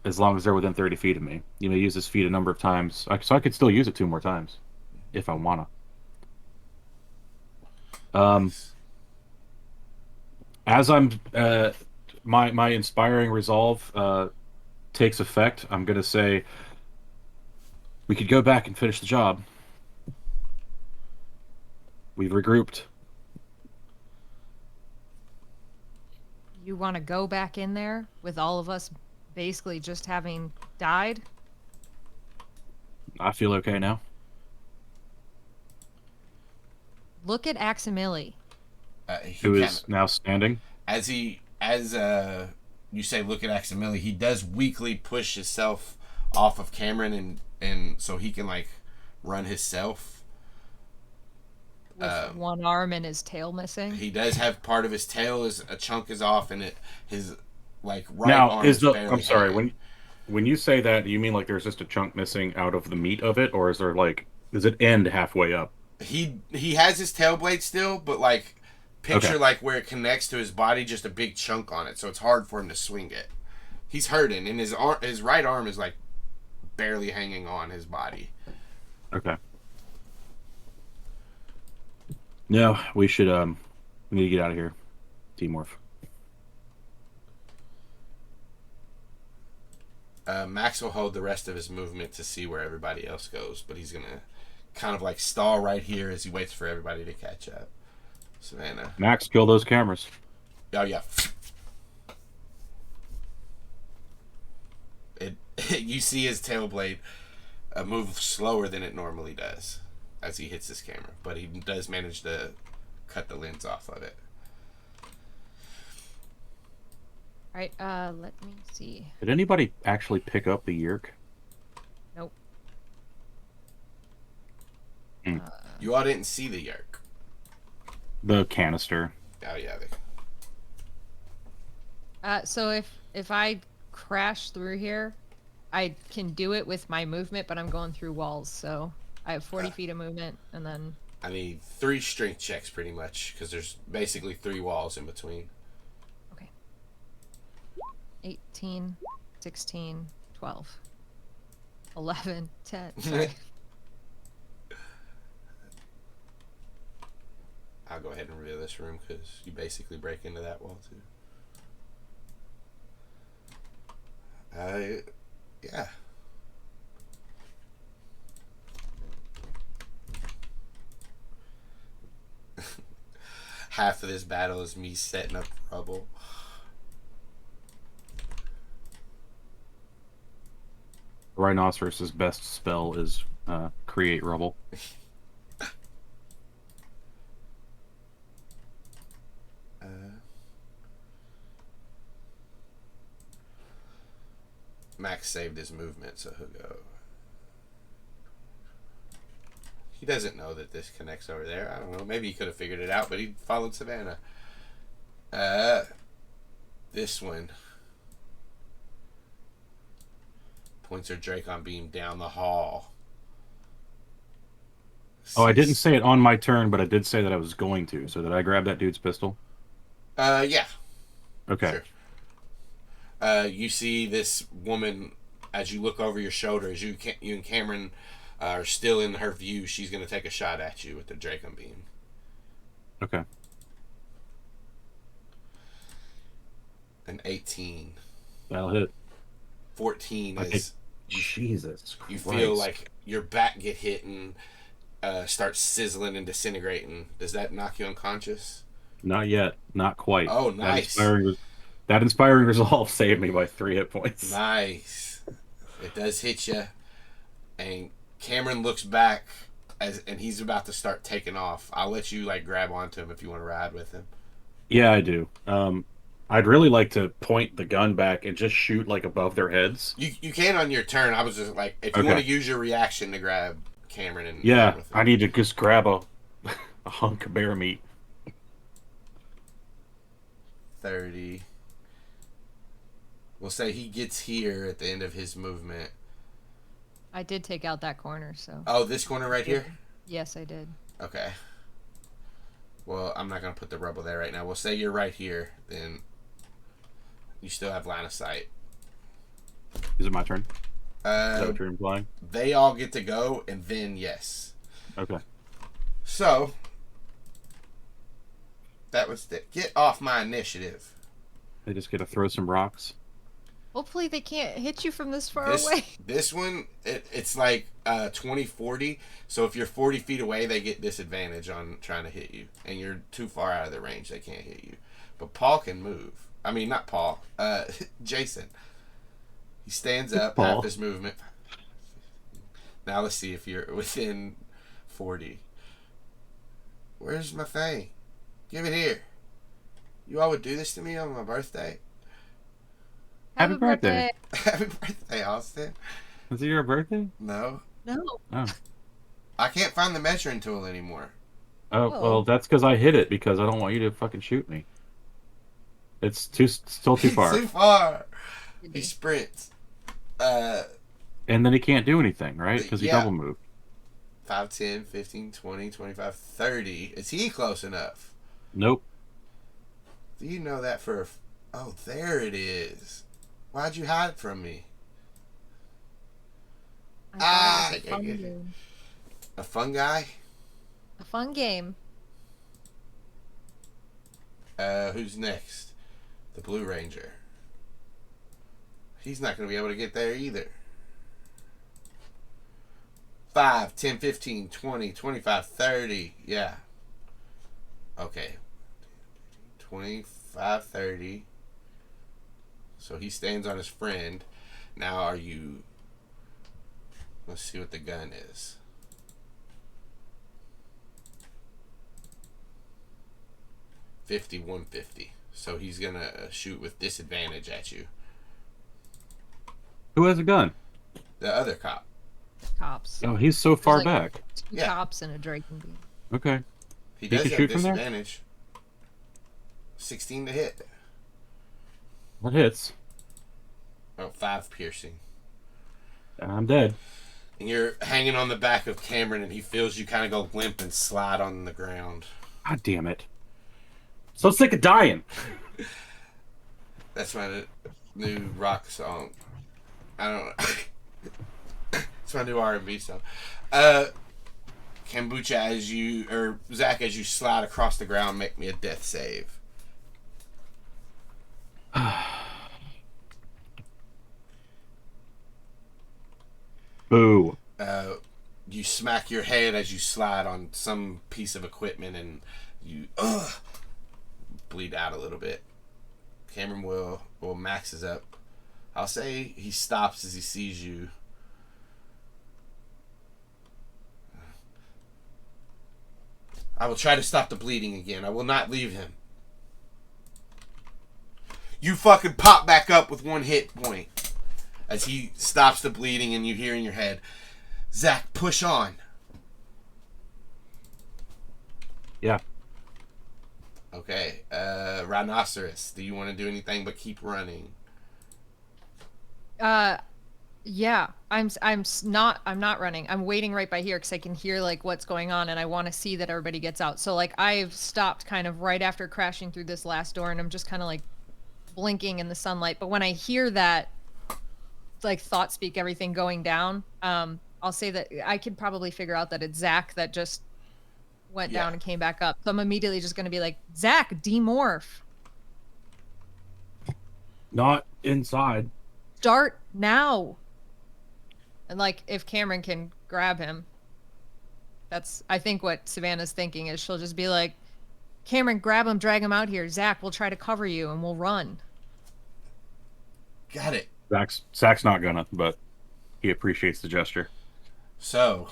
as long as they're within 30 feet of me. You may use this feat a number of times, so I could still use it 2 more times, if I wanna. Nice. As I'm, my inspiring resolve takes effect, I'm gonna say we could go back and finish the job. We've regrouped. You want to go back in there with all of us basically just having died? I feel okay now. Look at Aximili. Who is now standing. As you say, look at Aximili, he does weakly push himself off of Cameron and so he can like run himself. With one arm and his tail missing. He does have part of his tail a chunk is off, and his like right now, arm is barely I'm sorry, hanging. when you say that, do you mean like there's just a chunk missing out of the meat of it, or is there like does it end halfway up? He has his tail blade still, but like picture like where it connects to his body, just a big chunk on it, so it's hard for him to swing it. He's hurting, and his right arm is like barely hanging on his body. Okay. No, we should we need to get out of here. Teamorph. Max will hold the rest of his movement to see where everybody else goes, but he's gonna kind of like stall right here as he waits for everybody to catch up. Savannah. Max, kill those cameras. Oh yeah. You see his tail blade move slower than it normally does as he hits this camera, but he does manage to cut the lens off of it. All right, let me see. Did anybody actually pick up the Yeerk? Nope. You all didn't see the Yeerk. The canister. Oh yeah. So if I crash through here, I can do it with my movement, but I'm going through walls, so I have 40 feet of movement, and then... I need 3 strength checks, pretty much, because there's basically 3 walls in between. Okay. 18, 16, 12, 11, 10. Sorry. I'll go ahead and reveal this room, because you basically break into that wall, too. Yeah. half of this battle is me setting up rubble. Rhinoceros's best spell is create rubble. Max saved his movement, so he'll go. He doesn't know that this connects over there. I don't know. Maybe he could have figured it out, but he followed Savannah. This one points her Dracon Beam down the hall. Oh, I didn't say it on my turn, but I did say that I was going to. So did I grab that dude's pistol? Yeah. Okay. Sure. You see this woman as you look over your shoulder. As you and Cameron are still in her view, she's going to take a shot at you with the Dracon Beam. Okay. An 18. That'll hit. 14 Okay. is... Jesus Christ. You feel like your back get hit and start sizzling and disintegrating. Does that knock you unconscious? Not yet. Not quite. Oh, nice. That inspiring resolve saved me by 3 hit points. Nice. It does hit you. And Cameron looks back and he's about to start taking off. I'll let you grab onto him if you want to ride with him. Yeah, I do. I'd really like to point the gun back and just shoot above their heads. You can on your turn. I was just if you want to use your reaction to grab Cameron and yeah, with him. I need to just grab a hunk of bear meat. 30. We'll say he gets here at the end of his movement. I did take out that corner, so. Oh, this corner right here? Yes, I did. Okay. Well, I'm not going to put the rubble there right now. We'll say you're right here, then you still have line of sight. Is it my turn? Is that what you're implying? They all get to go, and then yes. Okay. So, that was the get off my initiative. They just get to throw some rocks. Hopefully they can't hit you from this far away. This one, it's 20-40. So if you're 40 feet away, they get disadvantage on trying to hit you. And you're too far out of the range, they can't hit you. But Paul can move. I mean, not Paul. Jason. He stands up, half his movement. Now let's see if you're within 40. Where's my thing? Give it here. You all would do this to me on my birthday? Happy birthday. Happy birthday, Austin. Is it your birthday? No. No. Oh. I can't find the measuring tool anymore. Oh, well, that's because I hit it because I don't want you to fucking shoot me. It's still too far. Too far. He sprints. And then he can't do anything, right? Because he double moved. 5, 10, 15, 20, 25, 30. Is he close enough? Nope. Do you know that for... Oh, there it is. Why'd you hide it from me? A fun game. A fun guy? A fun game. Who's next? The Blue Ranger. He's not going to be able to get there either. 5, 10, 15, 20, 25, 30. Yeah. Okay. 25, 30. So he stands on his friend. Now are you... Let's see what the gun is. $51.50. So he's going to shoot with disadvantage at you. Who has a gun? The other cop. Cops. Oh, he's so far back. 2 cops and a Dracon Beam. Okay. He does can have shoot from there? disadvantage. 16 to hit. That hits. Oh, 5 piercing. I'm dead. And you're hanging on the back of Cameron, and he feels you kind of go limp and slide on the ground. God damn it. So sick of dying. That's my new rock song. I don't know. It's my new R&B song. Kombucha, Zac, as you slide across the ground, make me a death save. Boo. You smack your head as you slide on some piece of equipment, and you bleed out a little bit. Cameron will maxes up. I'll say he stops as he sees you. I will try to stop the bleeding again. I will not leave him. You fucking pop back up with 1 hit point. As he stops the bleeding and you hear in your head, Zac, push on. Yeah. Okay. Rhinoceros, do you want to do anything but keep running? Yeah, I'm not running. I'm waiting right by here because I can hear like what's going on, and I want to see that everybody gets out. So like I've stopped kind of right after crashing through this last door, and I'm just kind of like blinking in the sunlight. But when I hear that, like thought speak, everything going down, I'll say that I could probably figure out that it's Zac that just went down and came back up. So I'm immediately just going to be like, Zac, demorph. Not inside. Start now. And like if Cameron can grab him, that's I think what Savannah's thinking is she'll just be like, Cameron, grab him, drag him out here. Zac, we'll try to cover you and we'll run. Got it. Zach's not gonna, but he appreciates the gesture. So,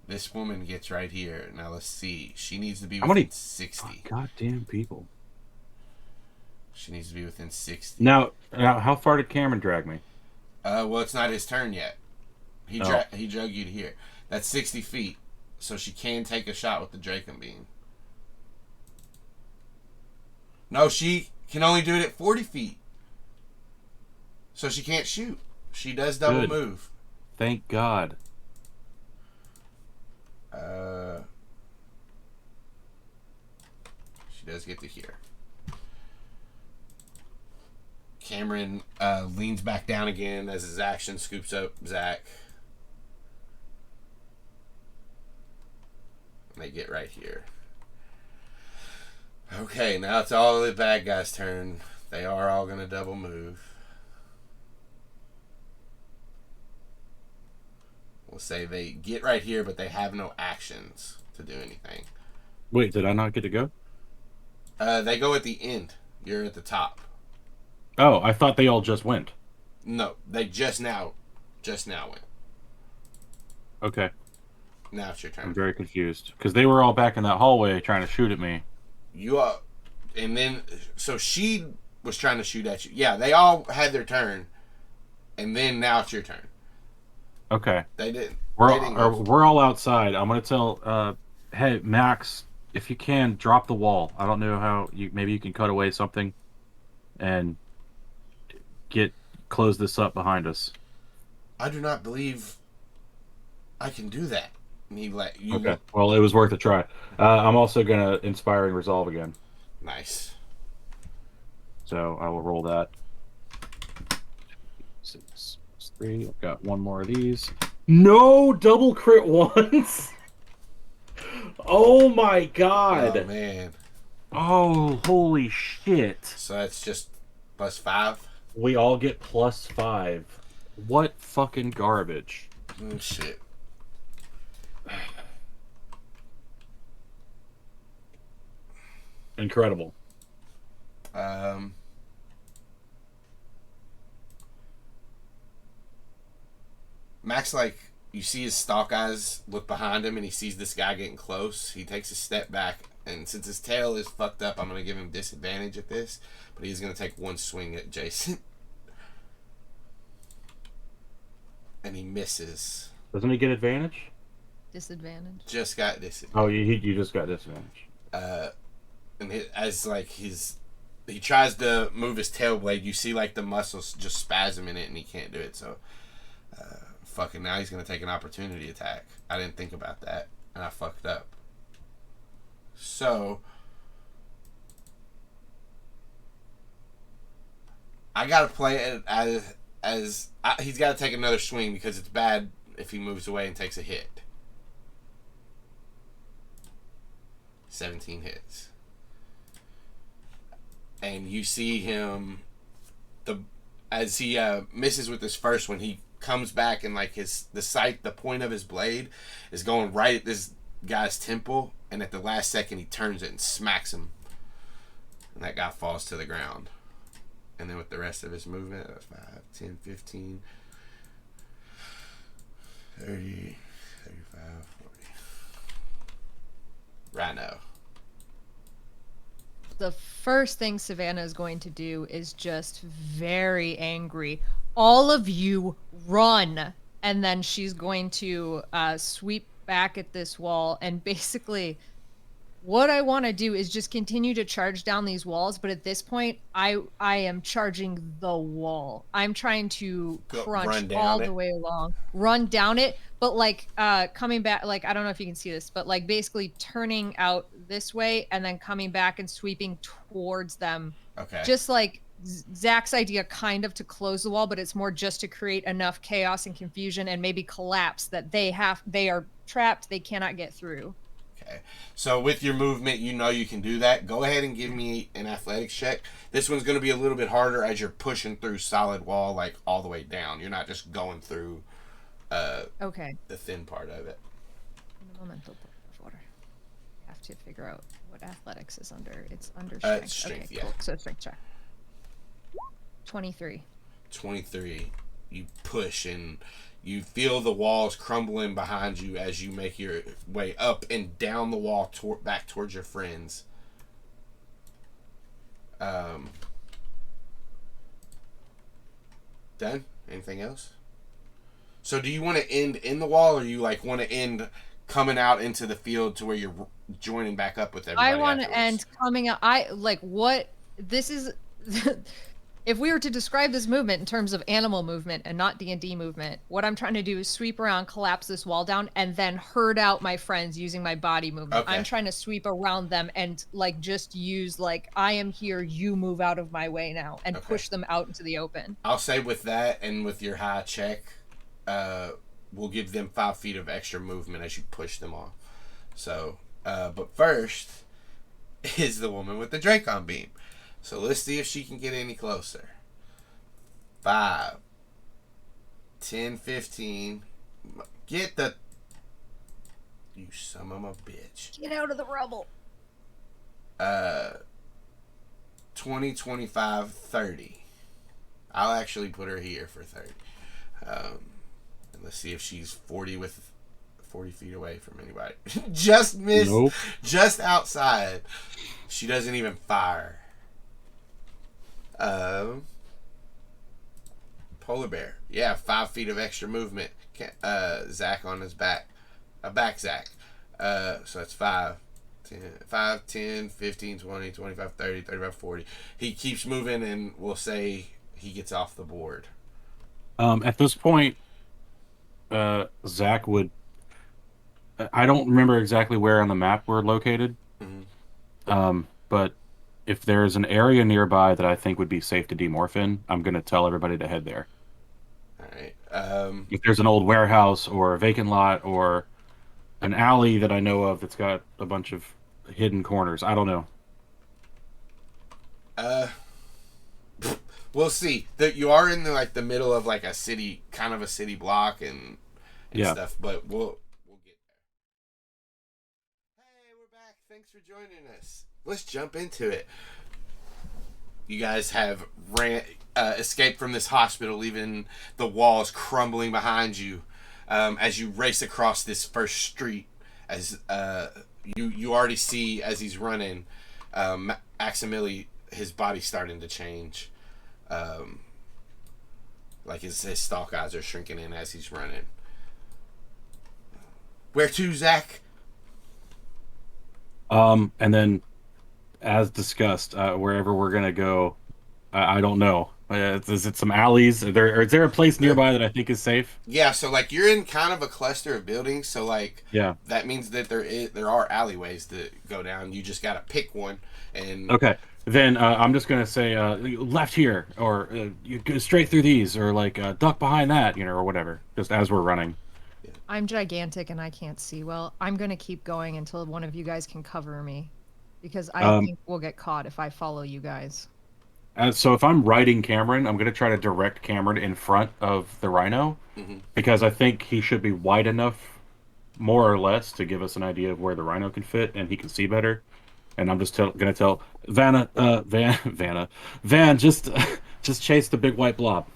this woman gets right here. Now let's see. She needs to be within 60. Oh, goddamn people. She needs to be within 60. Now, how far did Cameron drag me? Well, it's not his turn yet. He drug you to here. That's 60 feet. So she can take a shot with the Dracon Beam. No, she can only do it at 40 feet. So she can't shoot. She does double move. Thank God. She does get to here. Cameron leans back down again as his action scoops up Zac. And they get right here. Okay, now it's all the bad guys' turn. They are all going to double move. We'll say they get right here, but they have no actions to do anything. Wait, did I not get to go? They go at the end. You're at the top. Oh, I thought they all just went. No, they just now went. Okay. Now it's your turn. I'm very confused. Because they were all back in that hallway trying to shoot at me. You are... And then... So she was trying to shoot at you. Yeah, they all had their turn. And then now it's your turn. Okay. They didn't. We're all outside. I'm going to tell... hey, Max, if you can, drop the wall. I don't know how... Maybe you can cut away something. And... close this up behind us. I do not believe I can do that. Okay. Well, it was worth a try. I'm also gonna inspiring resolve again. Nice. So I will roll that. 6, 3. I've got one more of these. No double crit ones. Oh my God. Oh man. Oh, holy shit. So that's just +5. We all get +5. What fucking garbage. Oh, shit. Incredible. Max, like, you see his stalk eyes look behind him and he sees this guy getting close. He takes a step back, and since his tail is fucked up, I'm going to give him disadvantage at this, but he's going to take one swing at Jason. And he misses. Doesn't he get advantage? Disadvantage. Just got disadvantage. Oh, you just got disadvantage. And he tries to move his tail blade, you see like the muscles just spasm in it and he can't do it. So fucking now he's gonna take an opportunity attack. I didn't think about that and I fucked up. So I gotta play it as he's got to take another swing because it's bad if he moves away and takes a hit. 17 hits. And you see him as he misses with his first one, he comes back and like the point of his blade is going right at this guy's temple, and at the last second he turns it and smacks him And that guy falls to the ground. And then with the rest of his movement, 5, 10, 15, 30, 35, 40. Rhino. The first thing Savannah is going to do is just very angry. All of you run. And then she's going to sweep back at this wall. And basically, what I want to do is just continue to charge down these walls. But at this point, I am charging the wall. I'm trying to crunch all the way along. Run down it. But like coming back, like, I don't know if you can see this, but like basically turning out this way and then coming back and sweeping towards them. Okay. Just like Zach's idea, kind of to close the wall, but it's more just to create enough chaos and confusion and maybe collapse that they are trapped. They cannot get through. Okay. So with your movement, you know you can do that. Go ahead and give me an athletics check. This one's going to be a little bit harder as you're pushing through solid wall, like all the way down. You're not just going through okay. the thin part of it. I have to figure out what athletics is under. It's under strength. Strength, okay, yeah. Cool. So strength check. 23. 23. You push and you feel the walls crumbling behind you as you make your way up and down the wall back towards your friends. Done? Anything else? So do you want to end in the wall, or you like want to end coming out into the field to where you're joining back up with everybody? I want to end coming out. This is if we were to describe this movement in terms of animal movement and not D&D movement, what I'm trying to do is sweep around, collapse this wall down, and then herd out my friends using my body movement. Okay. I'm trying to sweep around them and like just use like, I am here, you move out of my way now, and push them out into the open. I'll say with that and with your high check, we'll give them 5 feet of extra movement as you push them off. So, but first is the woman with the Dracon Beam. So let's see if she can get any closer. 5, 10, 15. Get the... You son of a bitch. Get out of the rubble. 20, 25, 30. I'll actually put her here for 30. And let's see if she's 40 feet away from anybody. Just missed. Nope. Just outside. She doesn't even fire. Polar bear. Yeah, 5 feet of extra movement. Zac on his back. Back Zac. So that's 5, 10, 15, 20, 25, 30, 35, 40. He keeps moving and we'll say he gets off the board. At this point, Zac would... I don't remember exactly where on the map we're located. Mm-hmm. But if there's an area nearby that I think would be safe to demorph in, I'm going to tell everybody to head there. All right. If there's an old warehouse or a vacant lot or an alley that I know of that's got a bunch of hidden corners, I don't know. We'll see. That you are in the middle of like a city, kind of a city block and stuff, but we'll get there. Hey, we're back. Thanks for joining us. Let's jump into it. You guys have escaped from this hospital, leaving the walls crumbling behind you as you race across this first street. As you already see as he's running, Aximili, his body's starting to change. Like his stalk eyes are shrinking in as he's running. Where to, Zac? And then, as discussed, wherever we're gonna go, I don't know. Is it some alleys? Is there a place nearby that I think is safe? Yeah, so like you're in kind of a cluster of buildings, so like that means that there are alleyways that go down. You just gotta pick one. And okay, then I'm just gonna say left here, or you go straight through these, or like duck behind that, or whatever. Just as we're running. I'm gigantic and I can't see well. I'm gonna keep going until one of you guys can cover me, because I think we'll get caught if I follow you guys. So if I'm riding Cameron, I'm going to try to direct Cameron in front of the Rhino, because I think he should be wide enough, more or less, to give us an idea of where the Rhino can fit, and he can see better. and I'm just gonna tell Vanna, Van, just chase the big white blob.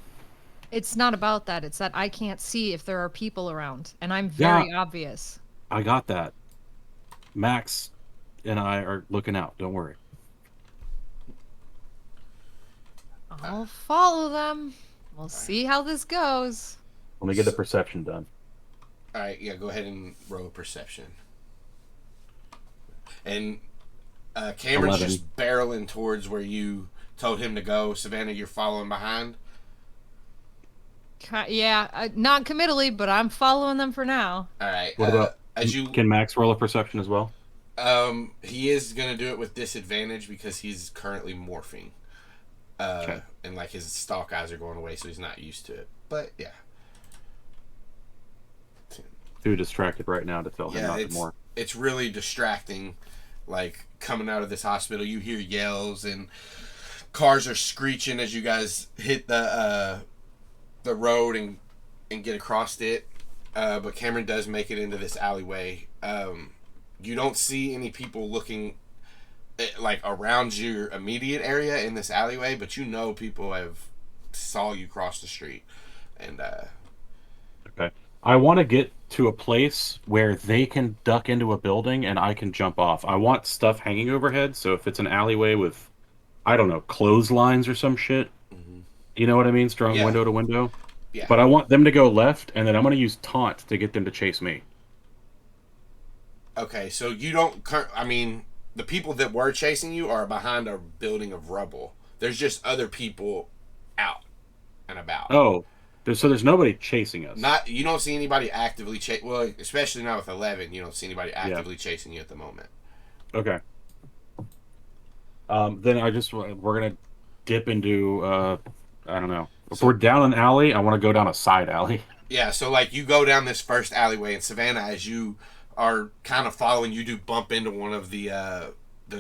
It's not about that. It's that I can't see if there are people around, and I'm Yeah, very obvious. I got that. Max and I are looking out. Don't worry. I'll follow them. We'll see how this goes. Let me get the perception done. All right, yeah, go ahead and roll a perception. And Cameron's 11. just barreling towards where you told him to go. Savannah, you're following behind. Yeah, not committally, but I'm following them for now. All right. What about as you? Can Max roll a perception as well? He is gonna do it with disadvantage because he's currently morphing. Okay. And like his stalk eyes are going away, so he's not used to it. But yeah. Too distracted right now to tell him not to morph. It's really distracting. Like coming out of this hospital, you hear yells and cars are screeching as you guys hit the road and get across it. But Cameron does make it into this alleyway. You don't see any people looking like around your immediate area in this alleyway, but you know people have saw you cross the street. And Okay. I want to get to a place where they can duck into a building and I can jump off. I want stuff hanging overhead, so if it's an alleyway with, I don't know, clotheslines or some shit, you know what I mean? Strong window to window. Yeah. But I want them to go left, and then I'm going to use taunt to get them to chase me. Okay, so you don't. I mean, the people that were chasing you are behind a building of rubble. There's just other people out and about. Oh, so there's nobody chasing us. You don't see anybody actively chase. Well, especially now with 11, you don't see anybody actively chasing you at the moment. Okay. Then we're gonna dip into I don't know. If we're down an alley, I want to go down a side alley. Yeah, so like you go down this first alleyway in Savannah, as you are kind of following, you do bump into one of the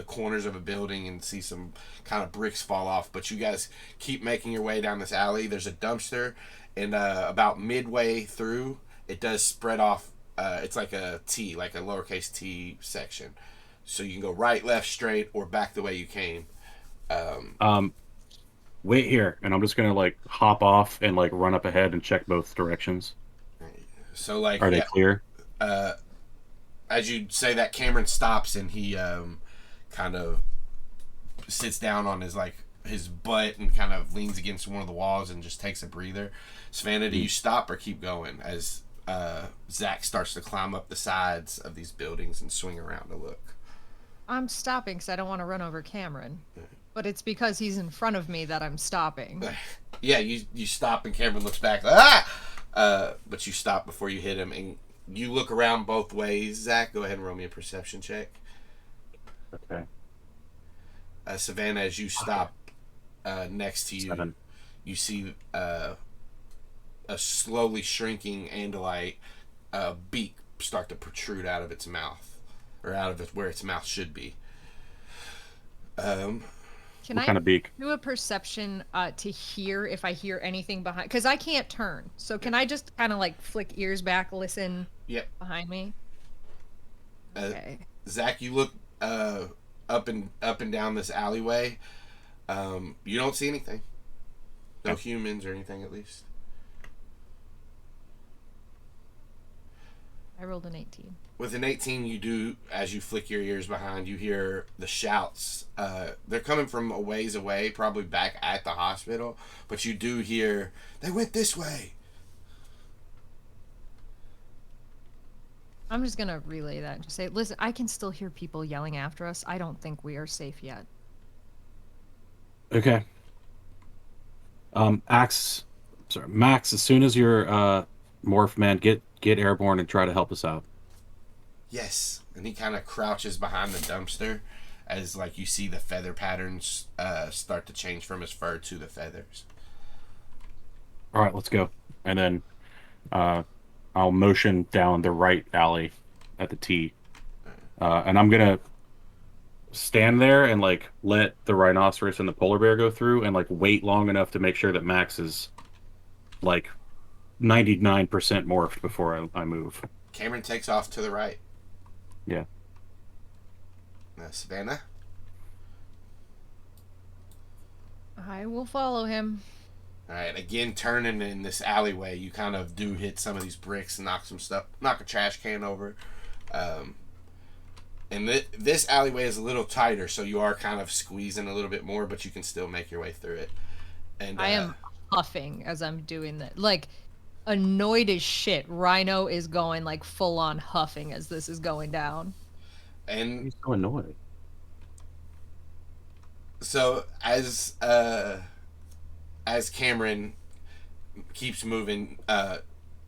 corners of a building and see some kind of bricks fall off. But you guys keep making your way down this alley. There's a dumpster, and about midway through, it does spread off. It's like a T, like a lowercase T section. So you can go right, left, straight, or back the way you came. Wait here, and I'm just gonna like hop off and like run up ahead and check both directions. So like, are they clear? As you say that, Cameron stops and he kind of sits down on his butt and kind of leans against one of the walls and just takes a breather. Savannah, do you stop or keep going as Zac starts to climb up the sides of these buildings and swing around to look? I'm stopping because I don't want to run over Cameron. But it's because he's in front of me that I'm stopping. Yeah, you stop and Cameron looks back. But you stop before you hit him, and you look around both ways. Zac, go ahead and roll me a perception check. Okay. Savannah, as you stop next to you, 7. You see a slowly shrinking Andalite beak start to protrude out of its mouth, or out of where its mouth should be. Can I kind of beak? Do a perception to hear if I hear anything behind? Because I can't turn. So can I just kind of like flick ears back, listen behind me? Okay. Zac, you look up and down this alleyway. You don't see anything. No humans or anything, at least. I rolled an 18. With an 18, you do, as you flick your ears behind, you hear the shouts. They're coming from a ways away, probably back at the hospital, but you do hear, they went this way. I'm just going to relay that and just say, listen, I can still hear people yelling after us. I don't think we are safe yet. Okay. Max, as soon as you're morph man, get airborne and try to help us out. Yes, and he kind of crouches behind the dumpster as like you see the feather patterns start to change from his fur to the feathers. All right, let's go. And then I'll motion down the right alley at the T. And I'm going to stand there and like let the rhinoceros and the polar bear go through and like wait long enough to make sure that Max is like 99% morphed before I move. Cameron takes off to the right. Yeah. Savannah. I will follow him. All right, again, turning in this alleyway, you kind of do hit some of these bricks and knock a trash can over. And this alleyway is a little tighter, so you are kind of squeezing a little bit more, but you can still make your way through it. And I am huffing as I'm doing that. Like, annoyed as shit. Rhino is going, like, full-on huffing as this is going down. And He's so annoyed. so as Cameron keeps moving,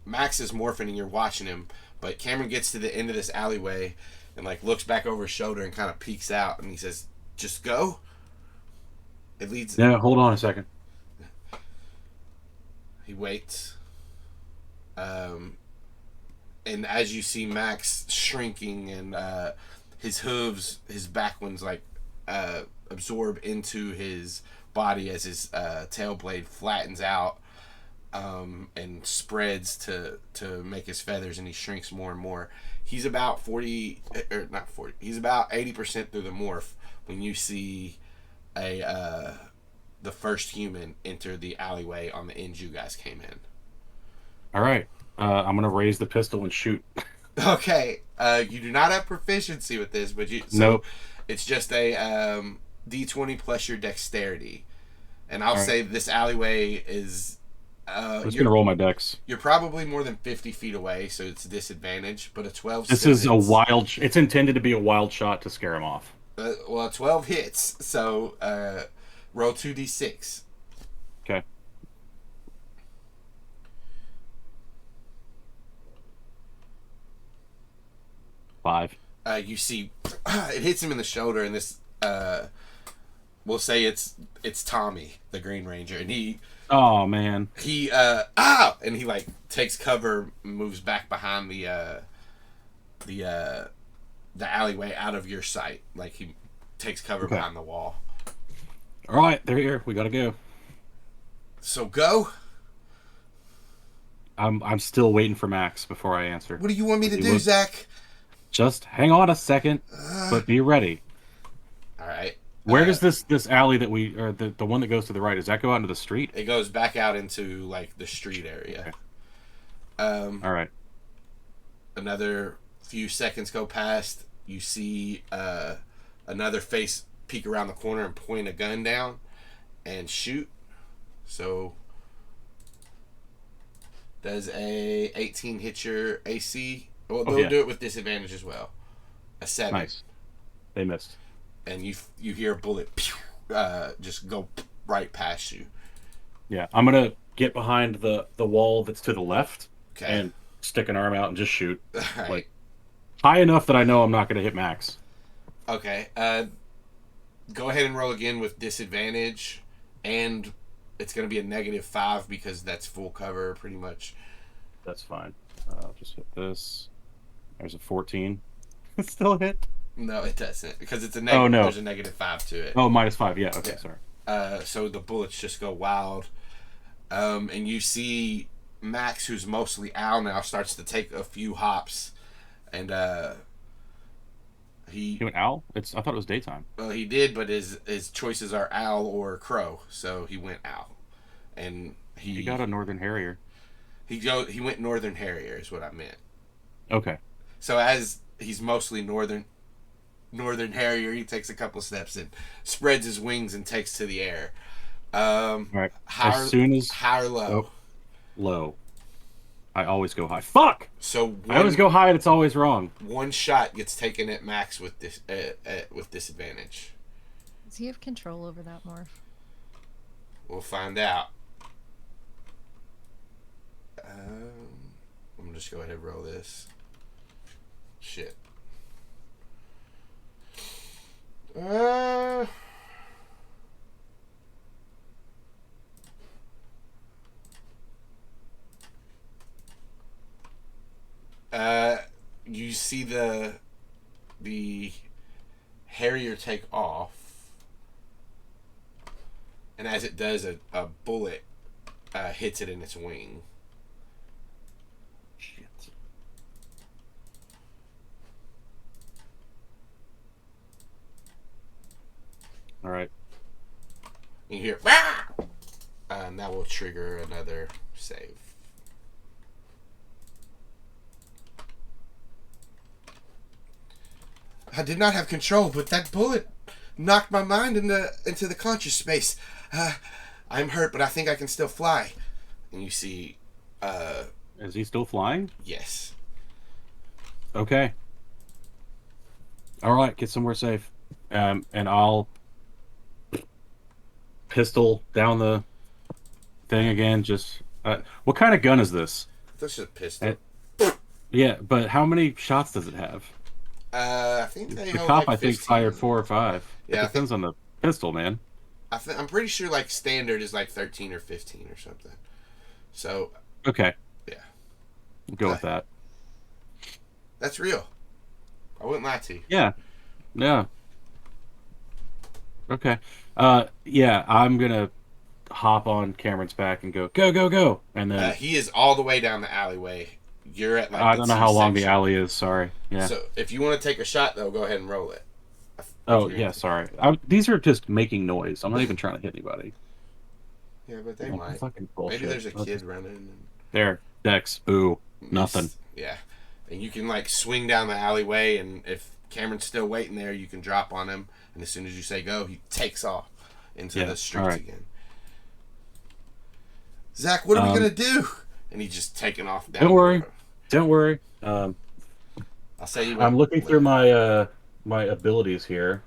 Max is morphing and you're watching him, but Cameron gets to the end of this alleyway and like looks back over his shoulder and kind of peeks out and he says, "Just go." It leads. Yeah, hold on a second. He waits. And as you see Max shrinking and his hooves, his back ones like absorb into his body as his tail blade flattens out and spreads to make his feathers, and he shrinks more and more. He's about 40, or not 40. He's about 80% through the morph when you see the first human enter the alleyway on the end you guys came in. All right. I'm gonna raise the pistol and shoot. Okay. You do not have proficiency with this, but Nope. It's just a D20 plus your dexterity, and I'll say this alleyway is. I'm just gonna roll my dex. You're probably more than 50 feet away, so it's a disadvantage. But a 12. This is a wild. It's intended to be a wild shot to scare him off. Well, 12 hits. So roll 2d6. Okay. Five. You see, it hits him in the shoulder, and this. We'll say it's Tommy, the Green Ranger, and he. Oh man. He and he like takes cover, moves back behind the alleyway out of your sight. Like he takes cover behind the wall. All right, they're here. We gotta go. So go. I'm still waiting for Max before I answer. What do you want me to do, Zach? Just hang on a second, but be ready. All right. Where does this alley that we, or the one that goes to the right, does that go out into the street? It goes back out into like the street area. Okay. All right. Another few seconds go past. You see another face peek around the corner and point a gun down and shoot. So does a 18 hit your AC? Well, they'll do it with disadvantage as well. A 7. Nice. They missed. And you hear a bullet just go right past you. Yeah, I'm gonna get behind the wall that's to the left and stick an arm out and just shoot, right. Like high enough that I know I'm not gonna hit Max. Okay. Go ahead and roll again with disadvantage, and it's gonna be a -5 because that's full cover, pretty much. That's fine. I'll just hit this. There's a 14. It's still a hit. No, it doesn't, because it's a negative. Oh, no. There's a -5 to it. Oh, -5. Yeah. Okay. Yeah. Sorry. So the bullets just go wild, and you see Max, who's mostly owl now, starts to take a few hops, and he went owl. I thought it was daytime. Well, he did, but his choices are owl or crow, so he went owl, and he got a Northern Harrier. He went Northern Harrier is what I meant. Okay. So as he's mostly Northern Harrier, he takes a couple steps and spreads his wings and takes to the air. All right. High or low? Oh, low. I always go high. Fuck! So I always go high and it's always wrong. One shot gets taken at Max with disadvantage. Does he have control over that morph? We'll find out. I'm gonna just go ahead and roll this. Shit. You see the Harrier take off, and as it does, a bullet hits it in its wing. All right. You hear, "Ah!" And that will trigger another save. I did not have control, but that bullet knocked my mind into the conscious space. I'm hurt, but I think I can still fly. And you see, Is he still flying? yes. Okay. All right, get somewhere safe. And I'll pistol down the thing again. Just what kind of gun is this? This is a pistol. Yeah, but how many shots does it have? I think they The hold cop, like I think, 15. fired 4 or 5. Yeah, It depends on the pistol, man. I'm pretty sure like standard is like 13 or 15 or something. So Okay. yeah, Go with that. that's real. I wouldn't lie to you. Yeah. Yeah. Okay. Yeah, I'm gonna hop on Cameron's back and go, go, go, go. And then He is all the way down the alleyway. You're at like I the don't know T how long the section. alley is, sorry. Yeah. So if you want to take a shot though, go ahead and roll it. Oh, yeah, sorry. These are just making noise. I'm not even trying to hit anybody. Yeah, but they Oh, might. fucking bullshit. Maybe there's a Okay. kid running. And There. Dex. Boo. Nothing. Yeah. And you can like swing down the alleyway, and if Cameron's still waiting there, you can drop on him. And as soon as you say go, he takes off into the streets again. Zach, what are we gonna do? And he's just taking off down. Don't worry. Don't worry. I'll say you. I'm looking through my my abilities here.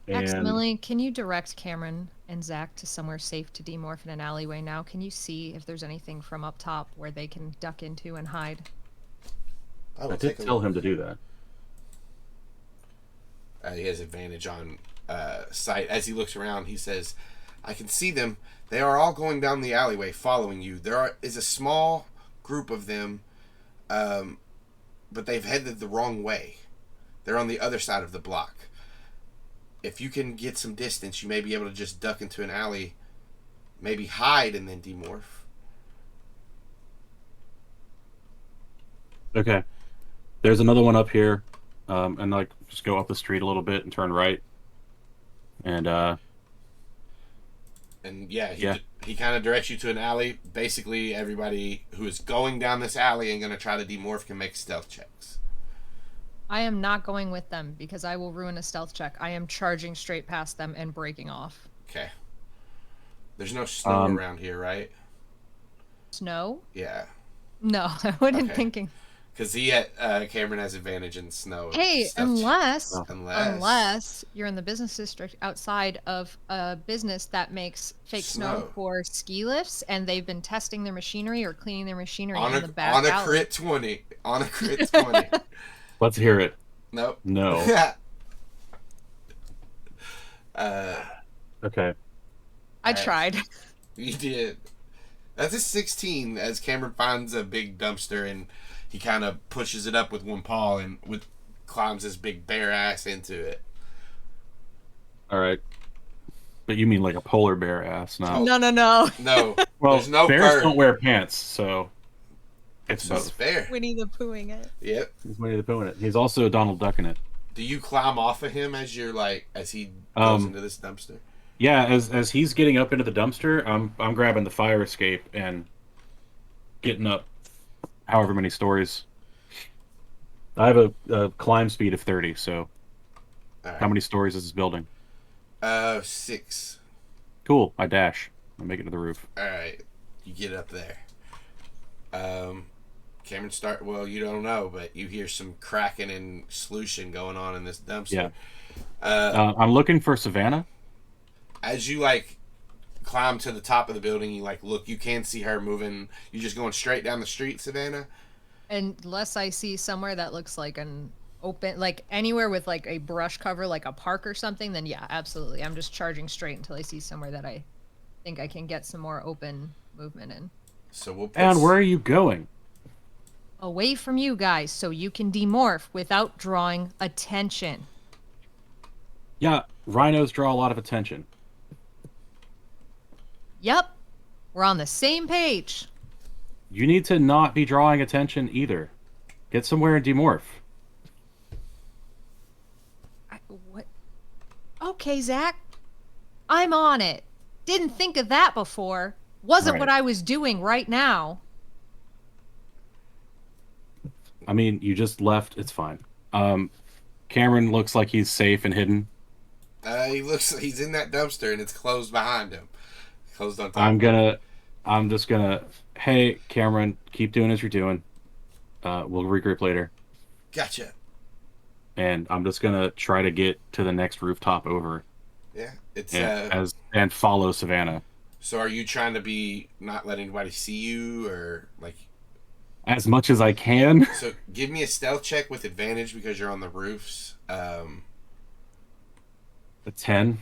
And Millie, can you direct Cameron and Zach to somewhere safe to demorph in an alleyway now? Can you see if there's anything from up top where they can duck into and hide? I did tell him to do that. He has advantage on sight. As he looks around, he says, I can see them. They are all going down the alleyway following you. Is a small group of them, but they've headed the wrong way. They're on the other side of the block. If you can get some distance, you may be able to just duck into an alley, maybe hide and then demorph. Okay. There's another one up here. And like just go up the street a little bit and turn right. And yeah, he kind of directs you to an alley. Basically, everybody who is going down this alley and going to try to demorph can make stealth checks. I am not going with them because I will ruin a stealth check. I am charging straight past them and breaking off. Okay. There's no snow around here, right? Snow? Yeah. No, I wasn't Okay. thinking. Because Cameron has advantage in snow. Hey, Unless unless you're in the business district outside of a business that makes fake snow for ski lifts, and they've been testing their machinery or cleaning their machinery in the back on a alley. crit 20. On a crit 20. let's hear it. Nope. No. Okay. I tried. You did. That's a 16 as Cameron finds a big dumpster and he kind of pushes it up with one paw and climbs his big bare ass into it. All right. But you mean like a polar bear ass, not... No. No. Well, there's no bears fur. don't wear pants, so it's It's both. fair. Winnie the Poohing it. Yep. He's Winnie the Pooh in it. He's also Donald Duck in it. Do you climb off of him as he goes into this dumpster? Yeah, as he's getting up into the dumpster, I'm grabbing the fire escape and getting up however many stories. I have a climb speed of 30, so All right. how many stories is this building? 6. Cool, I dash. I make it to the roof. Alright. You get up there. Cameron you don't know, but you hear some cracking and slushing going on in this dumpster. Yeah. I'm looking for Savannah. As you climb to the top of the building, you look, you can see her moving. You're just going straight down the street, Savannah? Unless I see somewhere that looks like an open, anywhere with a brush cover, like a park or something, then yeah, absolutely. I'm just charging straight until I see somewhere that I think I can get some more open movement in. So we'll put And where are you going? Away from you guys so you can demorph without drawing attention. Yeah, rhinos draw a lot of attention. Yep. We're on the same page. You need to not be drawing attention either. Get somewhere and demorph. What? Okay, Zac. I'm on it. Didn't think of that before. Wasn't Right. what I was doing right now. I mean, you just left. It's fine. Cameron looks like he's safe and hidden. He's in that dumpster and it's closed behind him. Closed on top I'm of him. gonna, I'm just gonna. Hey, Cameron, keep doing as you're doing. We'll regroup later. Gotcha. And I'm just gonna try to get to the next rooftop over Yeah. It's and follow Savannah so are you trying to be not let anybody see you or like as much as I can. so give me a stealth check with advantage because you're on the roofs. A 10.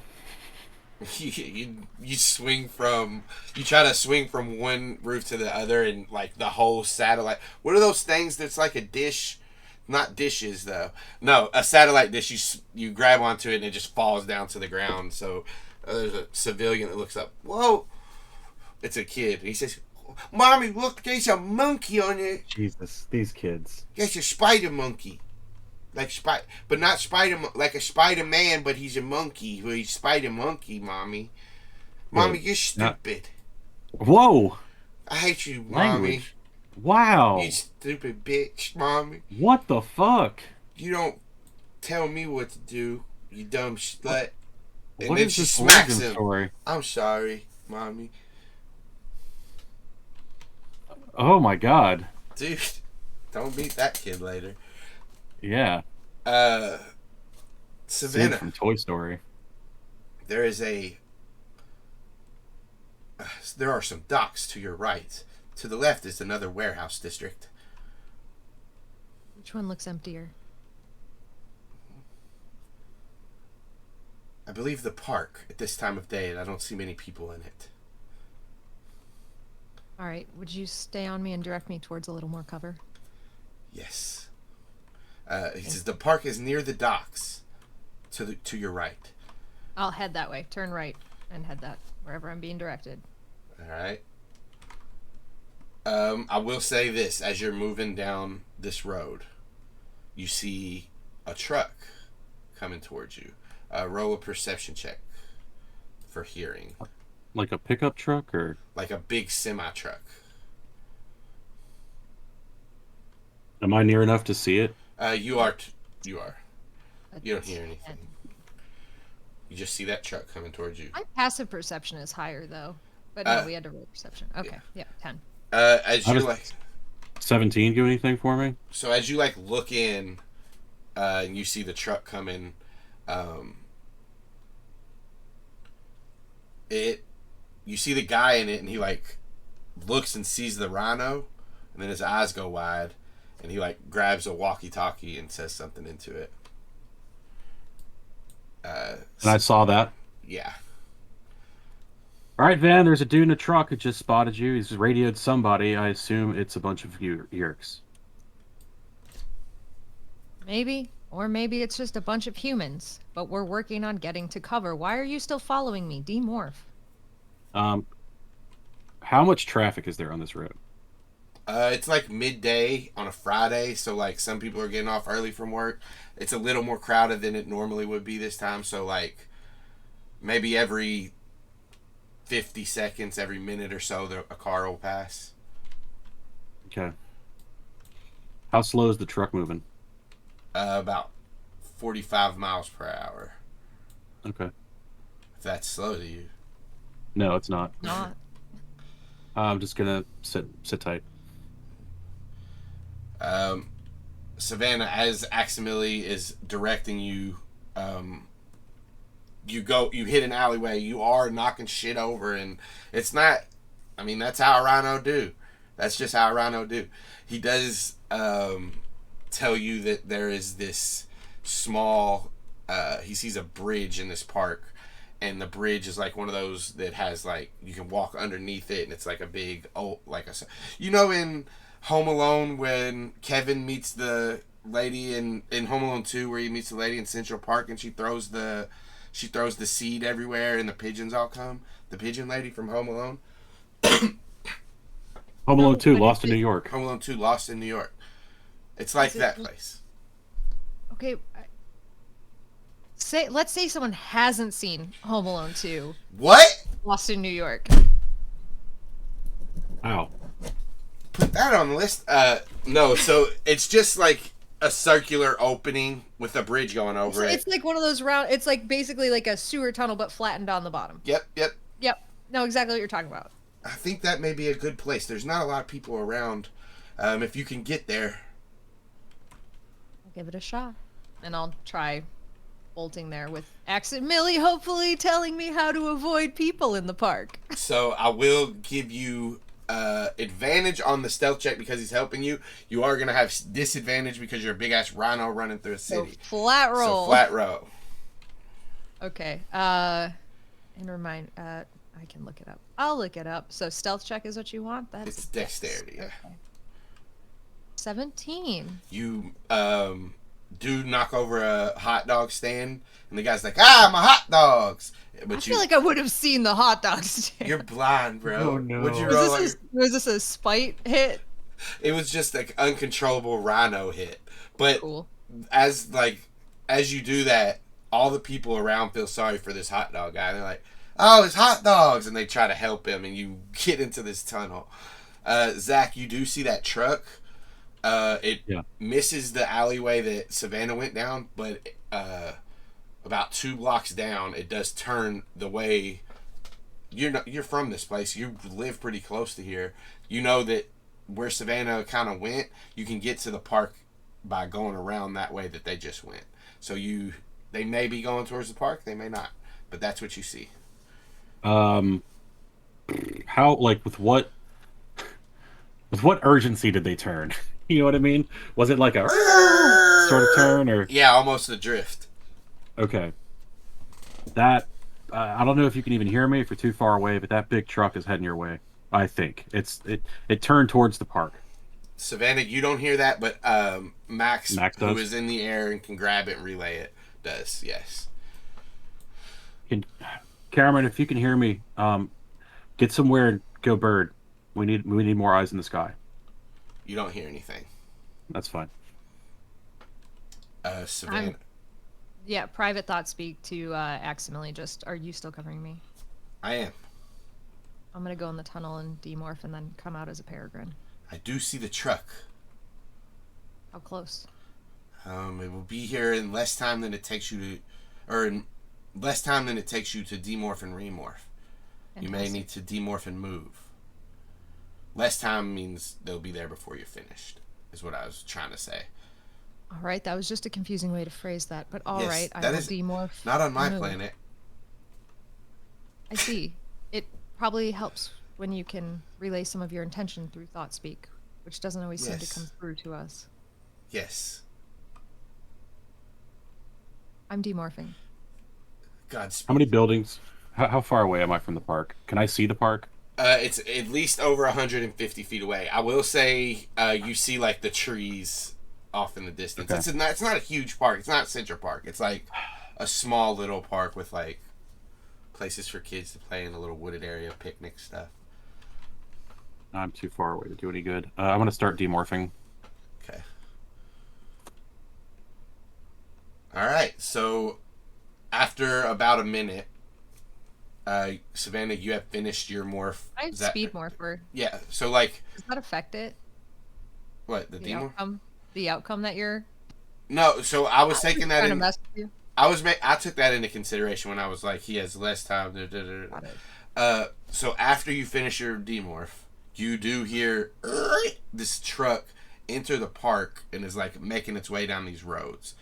You swing from you try to swing from one roof to the other and like the whole satellite. What are those things that's like a dish? Not dishes though. No, a satellite dish. You grab onto it and it just falls down to the ground. So there's a civilian that looks up. Whoa! It's a kid. He says, "Mommy, look, there's a monkey on it. Jesus, these kids. There's a spider monkey, but not spider like a Spider Man, but he's a monkey. Well, he's Spider Monkey, mommy. Mommy, you're stupid. Whoa! I hate you, mommy. Language. Wow. You stupid bitch, mommy. What the fuck? You don't tell me what to do, you dumb slut." And What then is she this smacks origin him. story? I'm sorry, mommy. Oh my god. Dude, don't beat that kid later. Yeah. Sid Savannah, from Toy Story. there is there are some docks to your right. To the left is another warehouse district. Which one looks emptier? I believe the park at this time of day, and I don't see many people in it. All right, would you stay on me and direct me towards a little more cover? Yes. He says the park is near the docks. To your right. I'll head that way. Turn right and head that wherever I'm being directed. All right. I will say this: as you're moving down this road, you see a truck coming towards you. Roll a perception check for hearing, Like a pickup truck or like a big semi truck. am I near enough to see it? You are. You are. That's You don't hear 10. anything. You just see that truck coming towards you. My passive perception is higher though, but Uh, no, we had to roll perception. Okay, yeah, 10. As How you does- like, 17 do anything for me? so as you like look in, and you see the truck coming, you see the guy in it, and he like looks and sees the rhino, and then his eyes go wide, and he like grabs a walkie-talkie and says something into it. And I saw that. Yeah. All right, Van, there's a dude in a truck who just spotted you. He's radioed somebody. I assume it's a bunch of Yeerks. Maybe, or maybe it's just a bunch of humans, but we're working on getting to cover. Why are you still following me? Demorph. How much traffic is there on this road? It's like midday on a Friday, so like some people are getting off early from work. It's a little more crowded than it normally would be this time, so like maybe every 50 seconds, every minute or so, a car will pass. Okay. How slow is the truck moving? About 45 miles per hour. Okay. If that's slow to you. No, it's not. Not. I'm just gonna sit tight. Savannah, as Aximili is directing you, you hit an alleyway, you are knocking shit over, and it's not, I mean, that's how a rhino do. That's just how a rhino do. He does tell you that there is this small, he sees a bridge in this park, and the bridge is like one of those that has like, you can walk underneath it, and it's like a big, in Home Alone when Kevin meets the lady in Home Alone 2 where he meets the lady in Central Park and she throws the seed everywhere and the pigeons all come. The pigeon lady from Home Alone. Home Alone 2, but Lost it's in New York. Home Alone 2, Lost in New York. It's like Is it- that place. Okay. let's say someone hasn't seen Home Alone 2, What? Lost in New York. Ow. Put that on the list. No. So it's just like a circular opening with a bridge going over it. It's like one of those round. It's like basically like a sewer tunnel, but flattened on the bottom. Yep. Yep. No, exactly what you're talking about. I think that may be a good place. There's not a lot of people around. If you can get there. I'll give it a shot, and I'll try bolting there with accidentally, hopefully, telling me how to avoid people in the park. So I will give you advantage on the stealth check because he's helping you. You are gonna have disadvantage because you're a big ass rhino running through a city. So flat roll. So flat roll. Okay. And remind. I can look it up. I'll look it up. So stealth check is what you want. That's It's dexterity. Yeah. Okay. 17. You do knock over a hot dog stand, and the guy's like, "Ah, my hot dogs!" But I feel like I would have seen the hot dog stand. you're blind, bro. Oh, no. Would you roll? Was this a spite hit? It was just like uncontrollable rhino hit. But Cool. as you do that, all the people around feel sorry for this hot dog guy. They're like, "Oh, it's hot dogs," and they try to help him, and you get into this tunnel. Zac, you do see that truck. It misses the alleyway that Savannah went down, but about 2 blocks down, it does turn the way. You're from this place. You live pretty close to here. You know that where Savannah kind of went, you can get to the park by going around that way that they just went. So they may be going towards the park, they may not, but that's what you see. How, like, with what urgency did they turn? You know what I mean? Was it like a sort of turn, or? Yeah, almost a drift. Okay. That, I don't know if you can even hear me if you're too far away, but that big truck is heading your way. I think it turned towards the park. Savannah, you don't hear that, but Max who does? is in the air and can grab it and relay it, does. Yes. Cameron, if you can hear me, get somewhere and go bird. We need more eyes in the sky. You don't hear anything. That's fine. Savannah. Yeah, private thought speak to Aximili. Just, are you still covering me? I am. I'm gonna go in the tunnel and demorph and then come out as a peregrine. I do see the truck. How close? It will be here in less time than it takes you to, or in less time than it takes you to demorph and remorph. Fantastic. You may need to demorph and move. Less time means they'll be there before you're finished, is what I was trying to say. All right, that was just a confusing way to phrase that, but all Yes, right, I that will is demorph. Not on my move. planet. I see. It probably helps when you can relay some of your intention through thought speak, which doesn't always seem to Yes. come through to us. Yes. I'm demorphing. Godspeed. How many buildings? How far away am I from the park? Can I see the park? It's at least over 150 feet away. I will say you see like the trees off in the distance. Okay. It's not a huge park. It's not Central Park. It's like a small little park with like places for kids to play in a little wooded area, picnic stuff. I'm too far away to do any good. I'm gonna start demorphing. Okay. All right. So after about a minute, Savannah, you have finished your morph. I have speed morpher. Yeah. So like, Does that affect it? what the demorph? Outcome? The outcome that you're No. So I was taking that trying to in. mess with you? I took that into consideration when I was like, he has less time. Got it. So after you finish your demorph, you do hear this truck enter the park and is like making its way down these roads.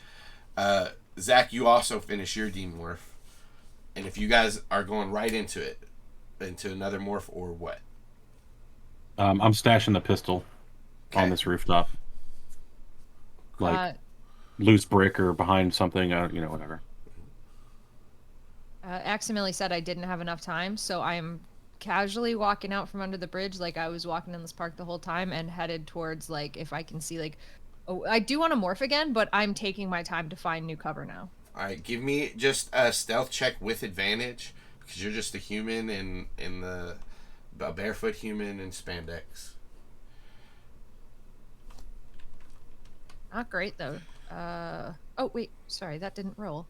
Zac, you also finish your demorph, and if you guys are going right into it, into another morph or what? I'm stashing the pistol on this rooftop, like loose brick or behind something, whatever. Aximili said I didn't have enough time, so I'm casually walking out from under the bridge like I was walking in this park the whole time and headed towards, like, if I can see, like, oh, I do want to morph again, but I'm taking my time to find new cover now. All right, give me just a stealth check with advantage because you're just a human in a barefoot human in spandex. Not great though. Oh wait, sorry, that didn't roll.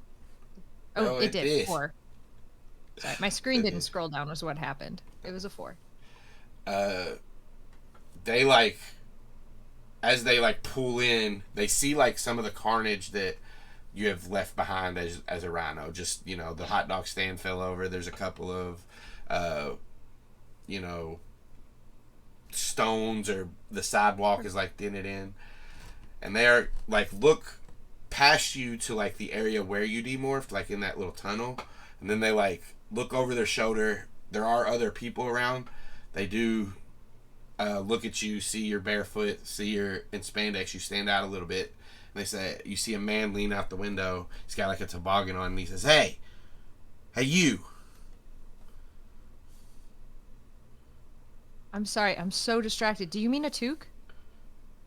Oh, Oh, it it did. did. 4. Sorry, my screen didn't scroll down was what happened. It was a 4. They like, as they like pull in, they see like some of the carnage that you have left behind as a rhino. Just, you know, the hot dog stand fell over. There's a couple of, you know, stones, or the sidewalk is like dented in, and they're like look past you to like the area where you demorphed, like in that little tunnel, and then they like look over their shoulder. There are other people around. They do look at you, see you're barefoot, see you're in spandex. You stand out a little bit, and they say you see a man lean out the window. He's got like a toboggan on, and he says, "Hey, you." I'm sorry, I'm so distracted. Do you mean a toque?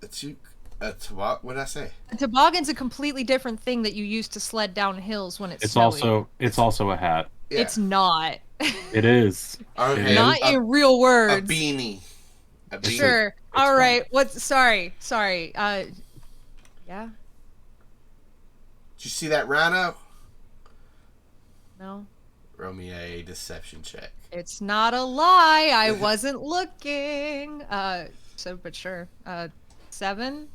A toque? A toboggan? What did I say? A toboggan's a completely different thing that you use to sled down hills when it's It's snowy. also a hat. Yeah. It's not. It is. Okay. Not in real A words. beanie. A beanie. Sure. All right. What's sorry. Yeah. Did you see that rhino? No. Roll me a deception check. It's not a lie. I wasn't looking. But sure. 7.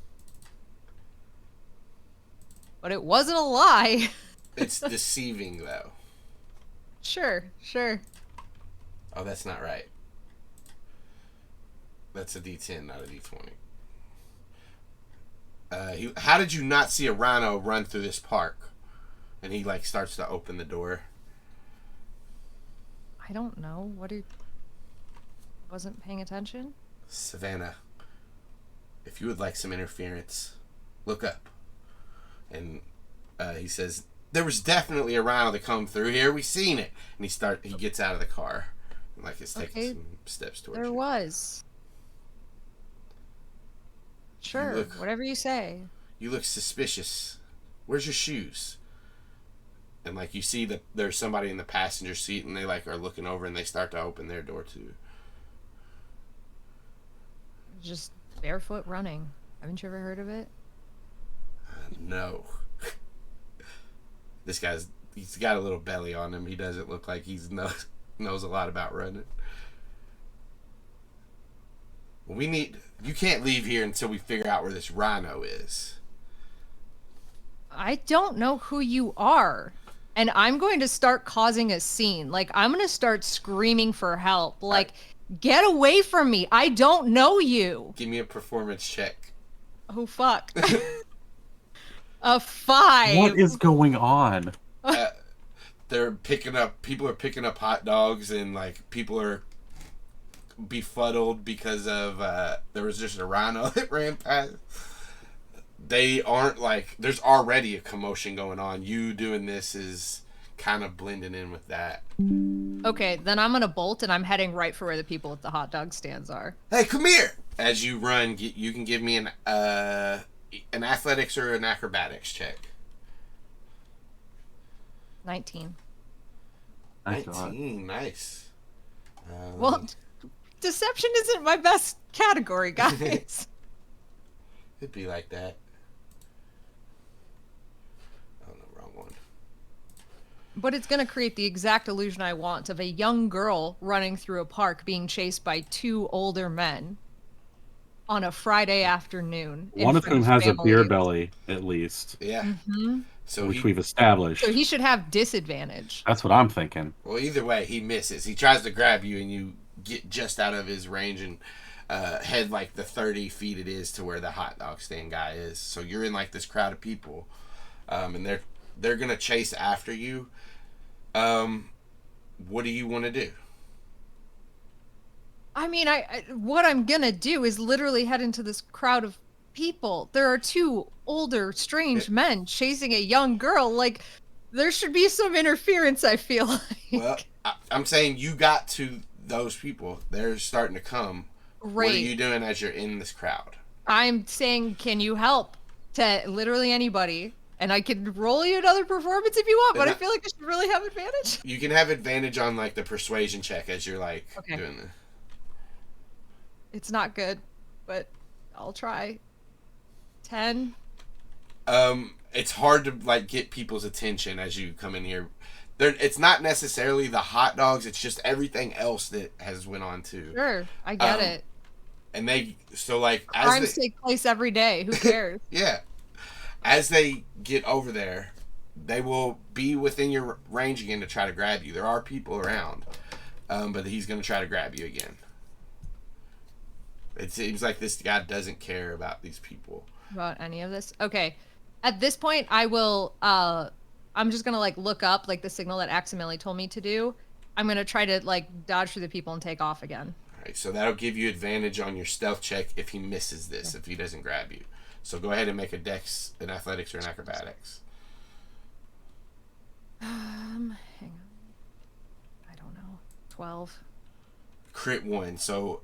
But it wasn't a lie. It's deceiving though. Sure. Oh, that's not right. That's a D10, not a D20. How did you not see a rhino run through this park? And he like starts to open the door. I don't know. Wasn't paying attention? Savannah, if you would like some interference, look up. And he says, there was definitely a rhino that come through here. We seen it. And he gets out of the car. And like he's taking some steps towards There you. was. Sure, whatever you say. You look suspicious. Where's your shoes? And like you see that there's somebody in the passenger seat, and they like are looking over, and they start to open their door too. Just barefoot running. Haven't you ever heard of it? No. He's got a little belly on him. He doesn't look like he knows a lot about running. You can't leave here until we figure out where this rhino is. I don't know who you are. And I'm going to start causing a scene. Like, I'm going to start screaming for help. Like, get away from me. I don't know you. Give me a performance check. Oh, fuck. A 5. What is going on? People are picking up hot dogs, and like people are befuddled because of there was just a rhino that ran past. They aren't like, there's already a commotion going on. You doing this is kind of blending in with that. Okay, then I'm gonna bolt, and I'm heading right for where the people at the hot dog stands are. Hey, come here! As you run, you can give me an athletics or an acrobatics check. 19. 19, nice. Well, deception isn't my best category, guys. It'd be like that. Oh, no, wrong one. But it's going to create the exact illusion I want of a young girl running through a park being chased by 2 older men on a Friday afternoon. One of whom has a beer belly, at least. Yeah. Mm-hmm. Which we've established. So he should have disadvantage. That's what I'm thinking. Well, either way, he misses. He tries to grab you, and you get just out of his range and head like the 30 feet it is to where the hot dog stand guy is. So you're in like this crowd of people, and they're gonna chase after you. What do you want to do? I mean, what I'm gonna do is literally head into this crowd of people. There are 2 older, strange men chasing a young girl. Like, there should be some interference, I feel like. Well, I'm saying you got to those people. They're starting to come. Right. What are you doing as you're in this crowd? I'm saying, can you help? To literally anybody. And I can roll you another performance if you want, but I feel like I should really have advantage. You can have advantage on like the persuasion check as you're like doing this. It's not good, but I'll try. 10. it's hard to like get people's attention as you come in here. It's not necessarily the hot dogs. It's just everything else that has went on too. Sure, I get Um, it. And they so like Crimes take place every day. Who cares? yeah, as they get over there, they will be within your range again to try to grab you. There are people around, but he's going to try to grab you again. It seems like this guy doesn't care about these people. About any of this? Okay. At this point, I will. I'm just gonna like look up like the signal that Aximili told me to do. I'm gonna try to like dodge through the people and take off again. All right, so that'll give you advantage on your stealth check if he misses this, if he doesn't grab you. So go ahead and make a dex, an athletics, or an acrobatics. Hang on. I don't know. 12. Crit 1. So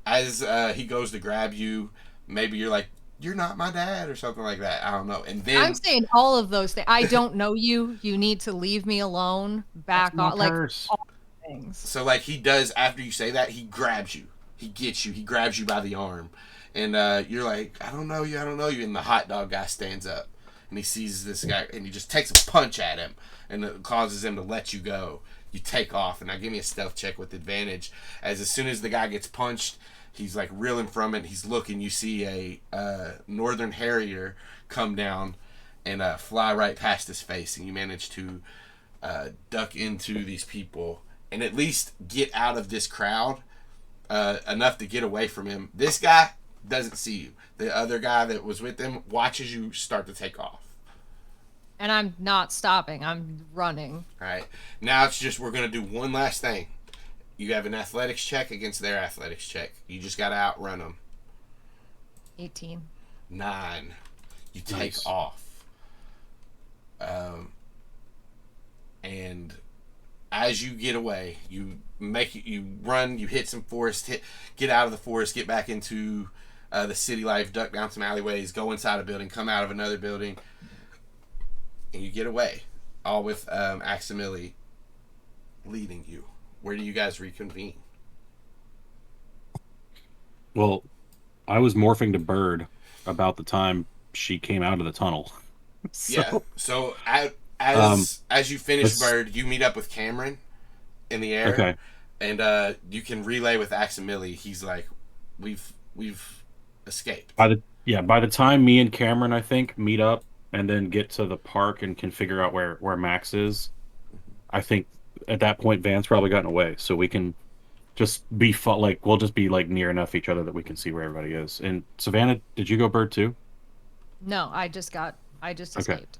as he goes to grab you, maybe you're like, "You're not my dad," or something like that. I don't know. And then I'm saying all of those things. I don't know you. You need to leave me alone. Back off. Like all things. So like he does after you say that, he grabs you. He gets you. He grabs you by the arm. And you're like, "I don't know you. I don't know you." And the hot dog guy stands up. And he sees this guy and he just takes a punch at him. And it causes him to let you go. You take off. And now give me a stealth check with advantage. As soon as the guy gets punched, he's like reeling from it. He's looking. You see a northern harrier come down and fly right past his face. And you manage to duck into these people and at least get out of this crowd enough to get away from him. This guy doesn't see you. The other guy that was with him watches you start to take off. And I'm not stopping. I'm running. All right. Now it's just we're going to do one last thing. You have an athletics check against their athletics check. You just got to outrun them. 18. 9. You take Nice. off. And as you get away, you run, you hit some forest, get out of the forest, get back into the city life, duck down some alleyways, go inside a building, come out of another building, and you get away. All with Aximili leading you. Where do you guys reconvene? Well, I was morphing to bird about the time she came out of the tunnel. Yeah. So as you finish bird, you meet up with Cameron in the air. Okay. And you can relay with Aximili. He's like, we've escaped. By the time me and Cameron, I think, meet up and then get to the park and can figure out where Max is, I think at that point Van's probably gotten away, so we can just be we'll just be like near enough each other that we can see where everybody is. And Savannah, did you go bird too? No, I just escaped.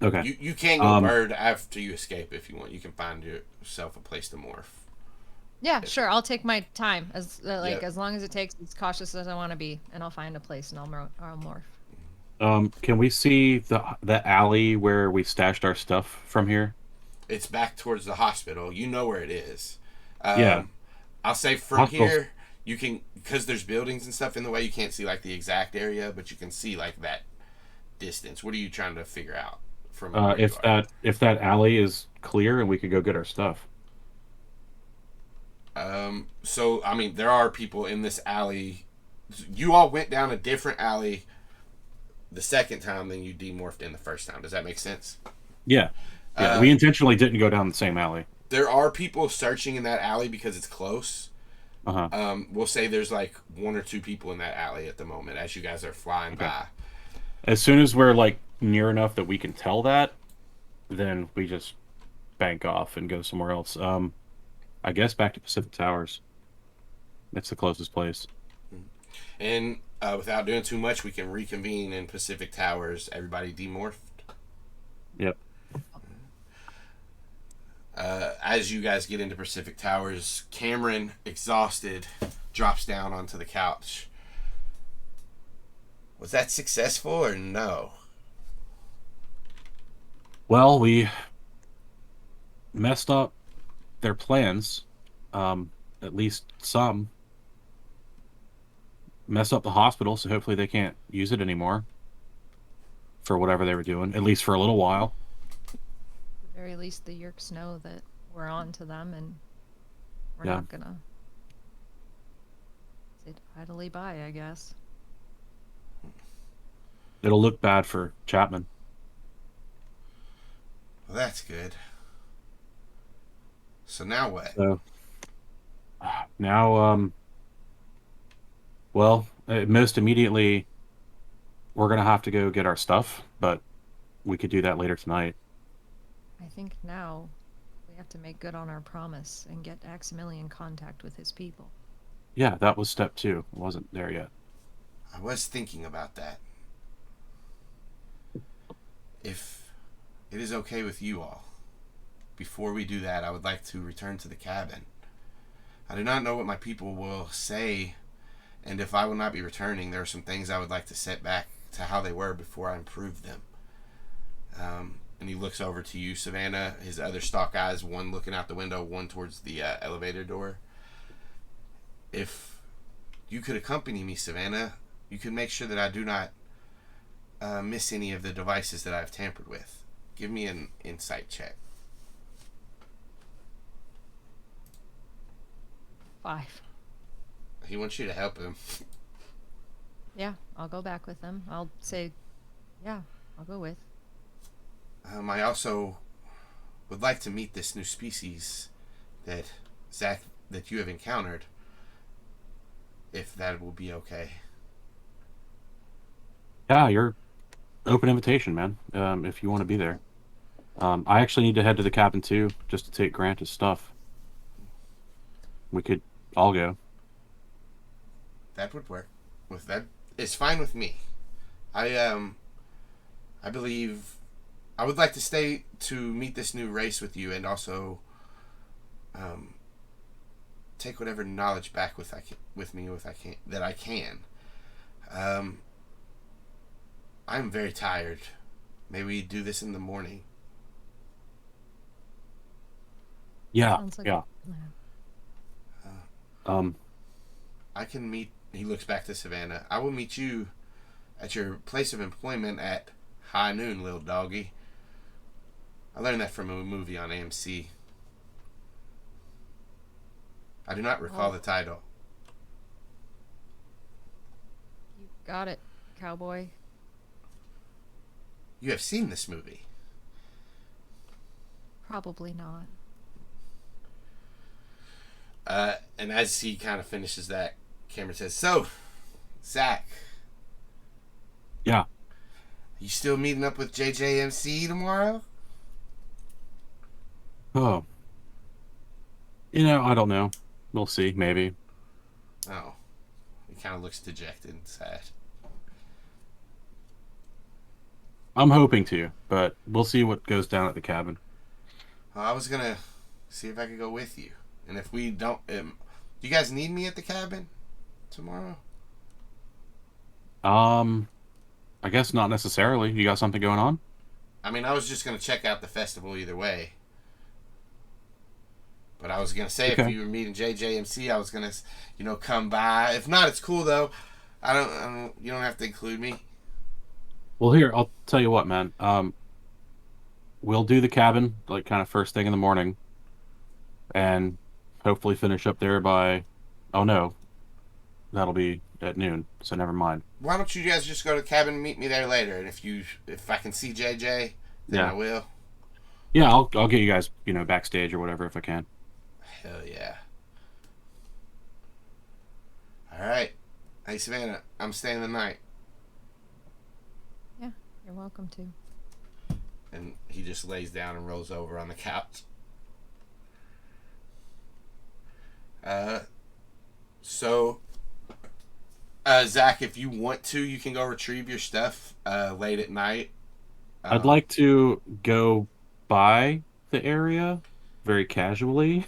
Okay. You can go bird after you escape if you want. You can find yourself a place to morph. Yeah, sure. I'll take my time as long as it takes as cautious as I want to be, and I'll find a place and I'll morph. Can we see the alley where we stashed our stuff from here? It's back towards the hospital. You know where it is. Yeah. I'll say from here you can, because there's buildings and stuff in the way. You can't see like the exact area, but you can see like that distance. What are you trying to figure out from? If that alley is clear and we could go get our stuff. So I mean, there are people in this alley. You all went down a different alley the second time than you demorphed in the first time. Does that make sense? Yeah. We intentionally didn't go down the same alley. There are people searching in that alley because it's close. We'll say there's like 1 or 2 people in that alley at the moment as you guys are flying by. As soon as we're like near enough that we can tell that, then we just bank off and go somewhere else. I guess back to Pacific Towers. That's the closest place. And without doing too much, we can reconvene in Pacific Towers. Everybody demorphed. Yep. As you guys get into Pacific Towers, Cameron, exhausted, drops down onto the couch. Was that successful or no? Well, we messed up their plans. At least some. Mess up the hospital, so hopefully they can't use it anymore for whatever they were doing, at least for a little while. At the very least, the Yeerks know that we're on to them, and we're not gonna sit idly by, I guess. It'll look bad for Chapman. Well, that's good. So now what? So now, well, most immediately, we're gonna have to go get our stuff, but we could do that later tonight. I think now we have to make good on our promise and get Aximili in contact with his people. Yeah, that was step 2. It wasn't there yet. I was thinking about that. If it is okay with you all, before we do that, I would like to return to the cabin. I do not know what my people will say, and if I will not be returning, there are some things I would like to set back to how they were before I improve them. And he looks over to you, Savannah, his other stalk eyes, one looking out the window, one towards the elevator door. If you could accompany me, Savannah, you could make sure that I do not miss any of the devices that I've tampered with. Give me an insight check. 5. He wants you to help him. Yeah, I'll go back with them. I'll say, yeah, I'll go with. I also would like to meet this new species that Zac, that you have encountered, if that will be okay. Yeah, you're open invitation, man. If you want to be there. I actually need to head to the cabin too, just to take Grant's stuff. We could all go. That would work. With that, it's fine with me. I believe I would like to stay to meet this new race with you, and also take whatever knowledge back with me if I can that I can. I'm very tired. Maybe we do this in the morning. Yeah, Sounds like yeah. a plan. I can meet. He looks back to Savannah. I will meet you at your place of employment at high noon, little doggy. I learned that from a movie on AMC. I do not recall the title. You got it, cowboy. You have seen this movie. Probably not. And as he kind of finishes that, Cameron says, "So, Zac, Yeah. you still meeting up with JJMC tomorrow?" Oh. I don't know. We'll see, maybe. Oh. He kind of looks dejected and sad. I'm hoping to, but we'll see what goes down at the cabin. I was going to see if I could go with you. And if we don't... do you guys need me at the cabin tomorrow? I guess not necessarily. You got something going on? I mean, I was just going to check out the festival either way. But I was going to say, Okay. if you were meeting JJMC, I was going to, come by. If not, it's cool, though. You don't have to include me. Well, here, I'll tell you what, man. We'll do the cabin, like, kind of first thing in the morning. And hopefully finish up there by... Oh, no. That'll be at noon, so never mind. Why don't you guys just go to the cabin and meet me there later? And if I can see JJ, then I will. Yeah, I'll get you guys, backstage or whatever if I can. Hell yeah. Alright. Hey, Savannah, I'm staying the night. Yeah, you're welcome to. And he just lays down and rolls over on the couch. Zac, if you want to, you can go retrieve your stuff late at night. I'd like to go by the area very casually.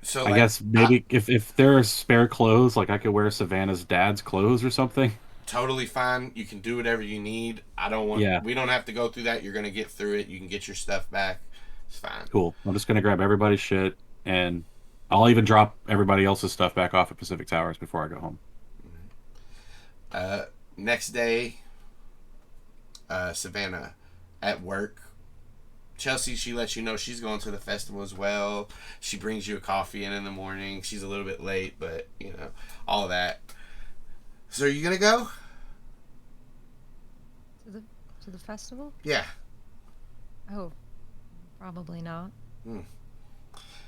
So I guess maybe if there are spare clothes, like I could wear Savannah's dad's clothes or something. Totally fine. You can do whatever you need. I don't want. Yeah. We don't have to go through that. You're gonna get through it. You can get your stuff back. It's fine. Cool. I'm just gonna grab everybody's shit, and I'll even drop everybody else's stuff back off at Pacific Towers before I go home. Next day, Savannah at work. Chelsea, she lets you know she's going to the festival as well. She brings you a coffee in the morning. She's a little bit late, but all of that. So are you gonna go? To the festival? Yeah. Oh, Probably not. Hmm.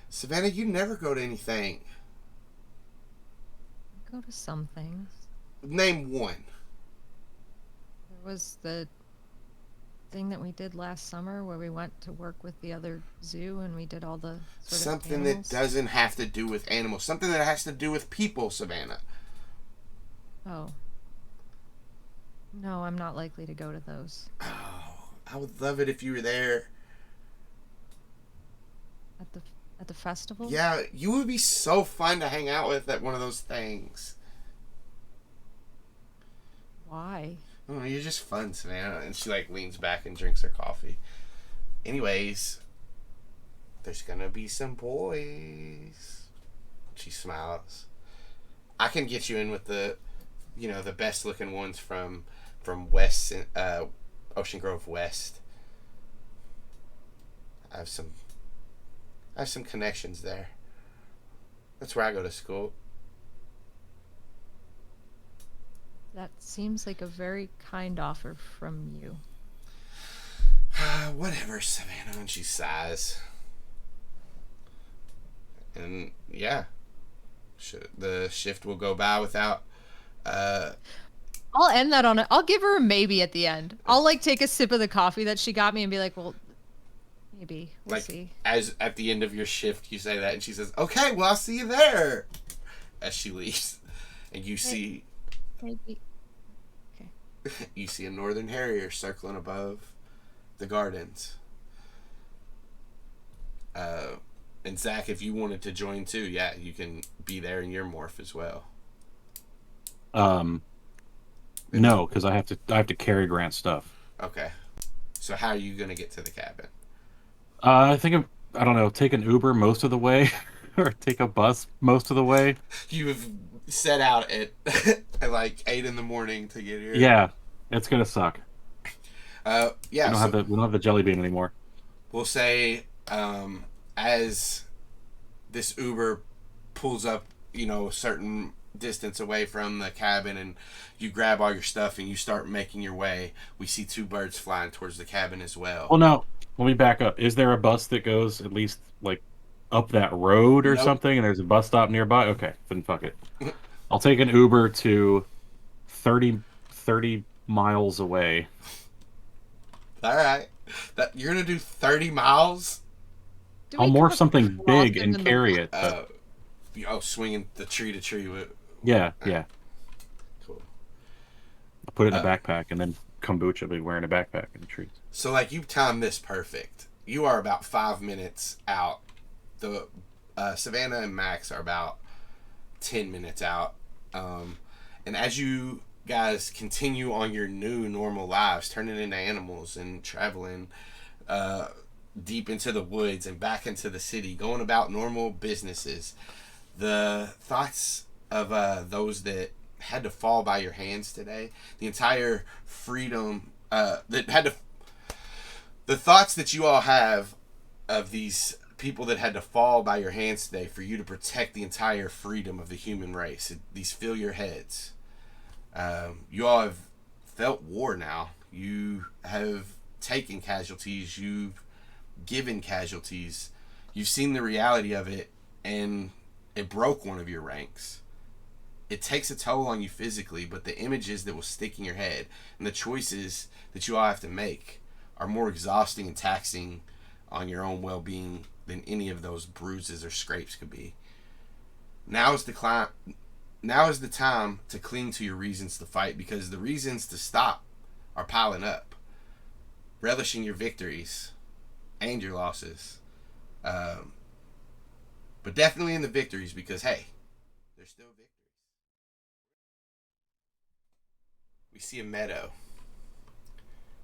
Savannah, you never go to anything. I go to some things. Name one. There was the thing that we did last summer where we went to work with the other zoo and we did all the sort of Something that animals. doesn't have to do with animals. Something that has to do with people, Savannah. Oh. No, I'm not likely to go to those. Oh, I would love it if you were there. At the festival? Yeah, you would be so fun to hang out with at one of those things. Why? Oh, you're just fun, Savannah. And she like leans back and drinks her coffee. Anyways, there's gonna be some boys. She smiles. I can get you in with the best looking ones from West, Ocean Grove West. I have some connections there. That's where I go to school. That seems like a very kind offer from you. Whatever, Savannah. And she sighs. And yeah, the shift will go by without. I'll end that on it. I'll give her a maybe at the end. I'll like take a sip of the coffee that she got me and be like, well, maybe. We'll see. As at the end of your shift, you say that, and she says, "Okay, well, I'll see you there." As she leaves, and you see. Maybe. Okay. You see a northern harrier circling above the gardens. And Zac, if you wanted to join too, yeah, you can be there in your morph as well. No, because I have to carry Grant's stuff. Okay. So how are you gonna get to the cabin? I think I don't know, take an Uber most of the way, or take a bus most of the way. You've set out at at like 8 a.m. to get here. Yeah, it's gonna suck. Yeah. We don't have the jelly bean anymore. We'll say as this Uber pulls up, a certain distance away from the cabin, and you grab all your stuff and you start making your way, we see two birds flying towards the cabin as well. Well, no, let me back up. Is there a bus that goes at least like up that road or something, and there's a bus stop nearby? Okay, then fuck it. I'll take an Uber to 30 miles away. All right. You're going to do 30 miles? I'll morph something big and carry it. Swinging the tree to tree. Yeah. Cool. I'll put it in a backpack, and then Kombucha will be wearing a backpack in the trees. So, you timed this perfect. You are about 5 minutes out. The Savannah and Max are about 10 minutes out. And as you guys continue on your new normal lives, turning into animals and traveling deep into the woods and back into the city, going about normal businesses, the thoughts of those that had to fall by your hands today, the entire freedom the thoughts that you all have of these people that had to fall by your hands today for you to protect the entire freedom of the human race, these fill your heads. You all have felt war now. You have taken casualties. You've given casualties. You've seen the reality of it, and it broke one of your ranks. It takes a toll on you physically, but the images that will stick in your head and the choices that you all have to make are more exhausting and taxing on your own well-being than any of those bruises or scrapes could be. Now is the time to cling to your reasons to fight, because the reasons to stop are piling up. Relishing your victories and your losses. But definitely in the victories, because, hey, there's still victories. We see a meadow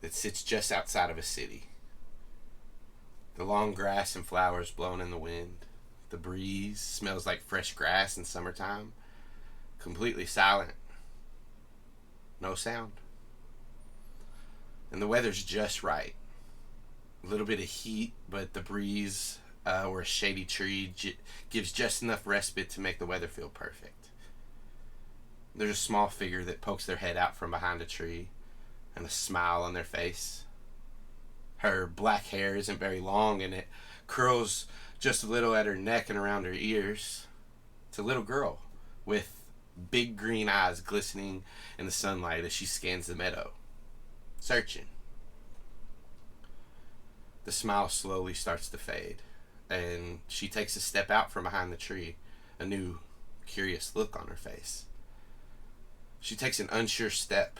that sits just outside of a city. The long grass and flowers blown in the wind. The breeze smells like fresh grass in summertime. Completely silent. No sound. And the weather's just right. A little bit of heat, but the breeze or a shady tree gives just enough respite to make the weather feel perfect. There's a small figure that pokes their head out from behind a tree and a smile on their face. Her black hair isn't very long, and it curls just a little at her neck and around her ears. It's a little girl with big green eyes glistening in the sunlight as she scans the meadow, searching. The smile slowly starts to fade, and she takes a step out from behind the tree, a new, curious look on her face. She takes an unsure step,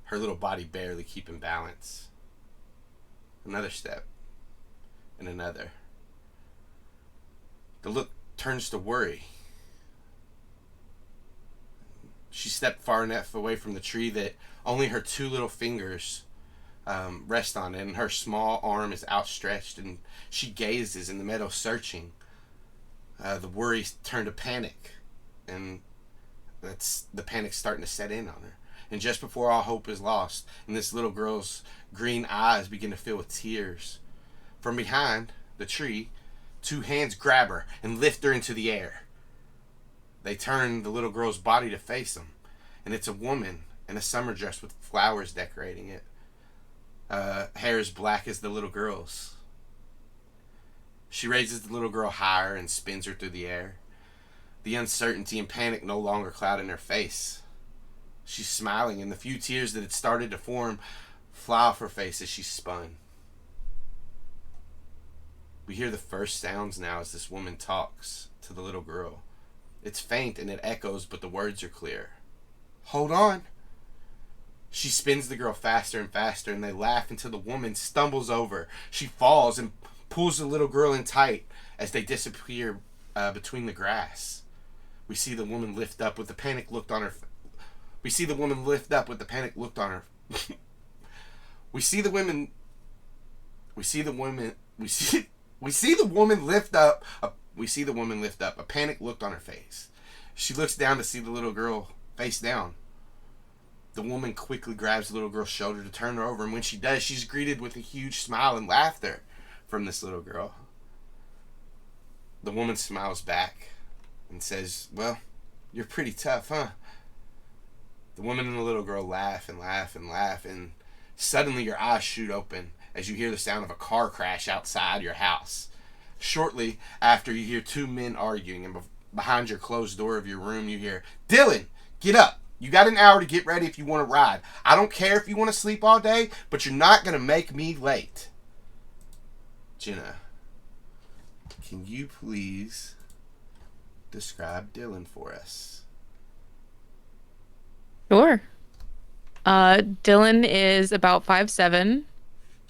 her little body barely keeping balance. Another step, and another. The look turns to worry. She stepped far enough away from the tree that only her two little fingers rest on it, and her small arm is outstretched, and she gazes in the meadow searching. The worry turned to panic, and the panic starting to set in on her. And just before all hope is lost, and this little girl's green eyes begin to fill with tears, from behind the tree, two hands grab her and lift her into the air. They turn the little girl's body to face them, and it's a woman in a summer dress with flowers decorating it. Hair as black as the little girl's. She raises the little girl higher and spins her through the air. The uncertainty and panic no longer clouding her face. She's smiling, and the few tears that had started to form fly off her face as she spun. We hear the first sounds now as this woman talks to the little girl. It's faint and it echoes, but the words are clear. Hold on. She spins the girl faster and faster, and they laugh until the woman stumbles over. She falls and pulls the little girl in tight as they disappear between the grass. We see the woman lift up with the panic look on her. We see the woman lift up with the panic look on her. We see the woman lift up. We see the woman lift up, a panic look on her face. She looks down to see the little girl face down. The woman quickly grabs the little girl's shoulder to turn her over, and when she does, she's greeted with a huge smile and laughter from this little girl. The woman smiles back and says, "Well, you're pretty tough, huh?" The woman and the little girl laugh and laugh and laugh, and suddenly your eyes shoot open as you hear the sound of a car crash outside your house. Shortly after, you hear two men arguing, and behind your closed door of your room, you hear, "Dylan, get up. You got an hour to get ready if you want to ride. I don't care if you want to sleep all day, but you're not going to make me late." Jenna, can you please describe Dylan for us? Sure. Dylan is about 5'7",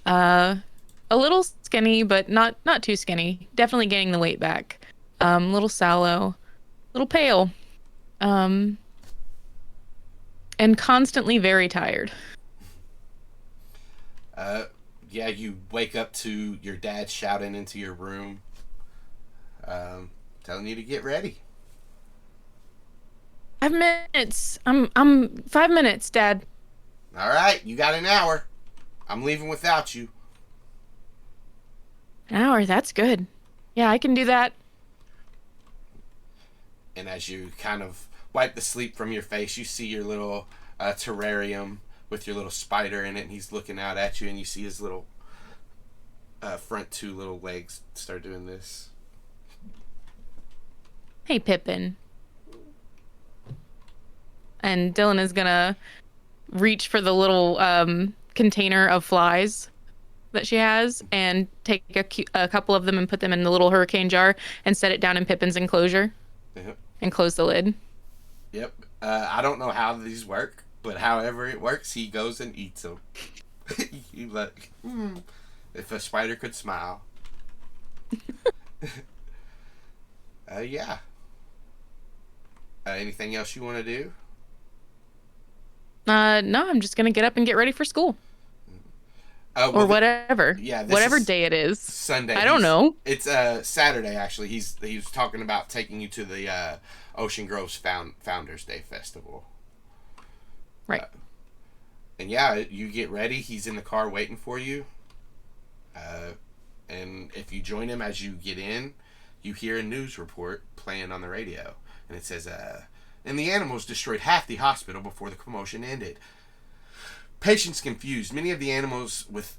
a little skinny, but not too skinny. Definitely gaining the weight back. A little sallow, little pale, and constantly very tired. Yeah, you wake up to your dad shouting into your room, telling you to get ready. 5 minutes. I'm 5 minutes, Dad. All right, you got an hour. I'm leaving without you. An hour, that's good. Yeah, I can do that. And as you kind of wipe the sleep from your face, you see your little terrarium with your little spider in it, and he's looking out at you, and you see his little front two little legs start doing this. Hey, Pippin. And Dylan is gonna reach for the little container of flies that she has and take a couple of them and put them in the little hurricane jar and set it down in Pippin's enclosure. Yep. And close the lid. Yep. I don't know how these work, but however it works, he goes and eats them. You like, if a spider could smile. Yeah. Anything else you want to do? No, I'm just gonna get up and get ready for school. Well, or whatever. Yeah, whatever day it is. Sunday. I don't know. It's Saturday actually. He was talking about taking you to the Ocean Grove's Founders Day Festival. Right. And yeah, you get ready. He's in the car waiting for you. And if you join him as you get in, you hear a news report playing on the radio, and it says, "And the animals destroyed half the hospital before the commotion ended. Patients confused. Many of the animals with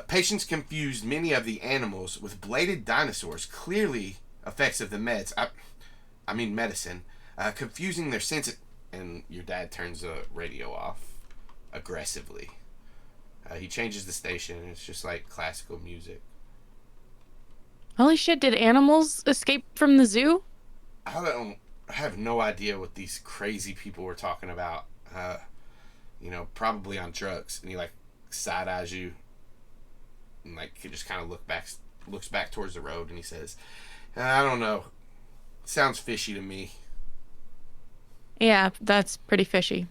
Patients confused many of the animals with bladed dinosaurs, clearly effects of the meds. I mean medicine. Confusing their senses. And your dad turns the radio off aggressively. He changes the station, and it's just like classical music. Holy shit, did animals escape from the zoo? I have no idea what these crazy people were talking about. Probably on drugs. And he like side eyes you, and like he just kind of looks back towards the road, and he says, "I don't know. Sounds fishy to me." Yeah, that's pretty fishy.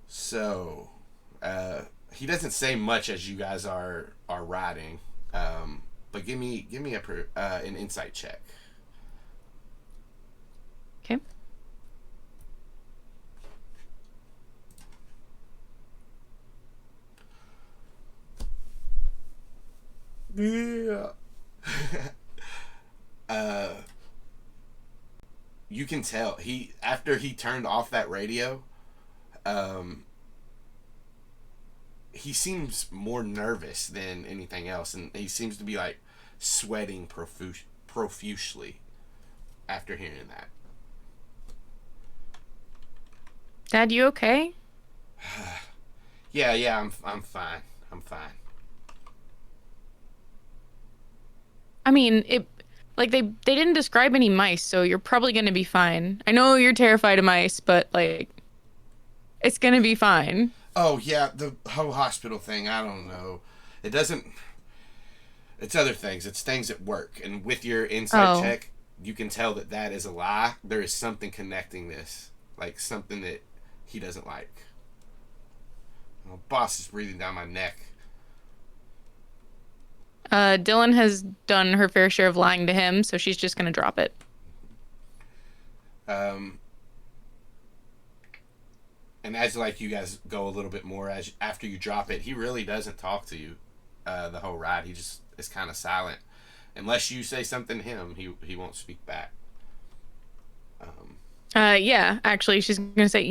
So, he doesn't say much as you guys are riding, but give me an insight check. Okay. Yeah. You can tell after he turned off that radio, he seems more nervous than anything else, and he seems to be like sweating profusely after hearing that. Dad, you okay? Yeah, I'm fine. I'm fine. I mean, like they didn't describe any mice, so you're probably gonna be fine. I know you're terrified of mice, but like, it's gonna be fine. Oh yeah, the whole hospital thing. I don't know. It doesn't. It's other things. It's things at work, and with your insight check, you can tell that is a lie. There is something connecting this, like something that he doesn't like. Boss is breathing down my neck. Dylan has done her fair share of lying to him, so she's just gonna drop it. And as like you guys go a little bit more after you drop it, he really doesn't talk to you the whole ride. He just is kind of silent. Unless you say something to him, he won't speak back. Yeah, actually, she's gonna say,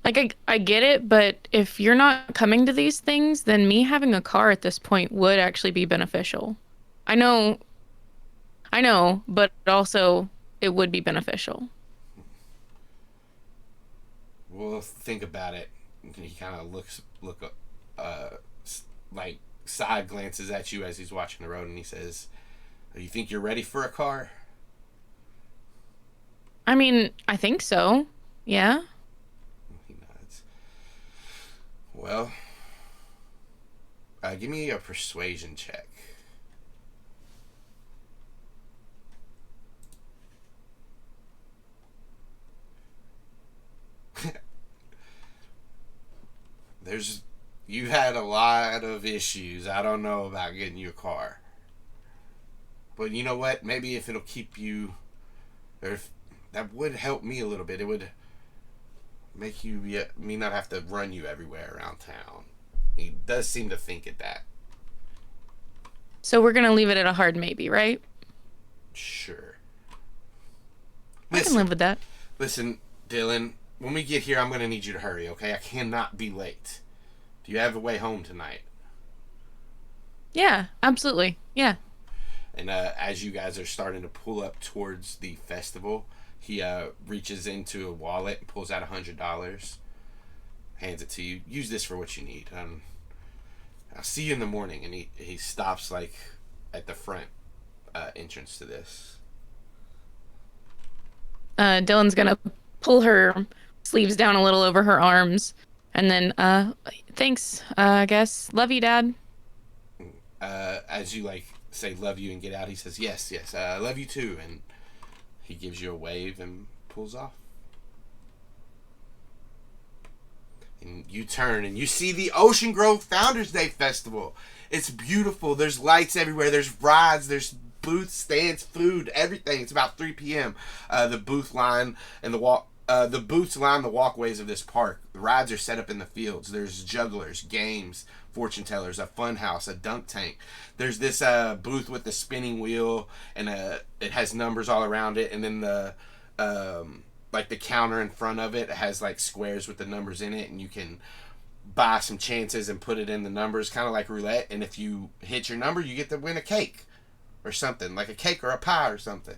like I get it, but if you're not coming to these things, then me having a car at this point would actually be beneficial. I know, but also it would be beneficial. Well, think about it. He kind of like side glances at you as he's watching the road, and he says, "You think you're ready for a car?" I mean, I think so. Yeah. He nods. Well, give me a persuasion check. You had a lot of issues. I don't know about getting you a car. But you know what? Maybe if it'll keep you, or if that would help me a little bit. It would make me not have to run you everywhere around town. He does seem to think at that. So we're gonna leave it at a hard maybe, right? Sure. I can live with that. Listen, Dylan, when we get here, I'm going to need you to hurry, okay? I cannot be late. Do you have a way home tonight? Yeah, absolutely. Yeah. And as you guys are starting to pull up towards the festival, he reaches into a wallet and pulls out $100, hands it to you. Use this for what you need. I'll see you in the morning. And he stops like at the front entrance to this. Dylan's gonna pull her sleeves down a little over her arms, and then thanks, I guess. Love you, Dad. As you like say love you and get out, he says yes, love you too, and he gives you a wave and pulls off. And you turn and you see the Ocean Grove Founders Day Festival. It's beautiful. There's lights everywhere. There's rides. There's booths, stands, food, everything. It's about 3 p.m. The booths line the walkways of this park. The rides are set up in the fields. There's jugglers, games, fortune tellers, a fun house, a dunk tank. There's this booth with the spinning wheel, and it has numbers all around it, and then the like the counter in front of it has like squares with the numbers in it, and you can buy some chances and put it in the numbers, kind of like roulette. And if you hit your number, you get to win a cake or something, like a cake or a pie or something.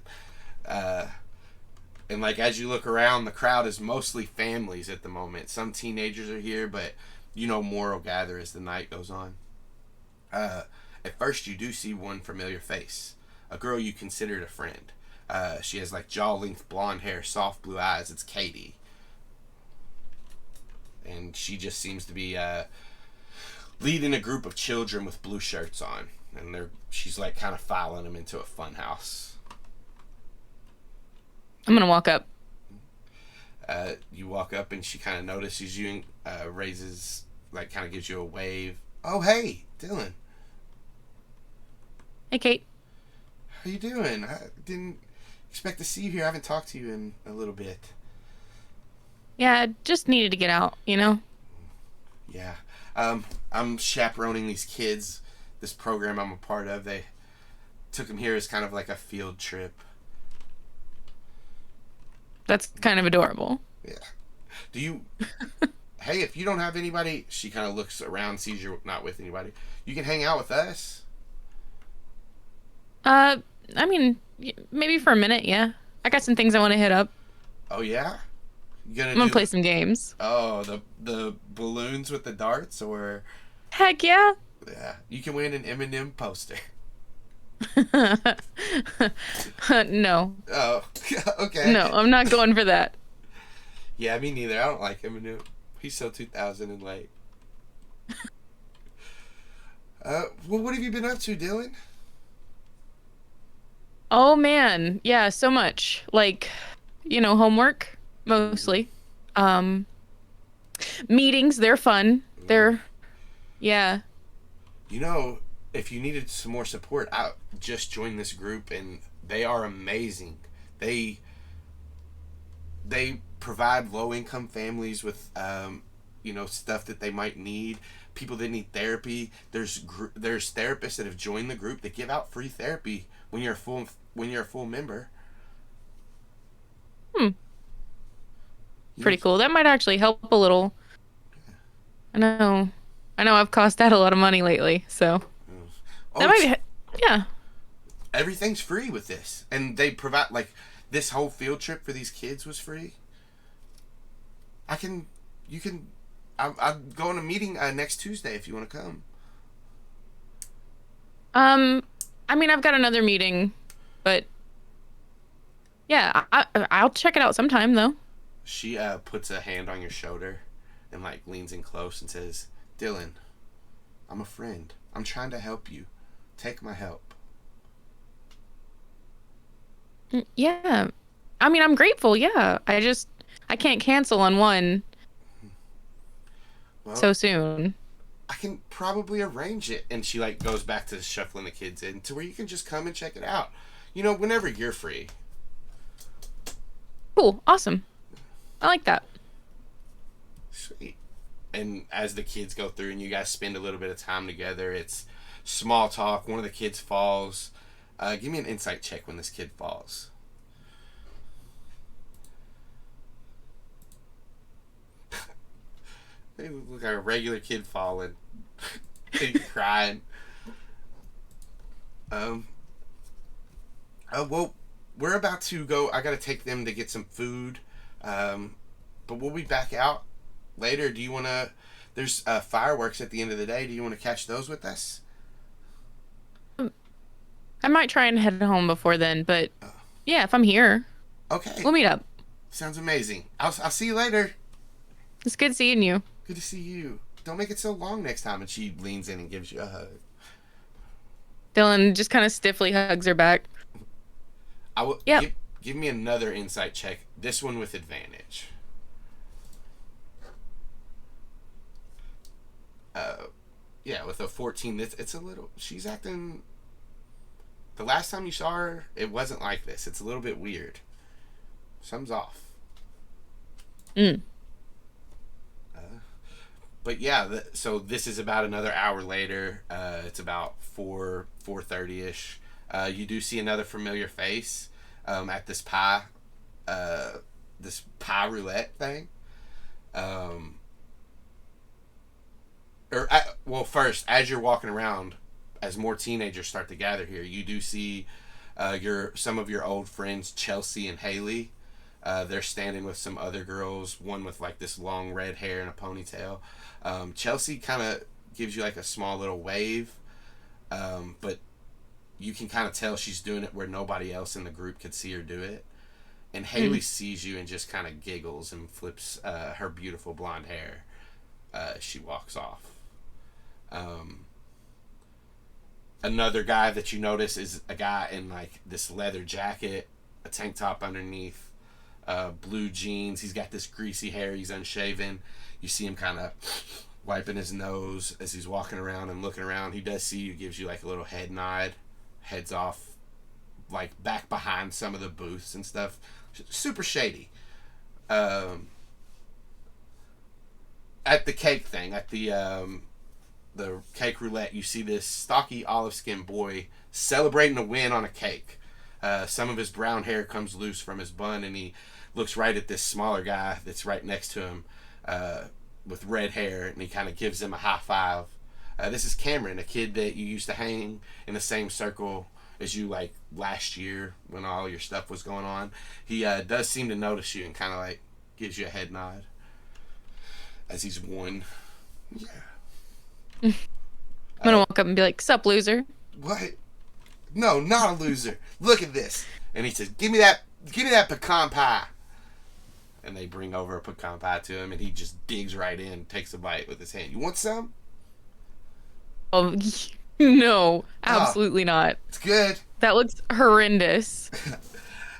And like as you look around, the crowd is mostly families at the moment. Some teenagers are here, but more will gather as the night goes on. At first, you do see one familiar face, a girl you considered a friend. She has like jaw-length blonde hair, soft blue eyes. It's Katie. And she just seems to be leading a group of children with blue shirts on. And she's like kind of filing them into a fun house. I'm going to walk up. You walk up and she kind of notices you and raises, like kind of gives you a wave. Oh, hey, Dylan. Hey, Kate. How you doing? I didn't expect to see you here. I haven't talked to you in a little bit. Yeah, I just needed to get out, Yeah. I'm chaperoning these kids. This program I'm a part of, they took them here as kind of like a field trip. That's kind of adorable. Yeah. Do you... Hey, if you don't have anybody... She kind of looks around, sees you're not with anybody. You can hang out with us. I mean, maybe for a minute, yeah. I got some things I want to hit up. Oh, yeah? I'm gonna play some games. Oh, the balloons with the darts, or... Heck yeah. Yeah. You can win an M&M poster. No. Oh, okay. No, I'm not going for that. Yeah, me neither. I don't like Eminem. He's so 2000 and late. Well, what have you been up to, Dylan? Oh man, yeah, so much. Like, homework mostly. Meetings, they're fun. Yeah. If you needed some more support, I just joined this group and they are amazing. They provide low-income families with stuff that they might need. People that need therapy. There's therapists that have joined the group that give out free therapy when you're a full member. Pretty cool. That might actually help a little. I know I've cost out a lot of money lately, so that might be, yeah. Everything's free with this, and they provide like this whole field trip for these kids was free. I'm going to a meeting next Tuesday if you want to come. I mean, I've got another meeting, but yeah, I'll check it out sometime though. She puts a hand on your shoulder and like leans in close and says, "Dylan, I'm a friend. I'm trying to help you. Take my help." Yeah. I mean, I'm grateful, yeah. I can't cancel on one so soon. I can probably arrange it. And she like goes back to shuffling the kids in to where you can just come and check it out. Whenever you're free. Cool. Awesome. I like that. Sweet. And as the kids go through and you guys spend a little bit of time together, it's small talk. One of the kids falls. Give me an insight check when this kid falls. They look like a regular kid falling. And crying. Well, we're about to go. I gotta take them to get some food. But we'll be back out later. Do you wanna... There's fireworks at the end of the day. Do you want to catch those with us? I might try and head home before then, but yeah, if I'm here, okay, we'll meet up. Sounds amazing. I'll see you later. It's good seeing you. Good to see you. Don't make it so long next time. And she leans in and gives you a hug. Dylan just kind of stiffly hugs her back. I will. Yep. Give me another insight check. This one with advantage. Yeah, with a 14, it's a little... She's acting... The last time you saw her, it wasn't like this. It's a little bit weird. Something's off. But yeah, so this is about another hour later. It's about 4:30ish. You do see another familiar face at this pie roulette thing. Well, first, as you're walking around, as more teenagers start to gather here, you do see some of your old friends, Chelsea and Haley. They're standing with some other girls, one with like this long red hair and a ponytail. Chelsea kind of gives you like a small little wave, but you can kind of tell she's doing it where nobody else in the group could see her do it. And Haley sees you and just kind of giggles and flips her beautiful blonde hair. She walks off. Another guy that you notice is a guy in like this leather jacket, a tank top underneath, blue jeans. He's got this greasy hair. He's unshaven. You see him kind of wiping his nose as he's walking around and looking around. He does see you, gives you like a little head nod, heads off like back behind some of the booths and stuff. Super shady. At the cake thing, at the cake roulette, you see this stocky olive-skinned boy celebrating a win on a cake. Some of his brown hair comes loose from his bun, and he looks right at this smaller guy that's right next to him with red hair, and he kind of gives him a high five. This is Cameron, a kid that you used to hang in the same circle as you like last year when all your stuff was going on. He does seem to notice you and kind of like gives you a head nod as he's won. Yeah. I'm gonna walk up and be like, "Sup, loser?" What? No, not a loser. Look at this. And he says, give me that pecan pie. And they bring over a pecan pie to him, and he just digs right in, takes a bite with his hand. You want some? Oh, no, absolutely not. It's good. That looks horrendous.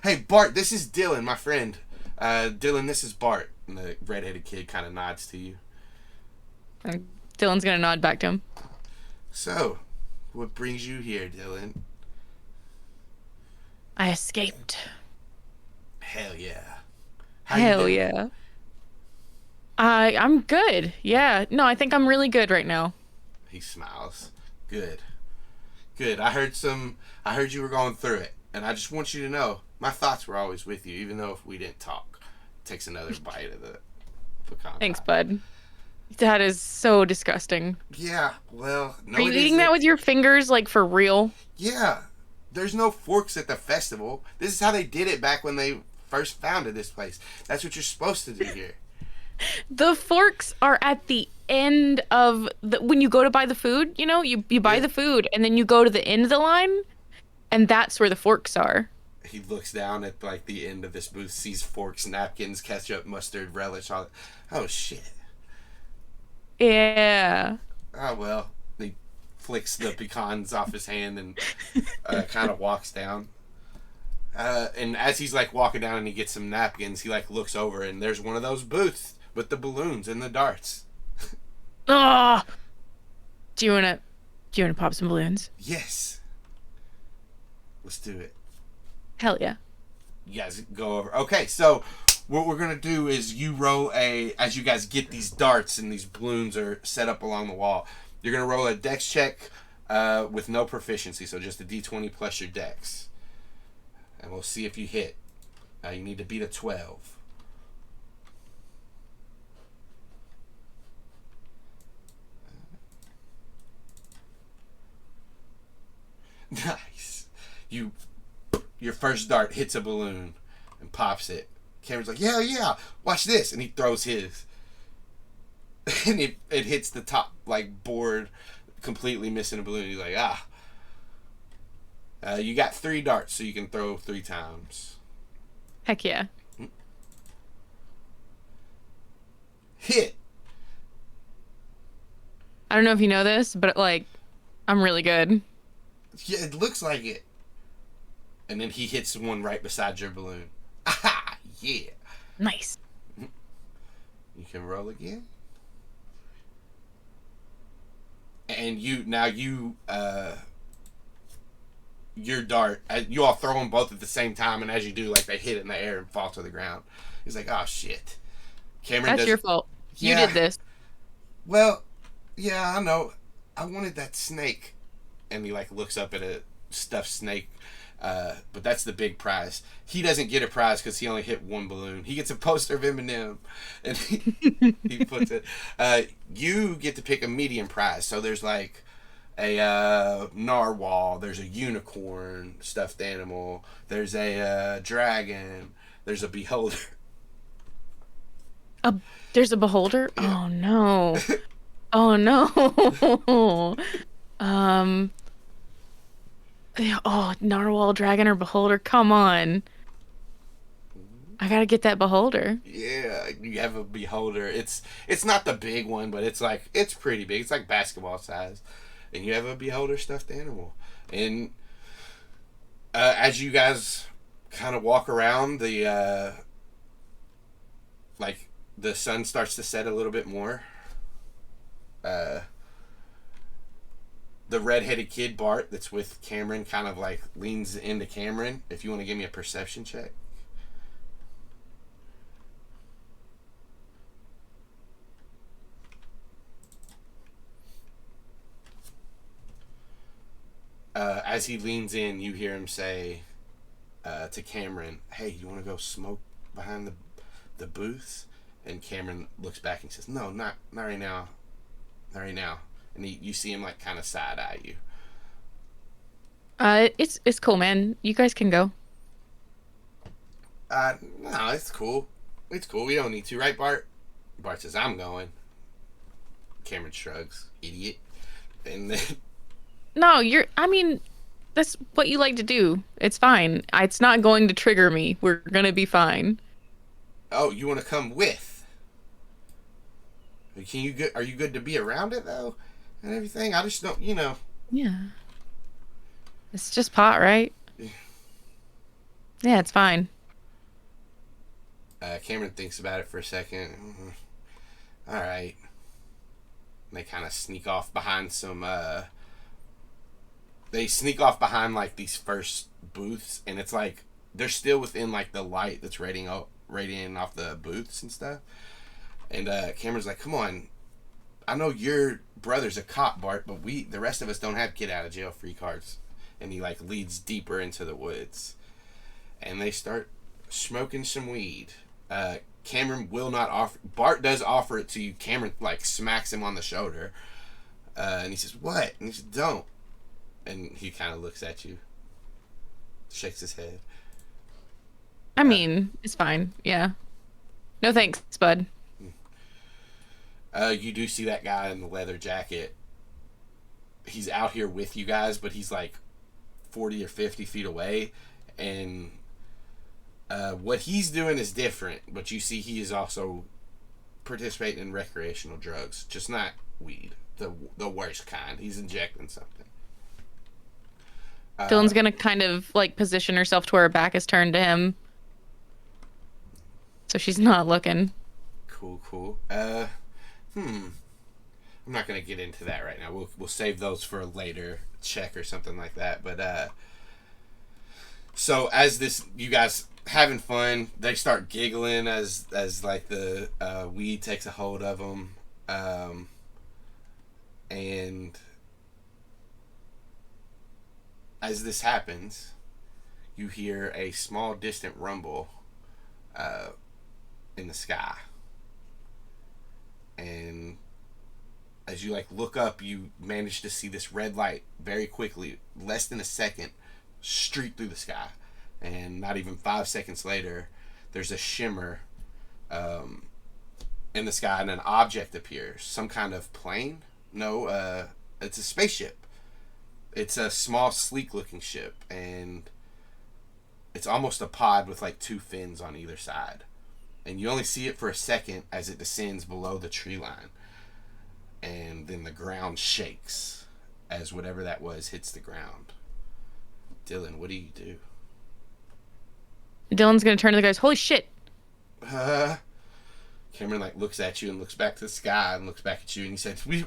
Hey, Bart, this is Dylan, my friend. Dylan, this is Bart. And the redheaded kid kind of nods to you. Dylan's gonna nod back to him. So, what brings you here, Dylan? I escaped. Hell yeah. Hell yeah. I'm good. Yeah. No, I think I'm really good right now. He smiles. Good. Good. I heard you were going through it. And I just want you to know, my thoughts were always with you, even though if we didn't talk. Takes another bite of the pecan Thanks, pie. bud. That is so disgusting. Yeah, well, no, Are you eating that with your fingers, like, for real? Yeah. There's no forks at the festival. This is how they did it back when they first founded this place. That's what you're supposed to do here. The forks are at the end of when you go to buy the food, you know, you buy the food and then you go to the end of the line and that's where the forks are. He looks down at like the end of this booth, sees forks, napkins, ketchup, mustard, relish, all that. Oh shit. Yeah. Oh well. He flicks the pecans off his hand and kind of walks down. And as he's like walking down and he gets some napkins, he like looks over and there's one of those booths with the balloons and the darts. Oh. Do you wanna pop some balloons? Yes. Let's do it. Hell yeah. You guys go over. Okay, so what we're gonna do is you roll as you guys get these darts and these balloons are set up along the wall, you're gonna roll a dex check with no proficiency, so just a d20 plus your dex. And we'll see if you hit. You need to beat a 12. Nice. Your first dart hits a balloon and pops it. Cameron's like, yeah, watch this. And he throws his. And it hits the top like board, completely missing a balloon. He's like, you got 3 darts, so you can throw 3 times. Heck yeah. Hit. I don't know if you know this, but like, I'm really good. Yeah, it looks like it. And then he hits one right beside your balloon. Aha! Yeah. Nice. You can roll again. And your dart, you all throw them both at the same time, and as you do, like they hit in the air and fall to the ground. He's like, oh shit. Cameron, that's your fault. Yeah. You did this. Well, yeah, I know. I wanted that snake. And he like looks up at a stuffed snake But that's the big prize. He doesn't get a prize because he only hit one balloon. He gets a poster of Eminem, and he puts it. You get to pick a medium prize. So there's like a narwhal. There's a unicorn stuffed animal. There's a dragon. There's a beholder. There's a beholder? Yeah. Oh no. Oh no. Oh, narwhal, dragon, or beholder. Come on. I gotta get that beholder. Yeah, you have a beholder. It's not the big one, but it's pretty big. It's like basketball size, and you have a beholder stuffed animal. And as you guys kind of walk around, the sun starts to set a little bit more. The red-headed kid Bart that's with Cameron kind of like leans into Cameron. If you want to give me a perception check. As he leans in, you hear him say to Cameron, "Hey, you want to go smoke behind the booths?" And Cameron looks back and says, "No, not right now. Not right now." And you see him like kind of side eye you. It's cool, man. You guys can go. No, it's cool. It's cool. We don't need to, right, Bart? Bart says, "I'm going." Cameron shrugs, "Idiot." And then No, I mean, that's what you like to do. It's fine. It's not going to trigger me. We're gonna be fine. oh, you want to come with? Are you good to be around it though, and everything? I just don't, Yeah. It's just pot, right? Yeah, it's fine. Cameron thinks about it for a second. All right. And they kind of sneak off behind some. They sneak off behind like these first booths, and it's like they're still within like the light that's radiating off the booths and stuff. And Cameron's like, "Come on, I know your brother's a cop, Bart, but the rest of us don't have get out of jail free cards." And he like leads deeper into the woods, and they start smoking some weed. Cameron will not offer. Bart does offer it to you. Cameron like smacks him on the shoulder, and he says, "What?" And he says, "Don't." And he kind of looks at you, shakes his head. I mean, it's fine. Yeah. No thanks, bud. You do see that guy in the leather jacket. He's out here with you guys, but he's like 40 or 50 feet away. And what he's doing is different, but you see he is also participating in recreational drugs, just not weed, the worst kind. He's injecting something. Dylan's gonna kind of like position herself to where her back is turned to him, so she's not looking. Cool. I'm not gonna get into that right now. We'll save those for a later check or something like that. But so as you guys having fun, they start giggling as like the weed takes a hold of them, and as this happens, you hear a small distant rumble in the sky. And as you like look up, you manage to see this red light very quickly, less than a second, streak through the sky. And not even 5 seconds later, there's a shimmer in the sky, and an object appears. Some kind of plane? No, it's a spaceship. It's a small, sleek-looking ship, and it's almost a pod with like 2 fins on either side. And you only see it for a second as it descends below the tree line. And then the ground shakes as whatever that was hits the ground. Dylan, what do you do? Dylan's gonna turn to the guys. Holy shit! Cameron like looks at you and looks back to the sky and looks back at you, and he says, "We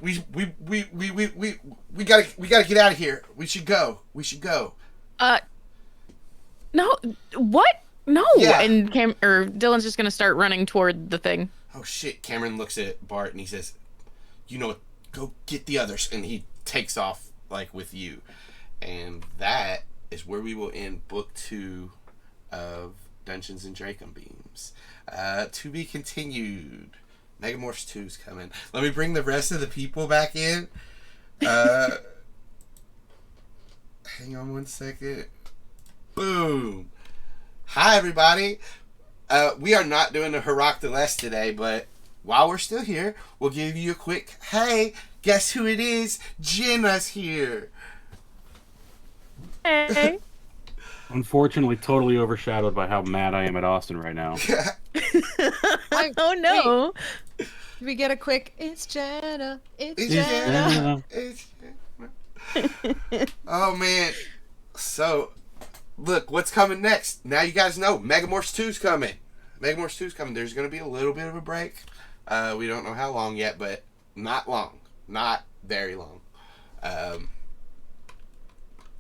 gotta get out of here. We should go. No, what? No. Yeah. And Dylan's just gonna start running toward the thing. Oh shit! Cameron looks at Bart and he says, "You know what? Go get the others." And he takes off like with you, and that is where we will end book 2 of Dungeons and Dracon Beams. To be continued. Megamorphs 2's coming. Let me bring the rest of the people back in. Hang on one second. Boom. Hi, everybody. We are not doing the Heroic the Less today, but while we're still here, we'll give you a quick, hey, guess who it is? Jenna's here. Hey. Unfortunately, totally overshadowed by how mad I am at Austin right now. Oh no. Wait. Can we get a quick, it's Jenna, it's It's Jenna. Jenna. It's Jenna. Oh, man. So, look, what's coming next? Now you guys know, Megamorphs 2's coming. Megamorphs 2's coming. There's going to be a little bit of a break. We don't know how long yet, but not long. Not very long.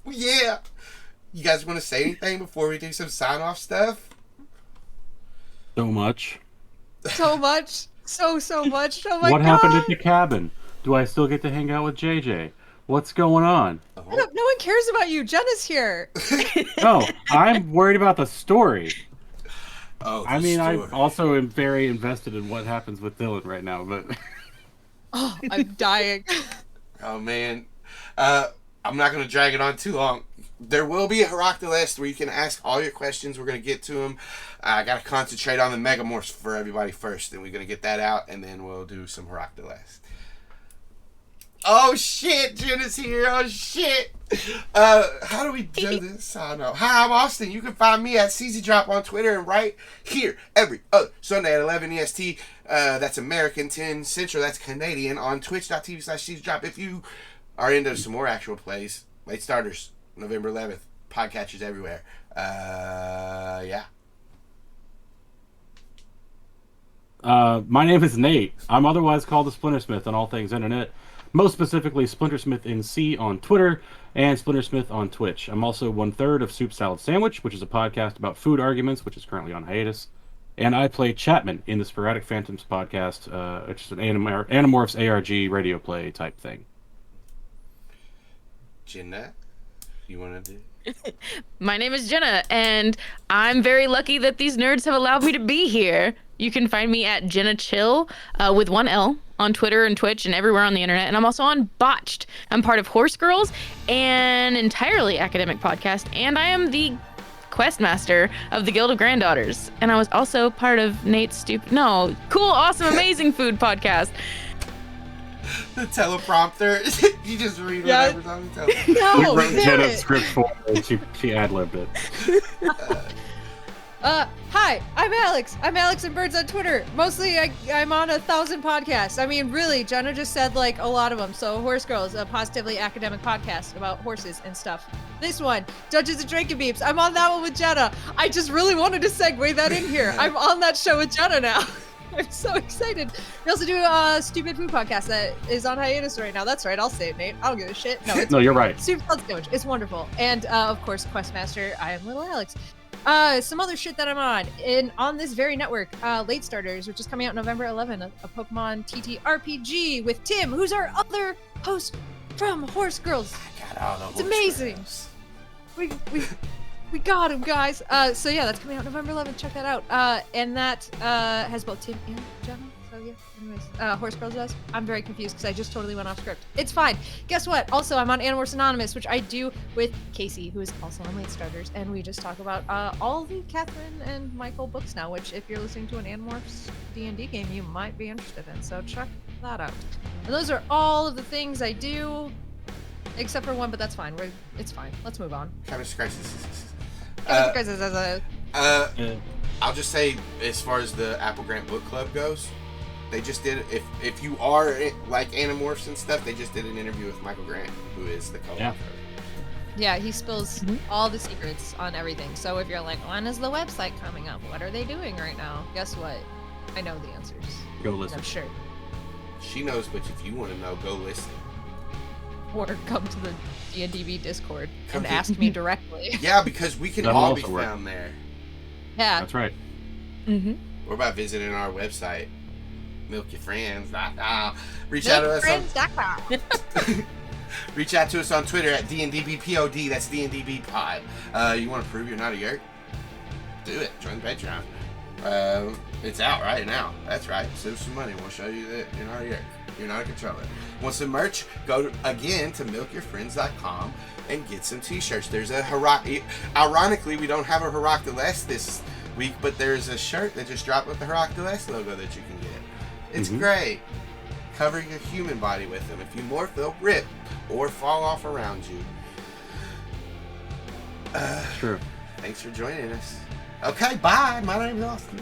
Yeah. You guys want to say anything before we do some sign-off stuff? So much. So much. So much. Oh my What God. happened at the cabin? Do I still get to hang out with JJ? What's going on? No one cares about you. Jenna's here. No, I'm worried about the story. Oh, I mean, I story. also am very invested in what happens with Dylan right now, but Oh, I'm dying. Oh, man. I'm not going to drag it on too long. There will be a Heroic the List where you can ask all your questions. We're going to get to them. I got to concentrate on the Megamorphs for everybody first, and we're going to get that out, and then we'll do some Heroic the List. Oh, shit. Jenna's here. Oh, shit. How do we do this? I don't know. Hi, I'm Austin. You can find me at CZ Drop on Twitter and right here every other Sunday at 11 EST. That's American, 10 Central. That's Canadian on twitch.tv/CZDrop. If you are into some more actual plays, late starters, November 11th, podcatchers everywhere. Yeah. my name is Nate. I'm otherwise called the Splintersmith on all things internet. Most specifically, Splintersmith NC on Twitter and Splintersmith on Twitch. I'm also 1/3 of Soup Salad Sandwich, which is a podcast about food arguments, which is currently on hiatus. And I play Chapman in the Sporadic Phantoms podcast, which is an Animorphs ARG radio play type thing. Jenna, you want to do? My name is Jenna, and I'm very lucky that these nerds have allowed me to be here. You can find me at Jenna Chill with one L on Twitter and Twitch and everywhere on the internet. And I'm also on Botched. I'm part of Horse Girls, an entirely academic podcast, and I am the Questmaster of the Guild of Granddaughters. And I was also part of Nate's cool, awesome, amazing food podcast. The teleprompter. You just read whatever's on the teleprompter. No, we wrote damn Jenna's it. script for her, and she ad-libbed it. Hi, I'm Alex. I'm Alex and Birds on Twitter. Mostly, I'm on 1,000 podcasts. I mean, really, Jenna just said like a lot of them. So, Horse Girls, a positively academic podcast about horses and stuff. This one, Dungeons and Dracon Beams. I'm on that one with Jenna. I just really wanted to segue that in here. I'm on that show with Jenna now. I'm so excited. We also do a stupid food podcast that is on hiatus right now. That's right. I'll say it, Nate. I don't give a shit. No, it's No, you're right. Super Salad Sandwich. It's wonderful. And of course, Questmaster. I am Little Alex. Some other shit that I'm on this very network, Late Starters, which is coming out November 11th, a Pokemon TT RPG with Tim, who's our other host from Horse Girls. I got all the It's amazing. We got him, guys. So yeah, that's coming out November 11th. Check that out. And that has both Tim and Jenna. So yeah, anyways, Horse Girls does. I'm very confused because I just totally went off script. It's fine. Guess what? Also, I'm on Animorphs Anonymous, which I do with Casey, who is also on Late Starters, and we just talk about all the Catherine and Michael books now. Which, if you're listening to an Animorphs D&D game, you might be interested in. So check that out. And those are all of the things I do, except for one, but that's fine. It's fine. Let's move on. Chemist Crisis. Crisis as a I'll just say, as far as the Apple Grant Book Club goes, they just did. If you are like Animorphs and stuff, they just did an interview with Michael Grant, who is the co-author. Yeah, he spills all the secrets on everything. So if you're like, when is the website coming up? What are they doing right now? Guess what? I know the answers. Go listen. I'm sure. She knows, but if you want to know, go listen. Or come to the D&DB Discord Come and to- ask me directly. Yeah, because we can That'll all be also work. found there. Yeah. That's right. Mm-hmm. Or by visiting our website, milkyourfriends.com. Reach out to us on Reach out to us on Twitter at D&DB POD. That's D&DB Pod. You want to prove you're not a Yeerk? Do it. Join the Patreon. It's out right now. That's right. Save some money. We'll show you that you're not a Yeerk. You're not a controller. Want some merch? Go again to milkyourfriends.com and get some t-shirts. There's a ironically, we don't have a Heroic the Less this week, but there's a shirt that just dropped with the Heroic the Less logo that you can get. It's great. Cover your human body with them. If you morph, they'll rip or fall off around you. True. Thanks for joining us. Okay, bye. My name's Austin.